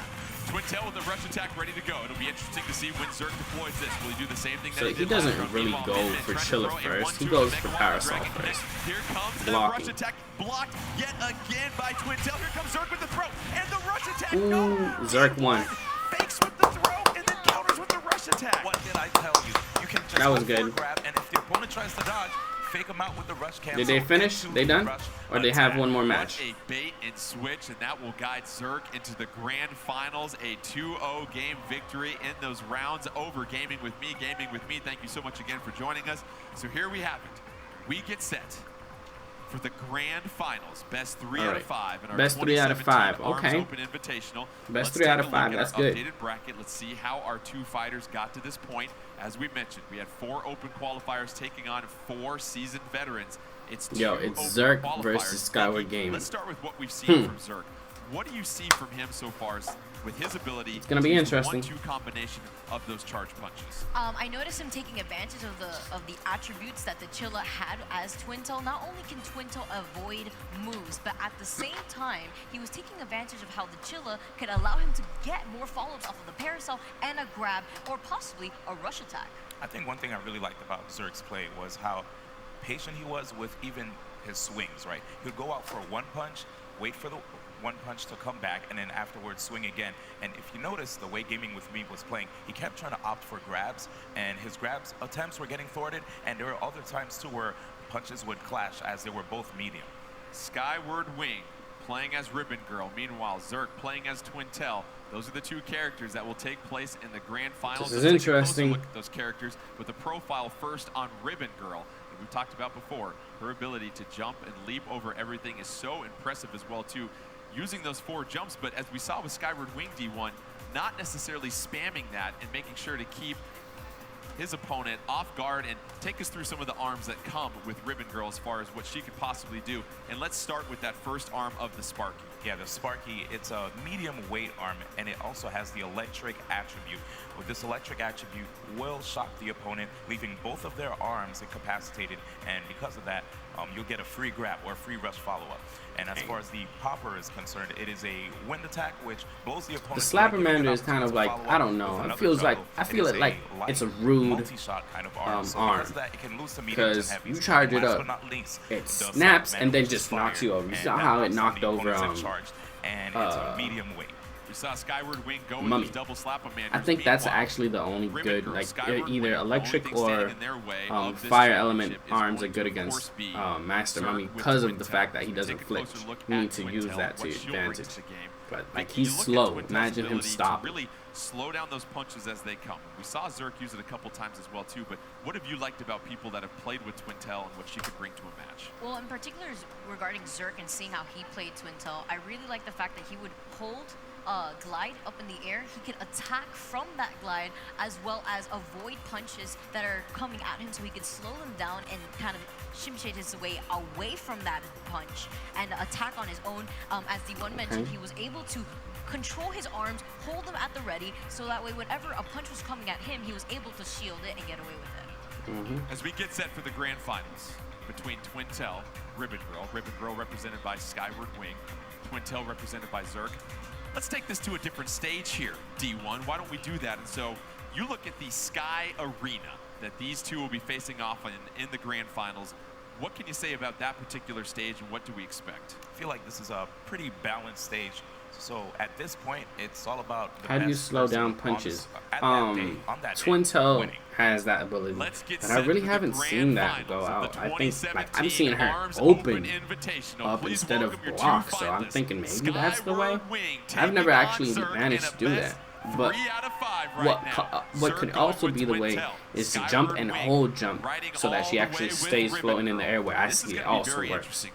Twintel with the rush attack ready to go. It'll be interesting to see when Zerk deploys this. Will he do the same thing that he doesn't really go for Chilla first. He goes for parasol first. Here comes the rush attack, blocked yet again by Twintel. Here comes Zerk with the throw, and the rush attack. Ooh, Zerk won. Fakes with the throw, and then counters with the rush attack. What did I tell you? You can just that was good. Grab, and if the opponent tries to dodge, fake him out with the rush cancel. Did they finish? They done? Or they have one more match? A bait and switch, and that will guide Zerk into the grand finals. A 2-0 game victory in those rounds over. Gaming with Me. Thank you so much again for joining us. So here we have it. We get set for the grand finals. Best 3 out of 5 in our best 3 out of 5. Okay. Open Invitational. Best 3 out of 5. That's good. Updated bracket. Let's see how our 2 fighters got to this point. As we mentioned, we had 4 open qualifiers taking on 4 seasoned veterans. It's Zerk versus Skyward Gaming. Let's start with what we've seen from Zerk. What do you see from him so far with his ability? It's gonna be interesting. 1-2 combination of those charge punches. I noticed him taking advantage of the attributes that the Chilla had as Twintel. Not only can Twintel avoid moves, but at the same time, he was taking advantage of how the Chilla could allow him to get more follow-ups off of the parasol and a grab, or possibly a rush attack. I think one thing I really liked about Zerk's play was how patient he was with even his swings, right? He would go out for a 1 punch, wait for the one punch to come back, and then afterwards swing again. And if you notice, the way Gaming With Me was playing, he kept trying to opt for grabs, and his grabs attempts were getting thwarted, and there were other times too where punches would clash as they were both medium. Skyward Wing playing as Ribbon Girl. Meanwhile, Zerk playing as Twintel. Those are the two characters that will take place in the grand finals. This is interesting. Look at those characters with the profile first on Ribbon Girl. And we've talked about before, her ability to jump and leap over everything is so impressive as well too. Using those 4 jumps, but as we saw with Skyward Wing D1, not necessarily spamming that and making sure to keep his opponent off guard and take us through some of the arms that come with Ribbon Girl as far as what she could possibly do. And let's start with that first arm of the Sparky. Yeah, the Sparky, it's a medium weight arm, and it also has the electric attribute. With this electric attribute, will shock the opponent, leaving both of their arms incapacitated, and because of that, you'll get a free grab or a free rush follow-up. And as far as the popper is concerned, it is a wind attack which blows the opponent. The slapper manager is kind of like, I don't know, it feels like, I feel it like it's a rude kind of arm. Because you charge it up, it snaps and then just knocks you over. You saw how it knocked over and it's a medium weight. We saw Skyward Wing go with these double slap manders. I think that's actually the only good, like either electric or fire element arms are good against Master Mummy because of the fact that he doesn't flinch. You need to use that to advantage. But like he's slow. Imagine him stop. Really slow down those punches as they come. We saw Zerk use it a couple times as well too. But what have you liked about people that have played with Twintel and what she could bring to a match? Well, in particular regarding Zerk and seeing how he played Twintel, I really like the fact that he would hold glide up in the air. He can attack from that glide as well as avoid punches that are coming at him, so he could slow them down and kind of shimshade his way away from that punch and attack on his own. As D1 mentioned, he was able to control his arms, hold them at the ready, so that way whenever a punch was coming at him, he was able to shield it and get away with it. As we get set for the grand finals between Twintel, Ribbon Girl represented by Skyward Wing, Twintel represented by Zerk. Let's take this to a different stage here, D1. Why don't we do that? And so you look at the Sky Arena that these two will be facing off in the grand finals. What can you say about that particular stage and what do we expect? I feel like this is a pretty balanced stage. So at this point, it's all about how do you slow down punches? Twintel has that ability, but I really haven't seen that go out. I think like I'm seeing her open up instead of block, so I'm thinking maybe that's the way. I've never actually managed to do that. But what could also be the way is to jump and hold jump so that she actually stays floating in the air where I see it also works.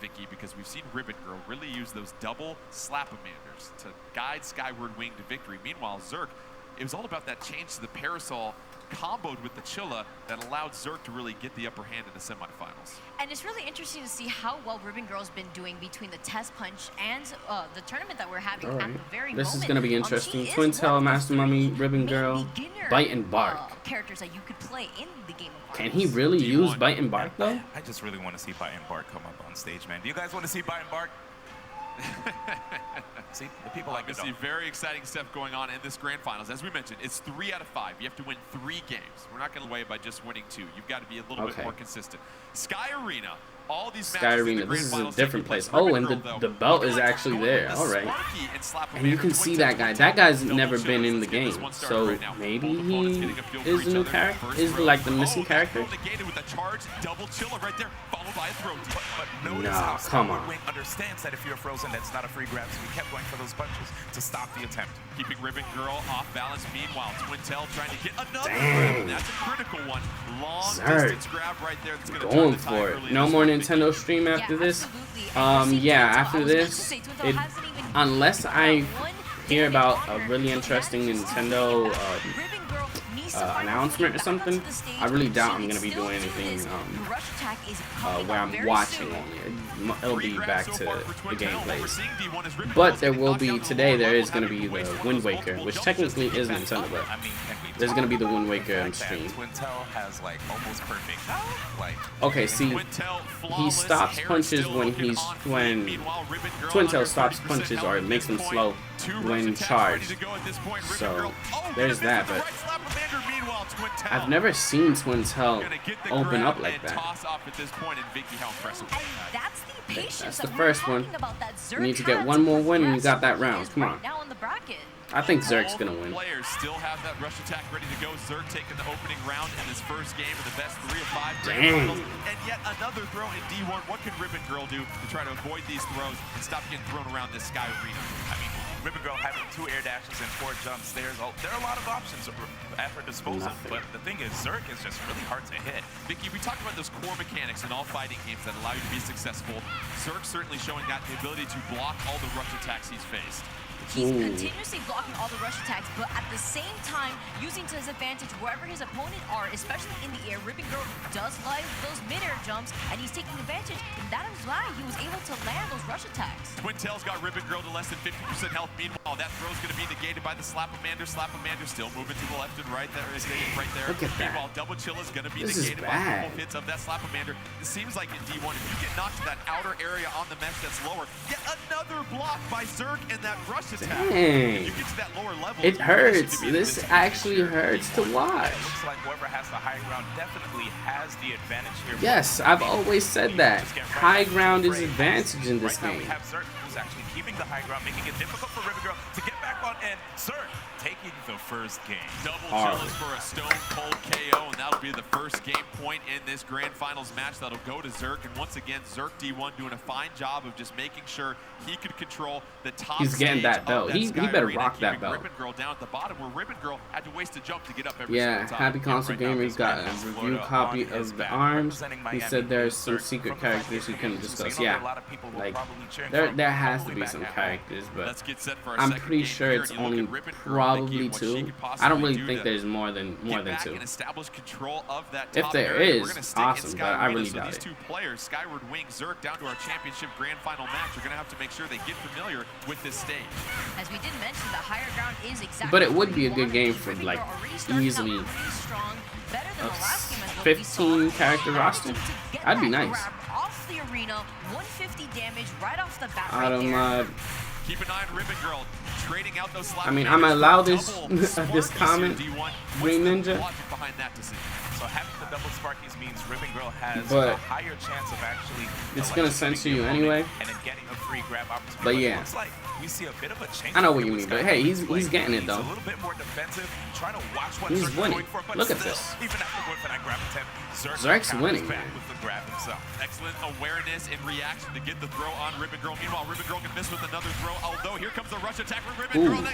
Vicky, because we've seen Ribbon Girl really use those double slap-a-manders to guide Skyward Wing to victory. Meanwhile, Zerk, it was all about that change to the parasol comboed with the Chilla that allowed Zerk to really get the upper hand in the semifinals. And it's really interesting to see how well Ribbon Girl's been doing between the test punch and the tournament that we're having at the very moment. This is going to be interesting. Twintel, Master Mummy, Ribbon Girl, Bite and Bark. Characters that you could play in the game of Can he really use Bite and Bark though? I just really want to see Bite and Bark come up on stage, man. Do you guys want to see Bite and Bark? See, the people like see very exciting stuff going on in this grand finals. As we mentioned, it's 3 out of 5. You have to win 3 games. We're not going to win by just winning 2. You've got to be a little bit more consistent. Sky Arena. All these Sky Arena, this is a different place. Oh, and the belt is actually there. All right. And you can see that guy. That guy's never been in the game, so maybe he is a new character. Is like the missing character? No, come on. Understands that if you're frozen, that's not a free grab, so he kept going for those punches to stop the attempt. Keeping Ribbon Girl off balance. Meanwhile, Twintel trying to get another grab. That's a critical one. Long distance grab right there. That's going to going for it. No more Nintendo stream after this. Yeah, after this, unless I hear about a really interesting Nintendo announcement or something, I really doubt I'm gonna be doing anything where I'm watching only. It'll be back to the gameplays. But there will be today. There is gonna be the Wind Waker, which technically is Nintendo, but there's gonna be the Wind Waker stream. Okay, see, he stops punches when Twintel stops punches or makes them slow when charged. So there's that, but Meanwhile, Twintel I've never seen Twintel open up like that. Toss off at this point, and Vicky, how impressive. And that's the patience That's the that first we're one. talking about that Zerk You need to get has one more because win and you guess got that who round. is Come on. right now in the bracket. I think Zerk's gonna win. Players still have that rush attack ready to go. Zerk taking the opening round in his first game of the best 3 of 5 grand finals. And yet another throw in D1. What can Ribbon Girl do to try to avoid these throws and stop getting thrown around this Sky Arena? I mean, Ribbon Girl having 2 air dashes and 4 jumps, there are a lot of options at her disposal. But the thing is, Zerk is just really hard to hit. Vicky, we talked about those core mechanics in all fighting games that allow you to be successful. Zerk certainly showing that the ability to block all the rush attacks he's faced. He's continuously blocking all the rush attacks, but at the same time, using to his advantage wherever his opponent are, especially in the air. Ribbon Girl does like those mid-air jumps, and he's taking advantage, and that is why he was able to land those rush attacks. Twintel's got Ribbon Girl to less than 50% health. Meanwhile, that throw's going to be negated by the Slap-O-Mander. Slap-O-Mander still moving to the left and right there. Right there. Look at that. Meanwhile, Double Chill is going to be negated by a couple hits of that Slap-O-Mander. It seems like in D1, if you get knocked to that outer area on the mesh that's lower, get another block by Zerk and that rush attack. Dang. If you get to that lower level, It hurts. This actually hurts to watch. It looks like whoever has the high ground definitely has the advantage here. Yes, I've always said that. High ground is advantage in this game. We have Zerk who's actually keeping the high ground, making it difficult for Ribbon Girl to get back on, and Zerk taking the first game. Double Chill is for a stone cold KO, and that'll be the first game point in this grand finals match. That'll go to Zerk, and once again, Zerk D1 doing a fine job of just making sure he could control the top. He's getting that belt. He better rock that belt. Ribbon Girl down at the bottom, where Ribbon Girl had to waste a jump to get up every Yeah, single time. Happy Console Gamer's got a review copy of the ARMS. He said there's some secret characters he couldn't discuss. Yeah, like there has to be some characters, but I'm pretty sure it's only probably 2. I don't really think there's more than 2. If there is, awesome, but I really doubt these it. 2 players, Skyward Wing, Zerk, down to our championship grand final match, are going to have to make sure they get familiar with this stage. As we did mention, the higher ground is exactly. But it would be a good game for like easily a 15 character roster. That'd be nice. Off the arena, 150 damage right off the bat. Keep an eye on Ribbon Girl trading out those. I mean, I'm allowed this comment, Green Ninja. Behind that decision. So having the double Sparkies means Ribbon Girl has But a higher chance of actually. It's gonna censor you anyway. And then getting a free grab opportunity. But yeah. Looks like we see a bit of a change. I know what you mean, but hey, he's getting it though. He's a little bit more defensive, trying to watch what He's Zerk's winning. going for, but Look at still, this. Even after going for that grab attempt, Zerk's winning, back man. with the grab himself. Excellent awareness and reaction to get the throw on Ribbon Girl. Meanwhile, Ribbon Girl can miss with another throw. Although here comes the rush attack from Ribbon Girl.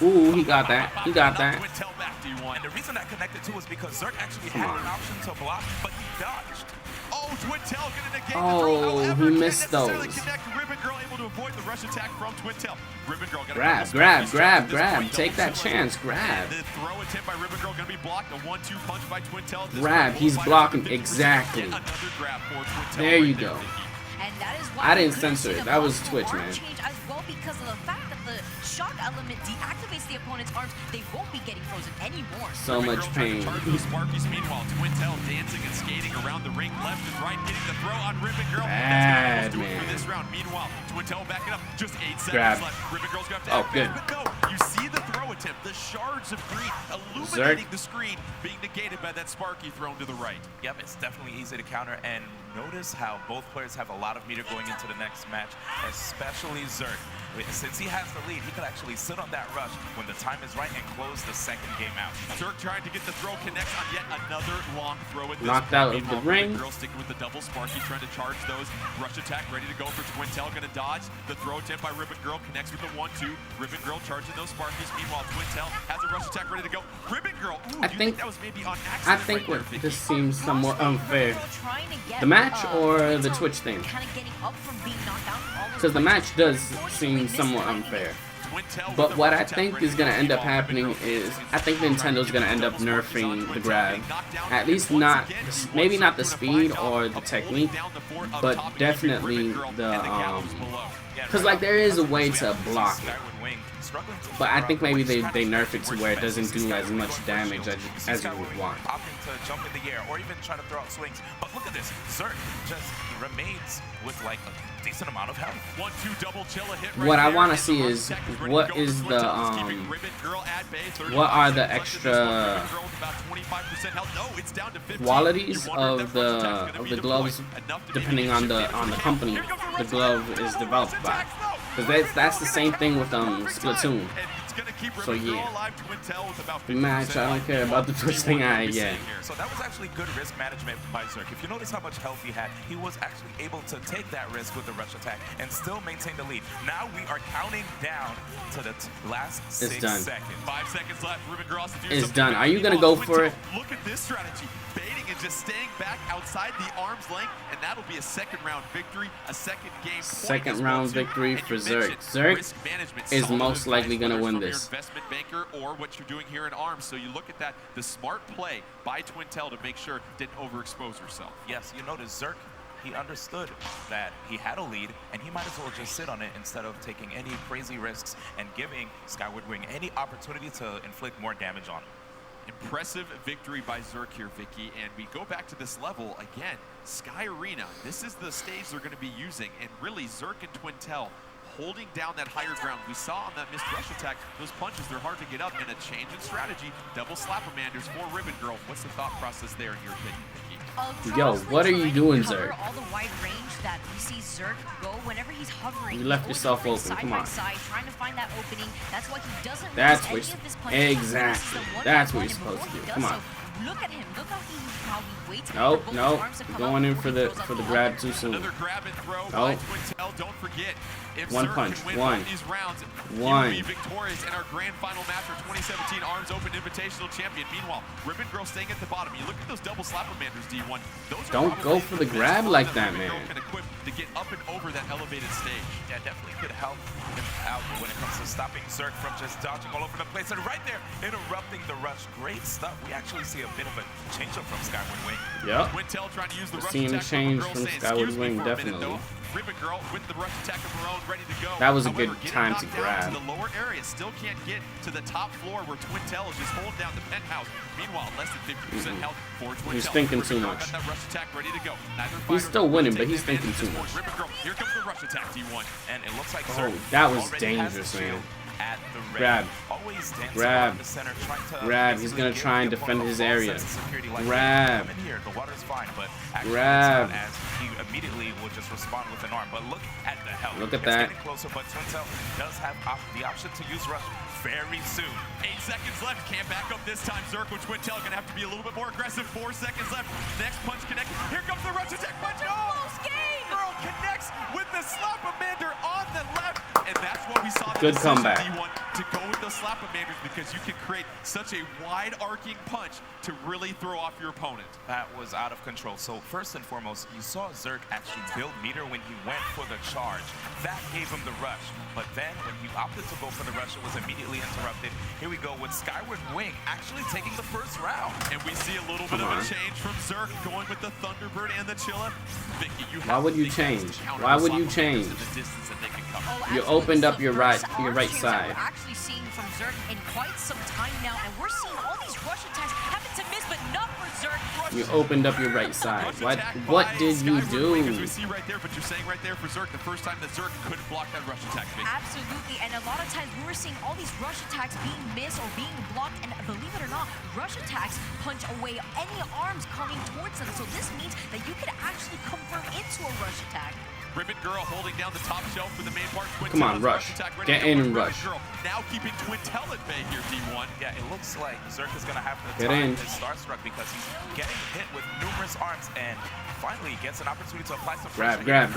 Ooh, he got that. He got that. And the reason that connected too is because Zerk actually had an option to block, but he dodged. Oh, Twintel gonna negate the throw. However, he missed those. Ribbon Girl able to avoid the rush attack from Twintel. Ribbon Girl gonna grab. Take that chance, grab. The throw attempt by Ribbon Girl gonna be blocked. A 1-2 punch by Twintel. Grab. He's blocking exactly. There you go. And that is why I didn't censor it. That was Twitch, man. As well, because of the fact that the shock element deactivates the opponent's arms, they won't be getting frozen anymore. So much pain. Sparkies, meanwhile, Twintel dancing and skating around the ring, left and right, getting the throw on Ribbon Girl. Bad, That's man. for this round. Meanwhile, Twintel backing up, just 8 seconds Grab. left. Ribbon Girl's got to have good. But no, you see the throw attempt, the shards of green illuminating the screen, being negated by that Sparky thrown to the right. Yep, it's definitely easy to counter, and notice how both players have a lot of meter going into the next match, especially Zerk. Since he has the lead, he could actually sit on that rush when the time is right and close the second game out. Zerk trying to get the throw, connects on yet another long throw at this Knocked point. out of the ring. Girl sticking with the double Sparky, trying to charge those. Rush attack ready to go for Twintel, gonna dodge. The throw attempt by Ribbon Girl connects with the 1-2. Ribbon Girl charging those Sparkies. Meanwhile, Twintel has a rush attack ready to go. Ribbon Girl, I think that was maybe on accident. I think what this seems somewhat unfair. The match or the Twitch thing? Because the match does seem somewhat unfair. But what I think is going to end up happening is I think Nintendo's going to end up nerfing the grab. At least not, maybe not the speed or the technique, but definitely the, because like there is a way to block it. struggling to But I think maybe they nerf it to where it doesn't do as much damage as you would want. Opting to jump in the air or even try to throw out swings. But look at this. Zerk just remains with like a decent amount of health. 1-2 double chill a hit What I want to see is what is the what are the extra qualities of the gloves depending on the company the glove is developed by, because that's the same thing with Splatoon. So yeah, rematch. I don't care about the first thing. So that was actually good risk management by Zerk. If you notice how much health he had, he was actually able to take that risk with the rush attack and still maintain the lead. Now we are counting down to the last 6 seconds. 5 seconds left. Ruben Girl has to do it's something. done. Are you gonna go for it? Look at this strategy. Baiting and just staying back outside the arm's length, and that'll be a second round victory, a second game. Second round victory for Zerk. Zerk is most likely gonna win this. Investment banker or what you're doing here in ARMS. So you look at that, the smart play by Twintel to make sure didn't overexpose herself. Yes, you notice Zerk, he understood that he had a lead and he might as well just sit on it instead of taking any crazy risks and giving Skyward Wing any opportunity to inflict more damage on him. Impressive victory by Zerk here, Vicky, and we go back to this level again. Sky Arena, this is the stage they're going to be using, and really Zerk and Twintel holding down that higher ground. We saw on that missed rush attack, those punches, they're hard to get up, and a change in strategy. Double Slap-a-manders for Ribbon Girl. What's the thought process there in your opinion, Vicky? Yo, what are you doing, Zerk? All the wide range that we see Zerk go whenever he's hovering. You left yourself open. Come on. Side, trying to find that opening. That's why he doesn't. That's what. Exactly. That's what you're supposed to do. Come on. Look at him. Look how he waits. Nope, nope. Going in for the grab too soon. Another grab and throw nope. by Twintel. Don't forget, if one Zerk punch. Can win One. These rounds, One. He will be victorious in our grand final match for 2017 ARMS Open Invitational Champion. Meanwhile, Ribbon Girl staying at the bottom. You look at those double Slap-a-manders, D1. Those don't go for the grab like that, man. Can equip to get up and over that elevated stage. Yeah, definitely could help him out when it comes to stopping Zerk from just dodging all over the place. And right there, interrupting the rush. Great stuff. We actually see a bit of a change-up from Skyward Wing. Yep. Twintel trying to use the rush seeing attack. change from Skyward Wing, definitely. Ribbon Girl with the rush attack of her own, ready to go. That was a good However, time to grab. To the lower area, still can't get to the top floor where Twintel is just holding down the penthouse. Meanwhile, less than 50% health for Twintel. He's thinking too much. Got that rush attack ready to go. He's still winning, but he's thinking too much. Ribbon Girl, here comes the rush attack, D1. And it looks like that was dangerous, man. Grab. Grab. Grab. He's gonna try and defend his area. Grab. Grab. As he immediately will just respond with an arm. But look at the health. Look at that. Closer, but Twintel does have the option to use rush very soon. 8 seconds left. Can't back up this time. Zerk with Twintel gonna have to be a little bit more aggressive. 4 seconds left. Next punch connected. Here comes the rush attack punch. Close game. Girl connects with the Slap-a-mander on the left. And that's what we saw the good comeback. D1 to go with the Slap-a-manders, because you can create such a wide arcing punch to really throw off your opponent. That was out of control. So first and foremost, you saw Zerk actually build meter when he went for the charge. That gave him the rush. But then when he opted to go for the rush, it was immediately interrupted. Here we go with Skyward Wing actually taking the first round. And we see a little bit of a change from Zerk going with the Thunderbird and the Chilla. Vicky, why would you change? Why would you change? You opened up your right side. We're actually seeing from Zerk in quite some time now, and we're seeing all these rush attacks happen to miss, but not for Zerk. You opened up your right side. What did you do? As we see right there, but you're saying right there for Zerk, the first time that Zerk couldn't block that rush attack. Absolutely, and a lot of times we were seeing all these rush attacks being missed or being blocked, and believe it or not, rush attacks punch away any arms coming towards them. So this means that you could actually convert into a rush attack. Ribbon Girl holding down the top shelf for the main part. Come on, rush. Get in and rush. Girl now keeping Twintel at bay here, D1. Yeah, it looks like Zerk is going to have to get in. His starstruck because he's getting hit with numerous arms and finally gets an opportunity to apply some pressure. Grab.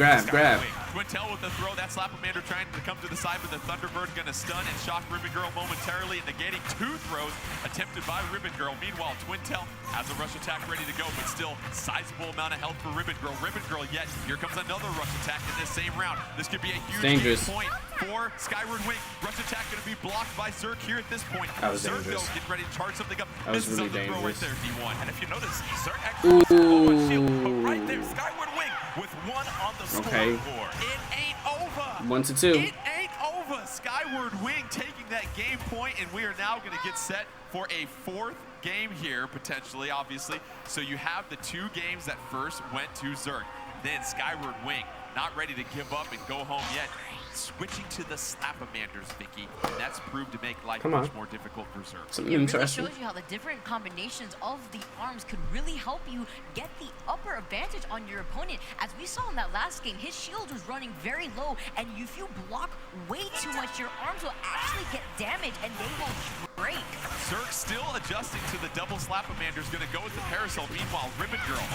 Twintel with the throw. That Slap-a-mander trying to come to the side, but the Thunderbird going to stun and shock Ribbon Girl momentarily, negating 2 throws attempted by Ribbon Girl. Meanwhile, Twintel has a rush attack ready to go, but still sizable amount of health for Ribbon Girl. Ribbon Girl, yet here comes another rush attack in this same round. This could be a huge point for Skyward Wing. Rush attack going to be blocked by Zerk here at this point. That was Zerk, dangerous. though, getting ready to charge something up. That was really dangerous. Right there, D1. And if you notice, Zerk actually has shield, but right there, Skyward Wing with 1 on the scoreboard. It ain't over. 1-2. It ain't over. Skyward Skyward Wing taking that game point, and we are now going to get set for a 4th game here, potentially, obviously. So you have the 2 games that first went to Zerk. Then Skyward Wing, not ready to give up and go home yet. Switching to the Slapamanders, Vicky, and that's proved to make life much more difficult for Zerk. Something it interesting. really shows you how the different combinations of the arms could really help you get the upper advantage on your opponent. As we saw in that last game, his shield was running very low, and if you block way too much, your arms will actually get damaged, and they will break. Zerk still adjusting to the double Slapamanders, going to go with the Parasol. Meanwhile, Ribbon Girl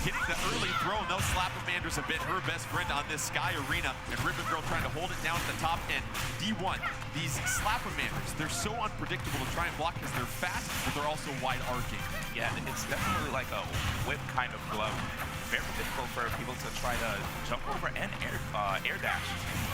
hitting the early throw, and those Slapamanders have been her best friend on this Sky Arena, and Ribbon Girl trying to hold it down at the top end. D1, these Slapamanders, they're so unpredictable to try and block because they're fast, but they're also wide arcing. Yeah, it's definitely like a whip kind of glove. Very difficult for people to try to jump over and air dash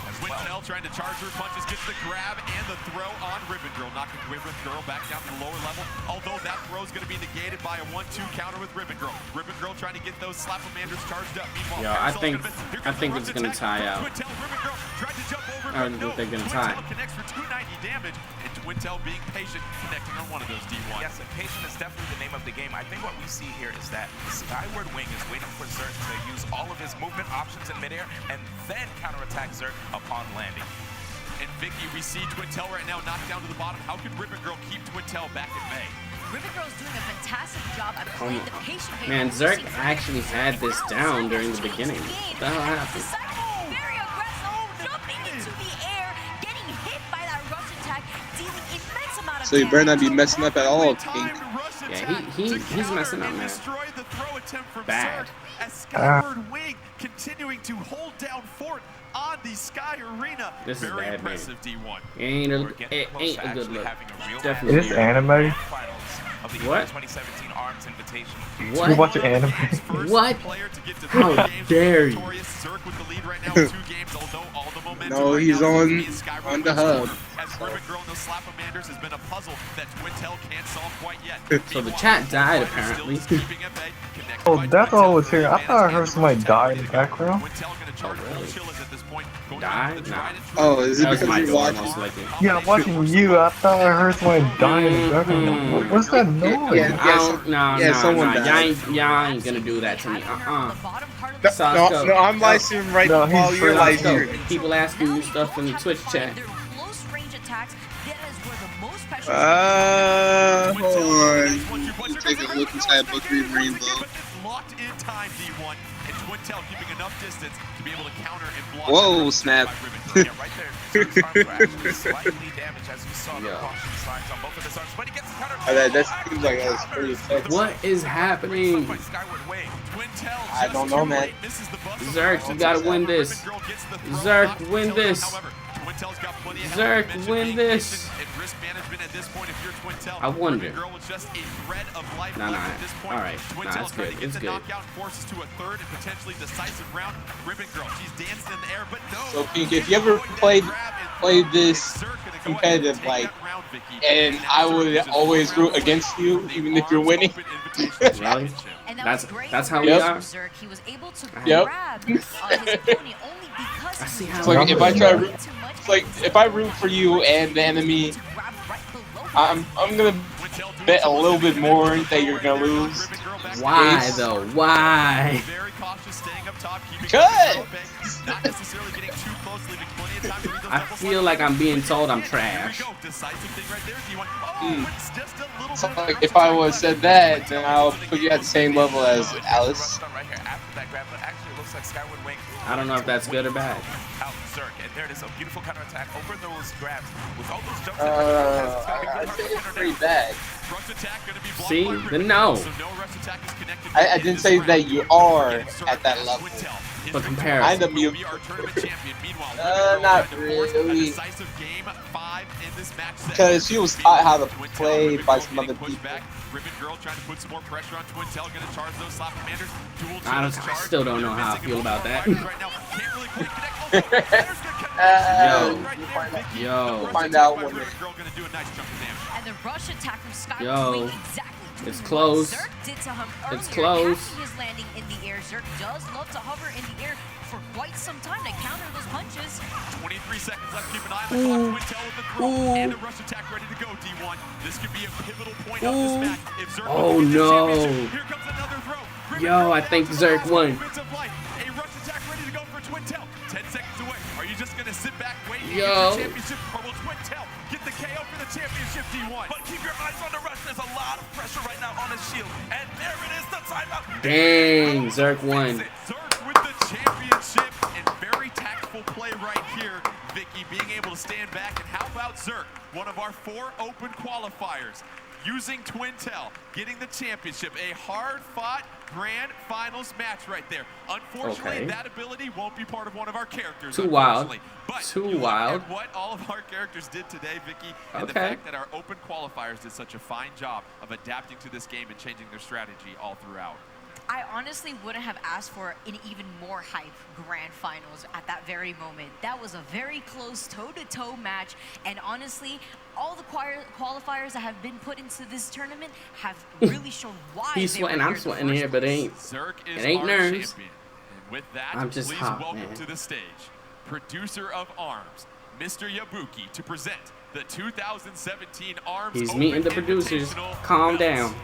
as well. Twintel trying to charge her punches, gets the grab and the throw on Ribbon Girl, knocking Ribbon Girl back down to the lower level, although that throw is going to be negated by a 1-2 counter with Ribbon Girl. Ribbon Girl trying to get those Slapamanders charged up. Meanwhile, yeah, I think it's going to tie out. Twintel, Ribbon Girl tried to jump over, I don't think they're going to tie. Twintel connects for 290 damage, and Twintel being patient, connecting on one of those D1. Yes, and patient is definitely the name of the game. I think what we see here is that Skyward Wing is waiting for Zerk to use all of his movement options in midair and then counterattack Zerk upon landing. And Vicky, we see Twintel right now knocked down to the bottom. How can Ribbon Girl keep Twintel back at bay? Ribbon Girl's doing a fantastic job at playing the patient game. Man, Zerk actually had this down during the beginning. What the hell happened? Very aggressive, jumping into the air, getting hit by that rush attack, dealing immense amount of damage. So you better not be messing up at all, King. Yeah, he's messing up, man. The throw attempt from Bad. Zerk as Skyward Wing continuing to hold down fort on the Sky Arena. This is very bad, impressive, man. D1. It ain't a good look. Definitely. Is this anime? What? 2017 Arms Invitational. What? You watch your anime? What? How dare you? No, he's on the hub. As Ribbon Girl and the Slapamanders has been a puzzle that Twintel can't solve quite yet. So the chat died apparently. Oh, that's all I was hearing. I thought I heard somebody die in the background. Oh, really? Die? Nah. Oh, is it because you're watching? Yeah, I'm watching you. I thought I heard somebody die in the background. What's that noise? Y'all ain't gonna do that to me. No, I'm live streaming right while you're live streaming. People asking you stuff in the Twitch chat. Hold on. Take a look inside Bookery Rainbow. Locked in time, D1, and Twintel keeping enough distance to be able to counter and block. Whoa, snap. Yeah, right there. Slightly damaged as you saw the caution signs on both of his arms, but he gets the counter. That seems like that's pretty effective. What is happening? I don't know, man. Zerk, you gotta win this. Zerk, win this. Zerk, win this. I wonder. Nah. Alright. Nah, it's good. It's good. So, Pink, if you ever played this competitive, like, and I would always root against you, even if you're winning. Really? That's how we are? Yep. I see how like if I try to root, like if I root for you and the enemy, I'm gonna bet a little bit more that you're gonna lose. Why though? Why? Good. I feel like I'm being told I'm trash. So, like, if I would have said that, then I'll put you at the same level as Alice. I don't know if that's good or bad. There it is, a beautiful counterattack over those grabs with all those jumps. I think it's pretty bad. See? Then no. I didn't say that you are at that level. But compare. Kind of mute. Not really. Because she was taught how to play by some other people. I still don't know how I feel about that. Yo. Find out one day. Yo. It's close. It's close. Landing in the air. Zerk does love to hover in the air for quite some time to counter those punches. 23 3 seconds left. Keep an eye on the clock. Twintel with the throw and a rush attack ready to go, D1. This could be a pivotal point of this match. If Zerk wins the championship, here comes another throw. Yo, I think Zerk won. A rush attack ready to go for Twintel. 10 seconds away. Are you just going to sit back, wait, and get the championship? Or will Twintel get the KO for the championship, D1? But keep your eyes on the rush. There's a lot of pressure right now on his shield. And there it is, the timeout. Dang, Zerk won. Zerk with the championship, and very tactful play right here. Vicky being able to stand back. And how about Zerk, one of our 4 open qualifiers, using Twintel, getting the championship. A hard-fought grand finals match right there. Unfortunately, that ability won't be part of one of our characters. Too wild. But Too wild. At what all of our characters did today, Vicky, and the fact that our open qualifiers did such a fine job of adapting to this game and changing their strategy all throughout. I honestly wouldn't have asked for an even more hype grand finals at that very moment. That was a very close toe-to-toe match, and honestly, all the qualifiers that have been put into this tournament have really shown why. He's sweating, I'm sweating here, but it ain't nerves. Champion. And with that, I'm just please hot, welcome man. to the stage, producer of ARMS, Mr. Yabuki, to present the 2017 ARMS He's Open meeting the producers. Invitational Calm belts. down.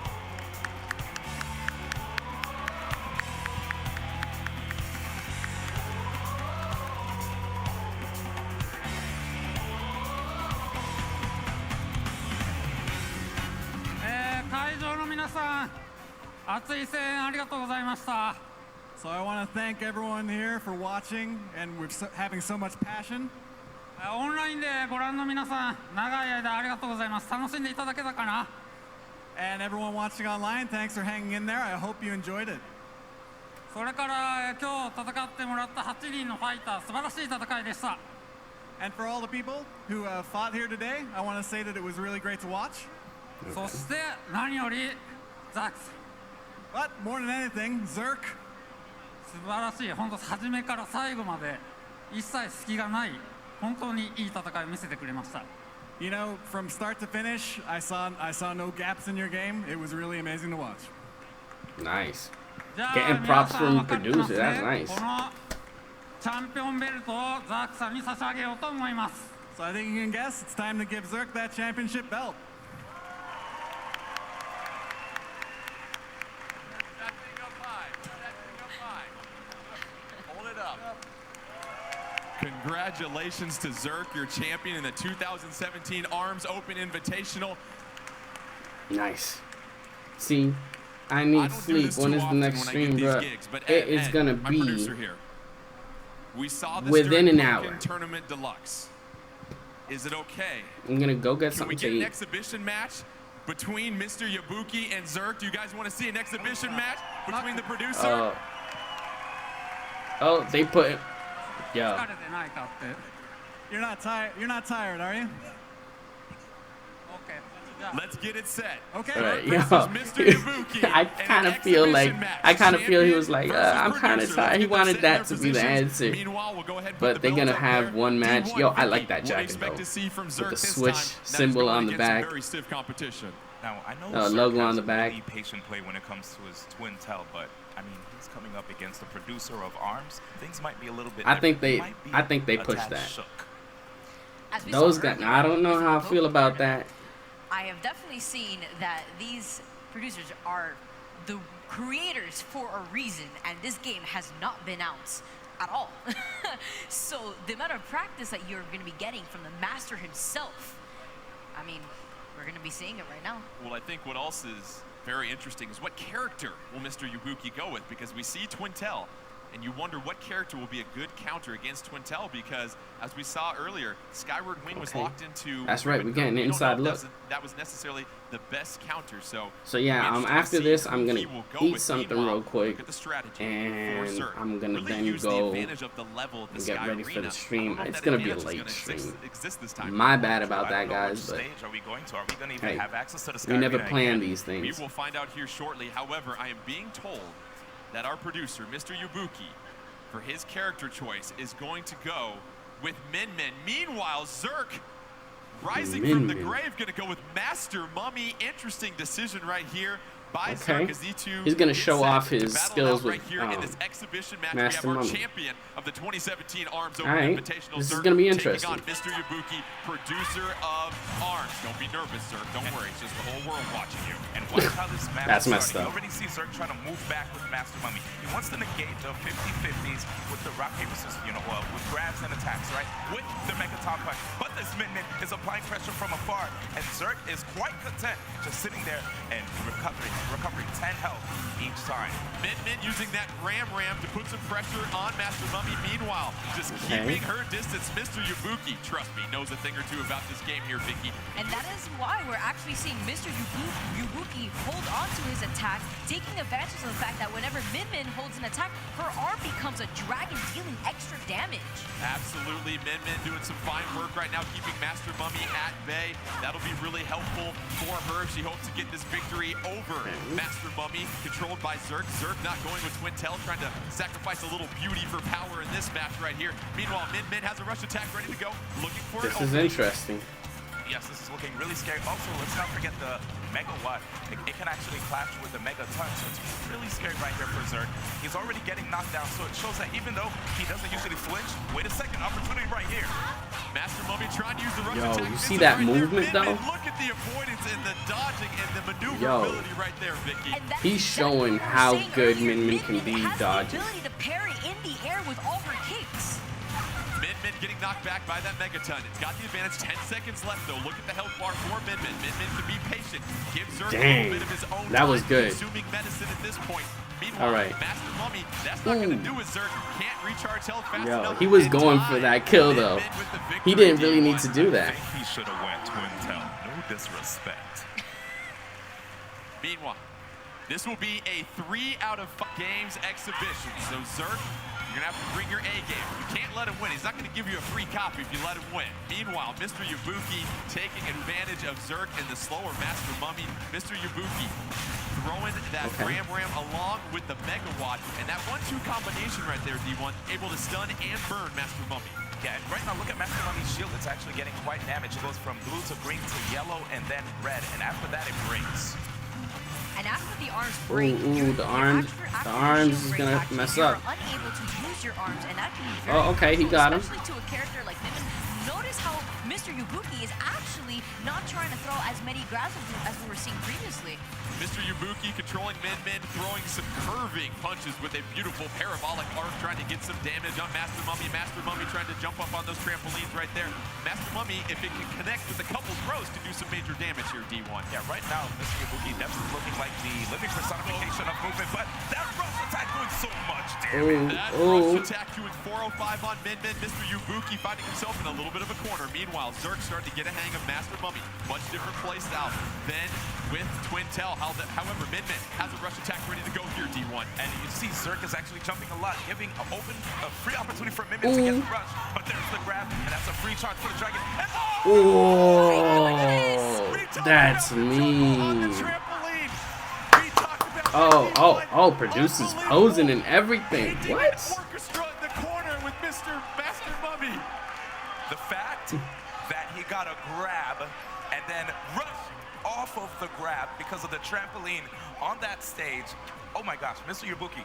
So I want to thank everyone here for watching and with having so much passion. And everyone watching online, thanks for hanging in there. I hope you enjoyed it. And for all the people who fought here today, I want to say that it was really great to watch. But more than anything, Zerk. You know, from start to finish, I saw no gaps in your game. It was really amazing to watch. Nice. Getting props from producer, that's nice. So I think you can guess, it's time to give Zerk that championship belt. Hold it up. Congratulations to Zerk, your champion in the 2017 ARMS Open Invitational. Nice. See, I need sleep. When is the next stream, bro? It is gonna be within an hour. Tournament Deluxe. Is it okay? I'm gonna go get something to Can we get eat. an exhibition match between Mr. Yabuki and Zerk? Do you guys want to see an exhibition match between the producer? Oh, they put it. Yo. You're not tired, are you? Let's get it set. Okay. Right, yo. I kind of feel he was like, I'm kind of tired. He wanted that to be the answer. But they're gonna have one match. Yo, I like that jacket though, with the switch symbol on the back. Now I know logo on the back. Really patient play when it comes to his Twintel, but I mean he's coming up against the producer of ARMS. Things might be a little bit. I think they pushed that. Those guys. I don't know how I feel about that. I have definitely seen that these producers are the creators for a reason, and this game has not been out at all. So the amount of practice that you're going to be getting from the master himself, I mean, we're going to be seeing it right now. Well, I think what else is very interesting is what character will Mr. Yabuki go with, because we see Twintel, and you wonder what character will be a good counter against Twintel, because as we saw earlier, Skyward Wing was locked into. That's right, we're getting an inside look. That was necessarily the best counter. So yeah, after this, I'm gonna eat something real quick, and I'm gonna then go and get ready for the stream. It's gonna be a late stream. My bad about that, guys, but hey, we never plan these things. We will find out here shortly. However, I am being told that our producer, Mr. Yabuki, for his character choice, is going to go with Min Min. Meanwhile, Zerk, rising from the grave, going to go with Master Mummy. Interesting decision right here. by Okay. Zerk as E2 He's gonna show set off to his battle skills out with right here in this exhibition match. Master We have our Mummy. champion of the 2017 Arms Open Alright, Invitational. this is Zerk gonna be taking interesting. on Mr. Yabuki, producer of Arms. Don't be nervous, Zerk. Don't worry. It's just the whole world watching you. And watch how this match That's is messed starting. up. You already see Zerk trying to move back with Master Mummy. He wants to negate the 50-50s with the rock, paper, scissors, with grabs and attacks, right? With the Mega Top Punch. But this Min Min is applying pressure from afar, and Zerk is quite content just sitting there and recovering 10 health each time. Min Min using that ram to put some pressure on Master Mummy. Meanwhile, just keeping her distance. Mr. Yabuki, trust me, knows a thing or two about this game here, Vicky. And that is why we're actually seeing Mr. Yabuki hold on to his attack, taking advantage of the fact that whenever Min Min holds an attack, her arm becomes a dragon, dealing extra damage. Absolutely, Min Min doing some fine work right now, keeping Master Mummy at bay. That'll be really helpful for her. She hopes to get this victory over Master Mummy, controlled by Zerk. Zerk not going with Twintel, trying to sacrifice a little beauty for power in this match right here. Meanwhile, Min Min has a rush attack ready to go, looking for it. This is interesting. Yes, this is looking really scary. Also, let's not forget the Mega Watt. It can actually clash with the Mega Touch, so it's really scary right here for Zerk. He's already getting knocked down, so it shows that even though he doesn't usually flinch, wait a second, opportunity right here. Master Mummy trying to use the rush Yo, attack. you see that movement though? Look at the avoidance and the dodging and the maneuverability right there, Vicky. He's showing how good Min Min can be dodging. Ability to parry in the air with all her kicks. Min Min getting knocked back by that Megaton. It's got the advantage. 10 seconds left, though. Look at the health bar for Min Min. Min Min can be patient. Give Zerk a little bit of his own that was good. consuming medicine at this point. Meanwhile, All right. Master Mummy, that's not going to do it, Zerk. Can't recharge health fast enough. He was going for that kill, though. He didn't really need to do that. I think he should have went Twintel. No disrespect. Meanwhile, this will be a 3 out of 5 games exhibition. So Zerk, you're gonna have to bring your A game. You can't let him win. He's not gonna give you a free copy if you let him win. Meanwhile, Mr. Yabuki taking advantage of Zerk and the slower Master Mummy. Mr. Yabuki throwing that ram along with the Megawatt, and that 1-2 combination right there, D1, able to stun and burn Master Mummy. Yeah, and right now, look at Master Mummy's shield. It's actually getting quite damaged. It goes from blue to green to yellow and then red, and after that, it breaks. And after the arms break, the arms is gonna mess up. You're unable to use your arms, and that can be very okay, he got him. especially to a character like Min Min. Notice how Mr. Yabuki is actually not trying to throw as many grabs as we were seeing previously. Mr. Yabuki controlling Min Min, throwing some curving punches with a beautiful parabolic arc, trying to get some damage on Master Mummy. Master Mummy trying to jump up on those trampolines right there. Master Mummy, if it can connect with a couple throws, can do some major damage here, D1. Yeah, right now, Mr. Yabuki definitely looking like the living personification of movement, but that rush attack doing so much damage. That rush attack doing 405 on Min Min. Mr. Yabuki finding himself in a little bit of a corner. Meanwhile, Zerk starting to get a hang of Master Mummy. Much different play style than with Twintel. However, Min Min has a rush attack ready to go here, D1. And you see Zerk is actually jumping a lot, giving a free opportunity for Min Min to get the rush. But there's the grab, and that's a free charge for the dragon. And That's mean. Producer's posing and everything. What? Orchestra in the corner with Mr. Master Mummy. The fact that he got a grab and then rushed off of the grab because of the trampoline on that stage. Oh my gosh, Mr. Yabuki.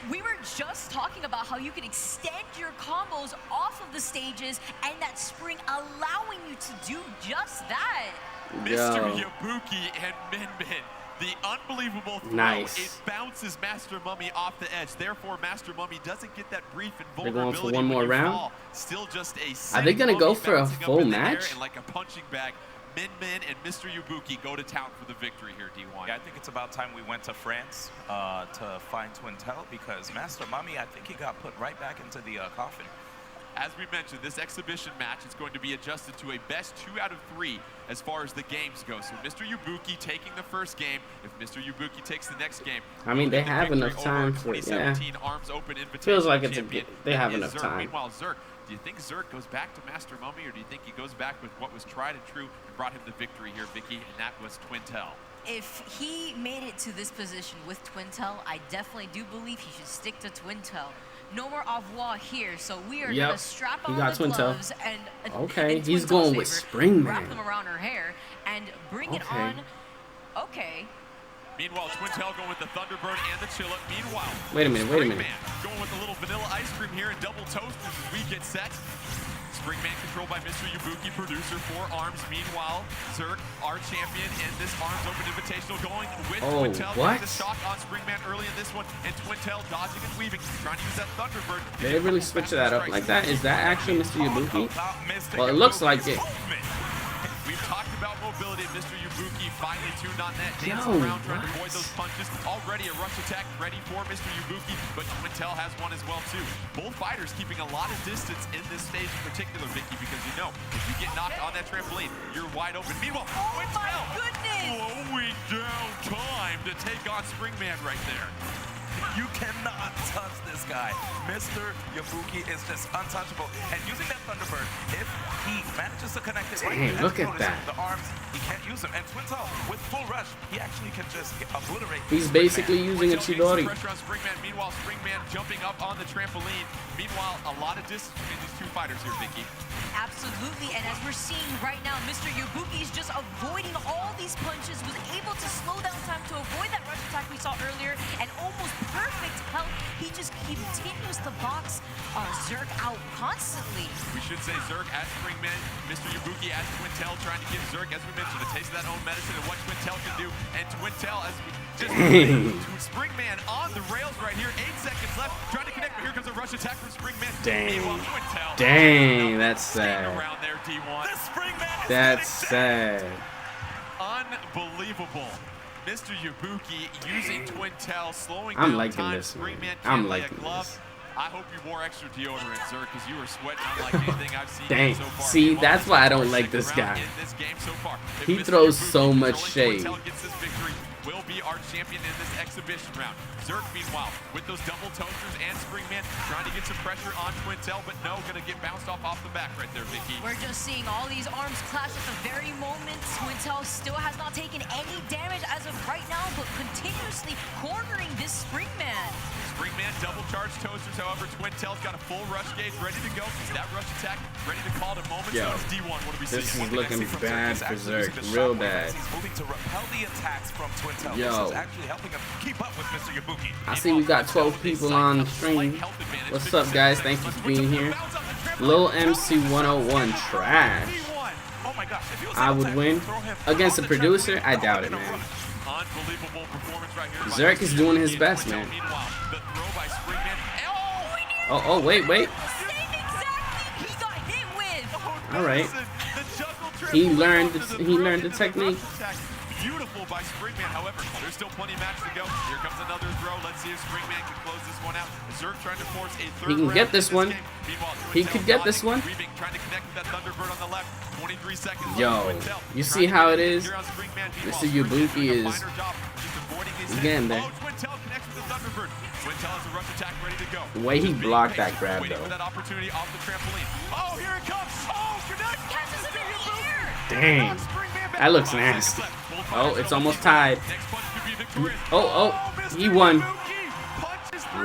We were just talking about how you can extend your combos off of the stages and that spring allowing you to do just that. Mr. Yabuki and Min Min. The unbelievable throw, it bounces Master Mummy off the edge. Therefore, Master Mummy doesn't get that brief invulnerability. They're going for one more round? Still just a Are they going to go for a full match? And like a punching bag, Min Min and Mr. Yabuki go to town for the victory here, D1. Yeah, I think it's about time we went to France to find Twintel, because Master Mummy, I think he got put right back into the coffin. As we mentioned, this exhibition match is going to be adjusted to a best 2 out of 3 as far as the games go. So Mr. Yabuki taking the first game. If Mr. Yabuki takes the next game, I mean, they have enough time for it. Yeah. Arms Open Invitational Feels like it's they have is enough Zerk. time. Meanwhile, Zerk, do you think Zerk goes back to Master Mummy, or do you think he goes back with what was tried and true and brought him the victory here, Vicky, and that was Twintel? If he made it to this position with Twintel, I definitely do believe he should stick to Twintel. No more au revoir here, so we are gonna strap on the gloves and he's going with Spring Man. Wrap them around her hair and bring it on. Okay. Meanwhile, Twintel going with the Thunderbird and the Chilla. Meanwhile, wait a minute. Going with a little vanilla ice cream here and double toasters as we get set. Springman controlled by Mr. Yabuki, producer for Arms. Meanwhile, Zerk, our champion in this Arms Open Invitational, going with Twintel. What? The shock on Springman early in this one, and Twintel dodging and weaving, trying to use that Thunderbird. Did they really switch that up like that? Is that actually Mr. Yabuki? Well, it looks like it. We've talked about mobility. Mr. Yabuki finally tuned on that, dancing around, trying to avoid those punches. Already a rush attack ready for Mr. Yabuki, but Twintel has one as well too. Both fighters keeping a lot of distance in this stage in particular, Vicky, because you know if you get knocked on that trampoline, you're wide open. Meanwhile, Twintel slowing down time to take on Springman right there. You cannot touch this guy. Mr. Yabuki is just untouchable. And using that Thunderbird, if he manages to connect it right, look at that. The arms, he can't use them. And Twintel, with full rush, he actually can just obliterate. He's basically using a Chidori. Pressure on Springman. Meanwhile, Springman jumping up on the trampoline. Meanwhile, a lot of distance between these two fighters here, Vicky. Absolutely, and as we're seeing right now, Mr. Yabuki is just avoiding all these punches, was able to slow down time to avoid that rush attack we saw earlier, and almost perfect health. He just continues to box Zerk out constantly. We should say Zerk as Springman, Mr. Yabuki as Twintel, trying to give Zerk, as we mentioned, a taste of that own medicine and what Twintel can do, and Twintel as we just Springman on the rails right here, 8 seconds left, trying to connect, but here comes a rush attack from Springman. Dang, that's sad. Around there, D1. That's sad. Unbelievable. Mr. Yabuki using Twintel, slowing I'm down liking time. this, man. Springman I'm can't lay a liking glove. this. I hope you wore extra deodorant, Zerk, because you were sweating unlike anything I've seen Dang. so far. See, that's why I don't like this guy. He throws so much shade. Gets this victory, will be our champion in this exhibition round. Zerk, meanwhile, with those double toasters and Springman, trying to get some pressure on Twintel, but no, gonna get bounced off the back right there, Vicky. We're just seeing all these arms clash at the very moment. Twintel still has not taken any damage as of right now, but continuously cornering this Springman. Springman double charge toasters, however, Twintel's got a full rush gauge ready to go. That rush attack ready to call it a moment. Yo, D1, what do we this see? is looking bad for Zerk, real bad. He's moving to repel the attacks from Twintel. Yo. This is actually helping him keep up with Mr. Yabuki. I see we got 12 people on stream. What's up, guys? Thank you for being here. Lil MC 101 trash. I would win against a producer. I doubt it, man. Zerk is doing his best, man. Oh, wait. All right. He learned the technique. Beautiful by Springman. However, there's still plenty of match to go. Here comes another throw. Let's see if Springman can close this one out. Zerk trying to force a third. He can get this one. He could get this one. Trying to connect with that Thunderbird on the left. 23 seconds. Yo, you see how it is? Mr. Yabuki is again there. The way he blocked that grab, though. Dang, that looks nasty. Oh, it's almost tied. Oh, he won.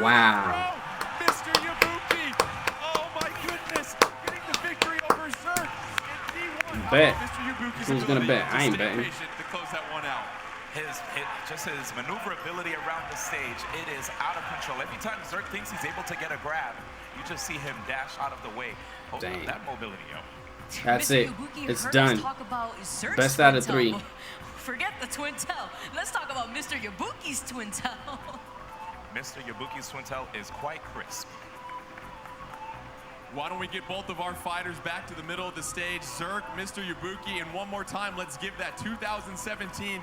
Wow. Mr. Yabuki. Oh my goodness. Getting the victory over Zerk. Bet. Who's gonna bet? I ain't betting. To close that one out. Just his maneuverability around the stage, it is out of control. Every time Zerk thinks he's able to get a grab, you just see him dash out of the way. Oh, dang. That mobility, yo. That's it. It's done. Best out of 3. Forget the Twintel. Let's talk about Mr. Yabuki's Twintel. Mr. Yabuki's Twintel is quite crisp. Why don't we get both of our fighters back to the middle of the stage? Zerk, Mr. Yabuki, and one more time, let's give that 2017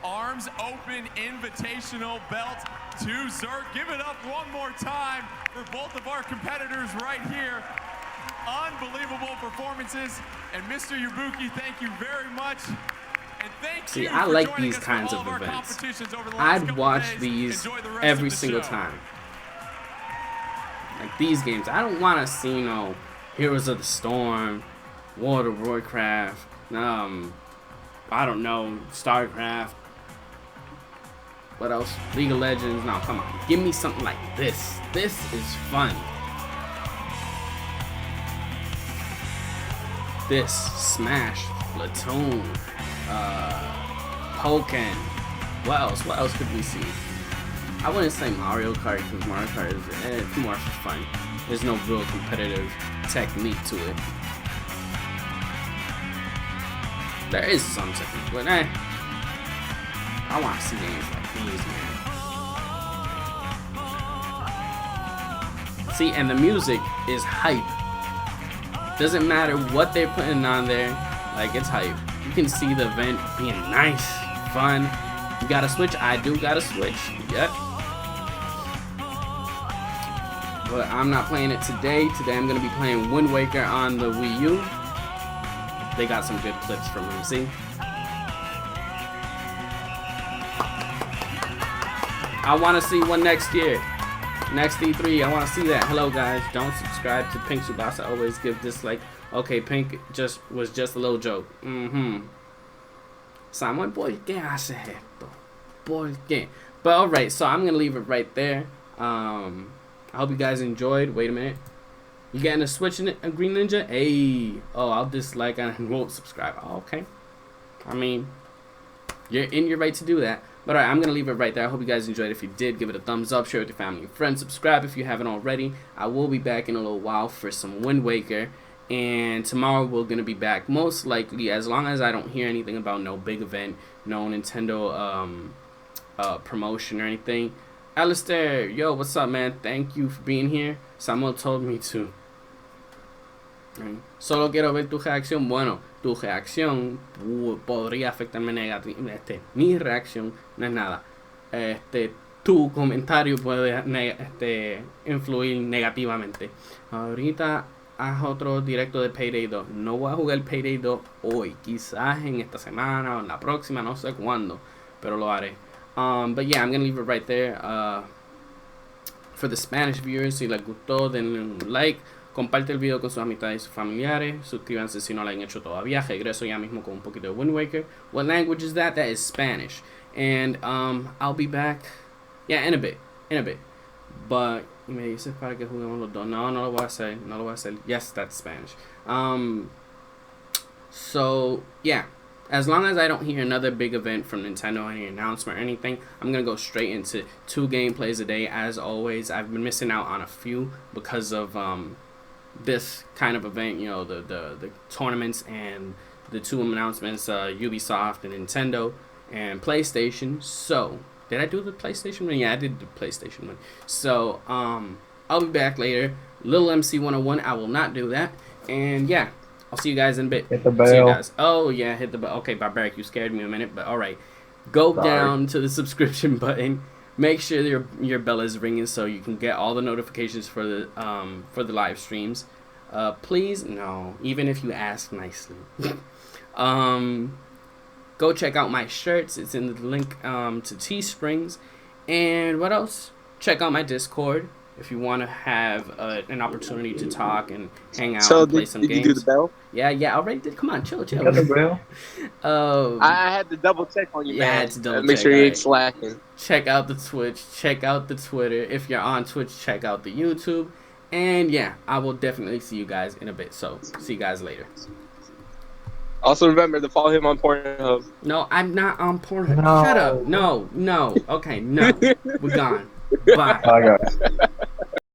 Arms Open Invitational belt to Zerk. Give it up one more time for both of our competitors right here. Unbelievable performances. And Mr. Yabuki, thank you very much. And thank you. I like these kinds of events. I'd watch these every single time. Like these games. I don't want to see, Heroes of the Storm, World of Warcraft, I don't know, StarCraft. What else? League of Legends. No, come on. Give me something like this. This is fun. This, Smash, Splatoon, Pokken, What else? What else could we see? I wouldn't say Mario Kart because Mario Kart is more for fun. There's no real competitive technique to it. There is some technique, but I want to see games like these, man. See, and the music is hype. Doesn't matter what they're putting on there, like it's hype. You can see the event being nice, fun. You got a Switch? I do got a Switch. Yep. But I'm not playing it today. Today I'm gonna be playing Wind Waker on the Wii U. They got some good clips from him. See? I want to see one next year. Next E3, I want to see that. Hello guys, don't subscribe to Pink Tsubasa. Always give dislike. Okay, Pink was just a little joke. Samuel, ¿por qué haces esto? ¿Por qué? But alright, so I'm gonna leave it right there. I hope you guys enjoyed. Wait a minute. You getting a Switch in it, a Green Ninja? Hey. Oh, I'll dislike and won't subscribe. Oh, okay. I mean, you're in your right to do that. But alright, I'm going to leave it right there. I hope you guys enjoyed. If you did, give it a thumbs up. Share it with your family and friends. Subscribe if you haven't already. I will be back in a little while for some Wind Waker. And tomorrow we're going to be back. Most likely, as long as I don't hear anything about no big event, no Nintendo promotion or anything. Alistair, yo, what's up, man? Thank you for being here. Samuel told me to. Solo quiero ver tu reacción. Bueno, tu reacción podría afectarme negativamente. Mi reacción no es nada. Tu comentario puede influir negativamente. Ahorita haz otro directo de Payday 2. No voy a jugar Payday 2 hoy. Quizás en esta semana o en la próxima, no sé cuándo. Pero lo haré. But yeah, I'm gonna leave it right there. For the Spanish viewers, si les gustó, denle un like. Comparte el video con sus amistades y sus familiares. Suscríbanse si no lo han hecho todavía. Regreso ya mismo con un poquito de Wind Waker. What language is that? That is Spanish. And I'll be back. Yeah, in a bit. But me dices para que juguemos los dos. No lo voy a hacer. No lo voy a hacer. Yes, that's Spanish. So yeah. As long as I don't hear another big event from Nintendo, any announcement or anything, I'm going to go straight into 2 gameplays a day. As always, I've been missing out on a few because of this kind of event, you know, the tournaments and the 2 announcements, Ubisoft and Nintendo and PlayStation. So, did I do the PlayStation one? Yeah, I did the PlayStation one. So, I'll be back later. Little MC 101, I will not do that. And yeah. I'll see you guys in a bit. Hit the bell. See you guys. Oh, yeah, hit the bell. Okay, Barbaric, you scared me a minute, but alright. Go down to the subscription button. Make sure your bell is ringing so you can get all the notifications for the live streams. Please, no, even if you ask nicely. Go check out my shirts. It's in the link to Teesprings. And what else? Check out my Discord. If you want to have an opportunity to talk and hang out and play some games. Did you do the bell? Yeah, I already did. Come on, chill. You got the bell? I had to double check on you, man. Yeah, I had to double check. Make sure you ain't slacking. Check out the Twitch. Check out the Twitter. If you're on Twitch, check out the YouTube. And yeah, I will definitely see you guys in a bit. So, see you guys later. Also remember to follow him on Pornhub. No, I'm not on Pornhub. No. Shut up. No. Okay, no. We're gone. Bye. Bye, guys.